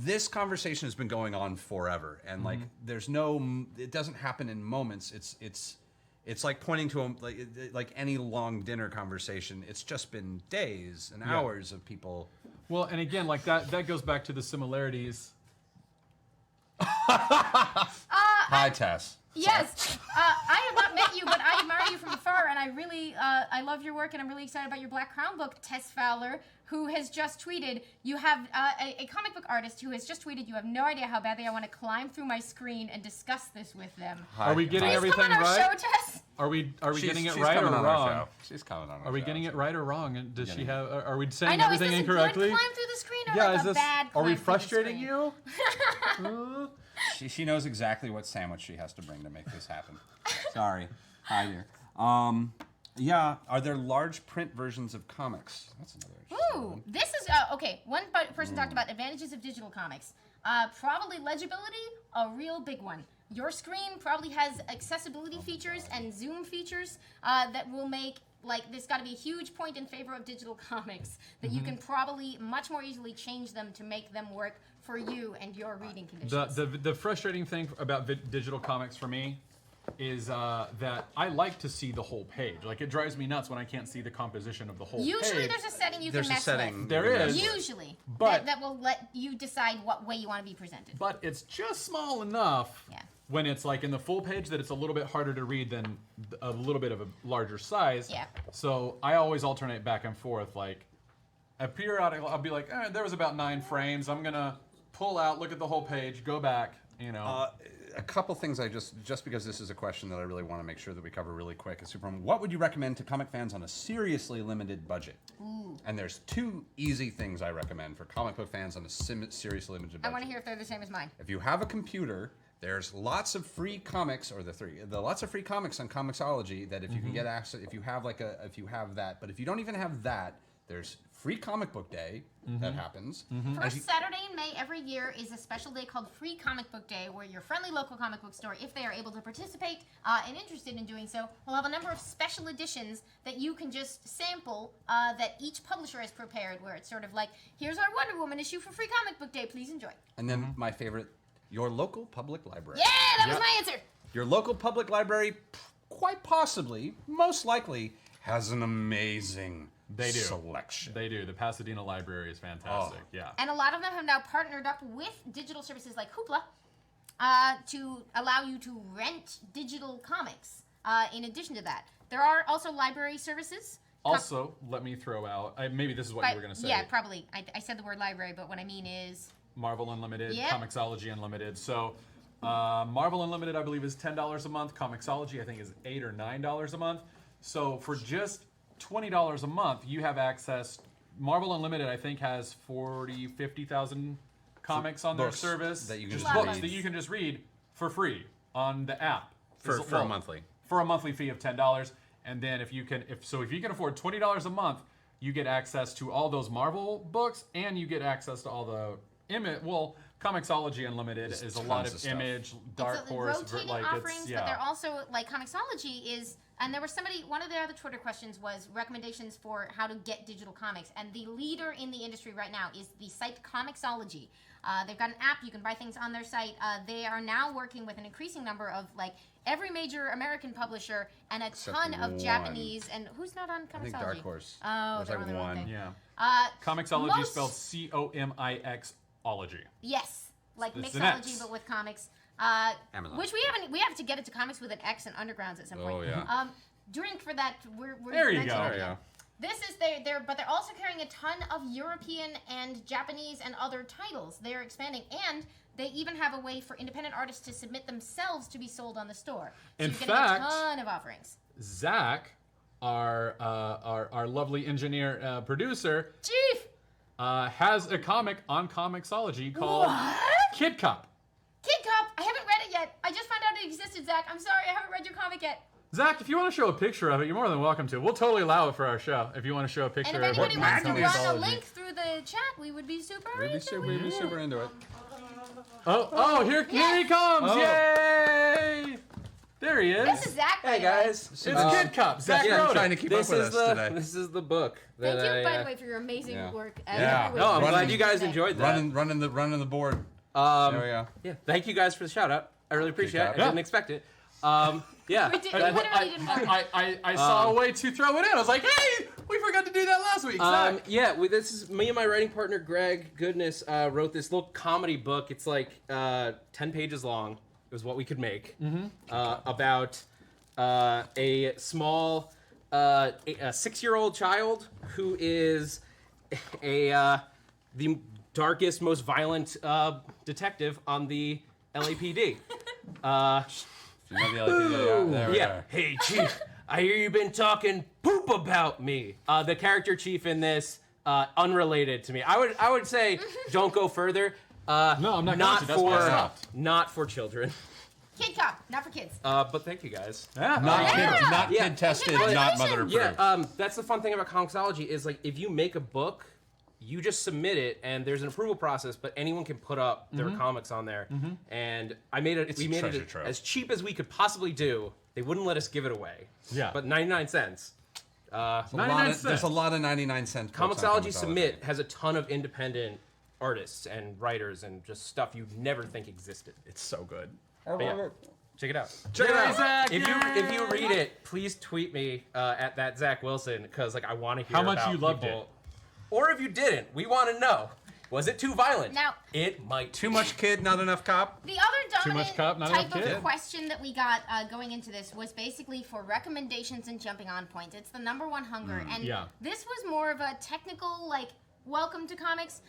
this conversation has been going on forever, and like it doesn't happen in moments. It's like pointing to like any long dinner conversation. It's just been days and hours of people. Well, and again, like that goes back to the similarities. Hi, Tess. Yes, I have not met you, but I admire you from afar, and I really, I love your work, and I'm really excited about your Black Crown book, Tess Fowler, who has just tweeted, you have a comic book artist who has just tweeted, you have no idea how badly I want to climb through my screen and discuss this with them. Hi. Are we getting Please everything come on our right? show, Tess. Are we getting it she's right or coming on our wrong? show. She's coming on our show. Are we getting it right or wrong? And does she have? Are we I saying know, everything is this incorrectly? a good climb through the screen or Yeah, like is a this? bad Are climb we through the frustrating screen? you? She knows exactly what sandwich she has to bring to make this happen. Sorry. Hi there. Yeah, are there large print versions of comics? That's another interesting Ooh, one. this is, okay, one person talked about advantages of digital comics. Probably legibility, a real big one. Your screen probably has accessibility features and zoom features that will make like there's got to be a huge point in favor of digital comics that you can probably much more easily change them to make them work for you and your reading conditions. The frustrating thing about digital comics for me is that I like to see the whole page. Like, it drives me nuts when I can't see the composition of the whole Usually page. there's a setting you There's can a mess setting. with. There is. Usually. But- that will let you decide what way you want to be presented. But it's just small enough Yeah. when it's like in the full page that it's a little bit harder to read than a little bit of a larger size. Yeah. So I always alternate back and forth. Like, periodically, I'll be like, there was about 9 frames. I'm going to pull out, look at the whole page, go back, you know. A couple things I just because this is a question that I really want to make sure that we cover really quick is from what would you recommend to comic fans on a seriously limited budget? And there's 2 easy things I recommend for comic book fans on a seriously limited budget. I want to hear if they're the same as mine. If you have a computer, there's lots of free comics, or lots of free comics on Comixology that if you can get access, if you have that, but if you don't even have that, there's Free Comic Book Day that happens. First Saturday in May every year is a special day called Free Comic Book Day, where your friendly local comic book store, if they are able to participate and interested in doing so, will have a number of special editions that you can just sample that each publisher has prepared, where it's sort of like, here's our Wonder Woman issue for Free Comic Book Day, please enjoy. And then my favorite, your local public library. Yeah, that was my answer. Your local public library, quite possibly, most likely, has an amazing selection. They do. The Pasadena Library is fantastic. Yeah. And a lot of them have now partnered up with digital services like Hoopla to allow you to rent digital comics. In addition to that, there are also library services. Also, let me throw out, maybe this is what you were going to say. Yeah, probably. I said the word library, but what I mean is... Marvel Unlimited, Yeah. Comixology Unlimited. So, Marvel Unlimited, I believe, is $10 a month. Comixology, I think, is $8 or $9 a month. So, for just $20 a month, you have access. Marvel Unlimited, I think, has 50,000 comics on their Books service. that you can just just books read. that you can just read for free on the app. For It's- a monthly. For a monthly fee of $10. And then if you can afford $20 a month, you get access to all those Marvel books, and you get access to all the Comixology Unlimited is a lot tons of of stuff. Image, Dark Horse, rotating like offerings, it's but they're also like Comixology is. And there was one of the other Twitter questions was recommendations for how to get digital comics. And the leader in the industry right now is the site Comixology. They've got an app. You can buy things on their site. They are now working with an increasing number of like every major American publisher and a ton of one. Japanese. And who's not on Comixology? I think Dark Horse. Oh, There's they're like on the wrong one. thing. Yeah. Comixology most- spelled Comixology. Yes, like It's an mixology, X. but with comics. Amazon. Which we have to get it to comics with an X and Undergrounds at some point. Oh, yeah. Drink for that. We're There you mentioning go. it. There you go. This is but they're also carrying a ton of European and Japanese and other titles. They're expanding, and they even have a way for independent artists to submit themselves to be sold on the store. So In you're getting fact- a ton of offerings. Zach, our lovely engineer producer, Chief, has a comic on Comixology called what? Kid Cop. Kid Cop. I haven't read it yet. I just found out it existed, Zach. I'm sorry, I haven't read your comic yet. Zach, if you want to show a picture of it, you're more than welcome to. We'll totally allow it for our show. If you want to show a And picture if of anybody it. wants to run a Comixology. link through the chat, we would be super We'd be into it. super into it. Here he comes! Oh. Yay! There he is. This is Zach. by Hey the way. guys, It's Kid Cop. Zach yeah, wrote trying it. to keep up with us today. This is the book. Thank that you, I, by the way, for your amazing Yeah. work. Yeah. every No, I'm week. glad you guys enjoyed that. Running the board. Um, There we go. yeah, thank you guys for the shout out. I really appreciate it. I Cop. didn't expect it. Yeah, We literally didn't work. I saw a way to throw it in. I was like, hey, we forgot to do that last week. Zach. this is me and my writing partner Greg Goodness wrote this little comedy book. It's like 10 pages long. It was what we could make about a small 6-year-old child who is the darkest, most violent detective on the LAPD. You know the LAPD, there we Yeah. are. Hey, Chief, I hear you've been talking poop about me. The character Chief in this, unrelated to me. I would say don't go further. No, I'm not going to. That's why I stopped. Not for children. Kid Cop, not for kids. But thank you guys. Yeah. Not Yeah. kid tested, not mother approved. Yeah, that's the fun thing about Comixology is like if you make a book, you just submit it and there's an approval process, but anyone can put up their comics on there. And I made it. It's We a made treasure it trove. as cheap as we could possibly do. They wouldn't let us give it away. Yeah. But 99 cents. There's a lot of 99-cent books on Comixology Submit has a ton of independent artists and writers and just stuff you'd never think existed. It's so good. But yeah, check it out. Check it out, Zach. If you read it, please tweet me at that Zach Wilson because like I want to hear How much about you loved people. it. Or if you didn't, we want to know. Was it too violent? Now- it might. Too much kid, not enough cop. The other Too much dominant cop, not type enough of kid. question that we got going into this was basically for recommendations and jumping on points. It's the number one hunger, and yeah. this was more of a technical, like, welcome to comics.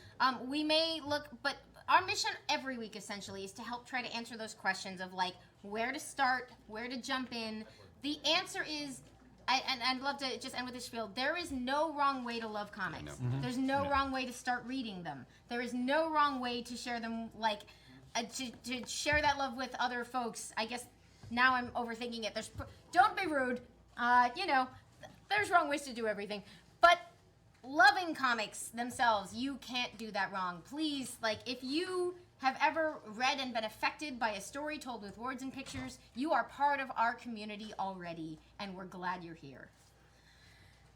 We may look, but our mission every week essentially is to help try to answer those questions of like where to start, where to jump in. The answer is. I'd love to just end with this spiel. There is no wrong way to love comics. There's no wrong way to start reading them. There is no wrong way to share them, like, to share that love with other folks. I guess now I'm overthinking it. Don't be rude. There's wrong ways to do everything. But loving comics themselves, you can't do that wrong. Please, like, if you have ever read and been affected by a story told with words and pictures, you are part of our community already, and we're glad you're here.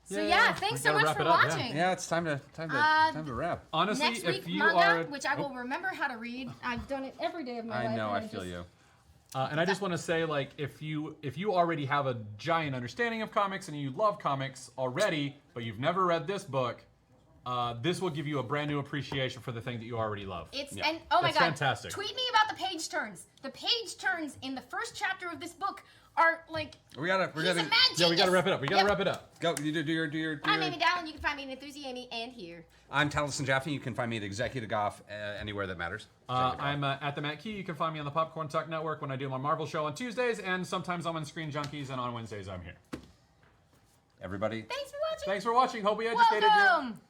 So yeah, thanks so gotta much wrap for it up, yeah. watching. Yeah, it's time to wrap. Honestly, Next week, if you Manga, are, which I will remember how to read. I've done it every day of my life. I know, and I feel you. and I just want to say, like, if you already have a giant understanding of comics and you love comics already, but you've never read this book, this will give you a brand new appreciation for the thing that you already love. And oh my That's god, fantastic. tweet me about the page turns. The page turns in the first chapter of this book are like We gotta he's a mad genius. Yeah, we gotta wrap it up. We gotta wrap it up. go. You do your. I'm Amy Dallen. You can find me in Enthusiasm and here. I'm Taliesin Jaffe. You can find me at Executive Golf anywhere that matters. I'm at the Matt Key. You can find me on the Popcorn Talk Network when I do my Marvel show on Tuesdays, and sometimes I'm on Screen Junkies, and on Wednesdays I'm here. Everybody. Thanks for watching. Thanks for watching. Hope we educated you. Welcome.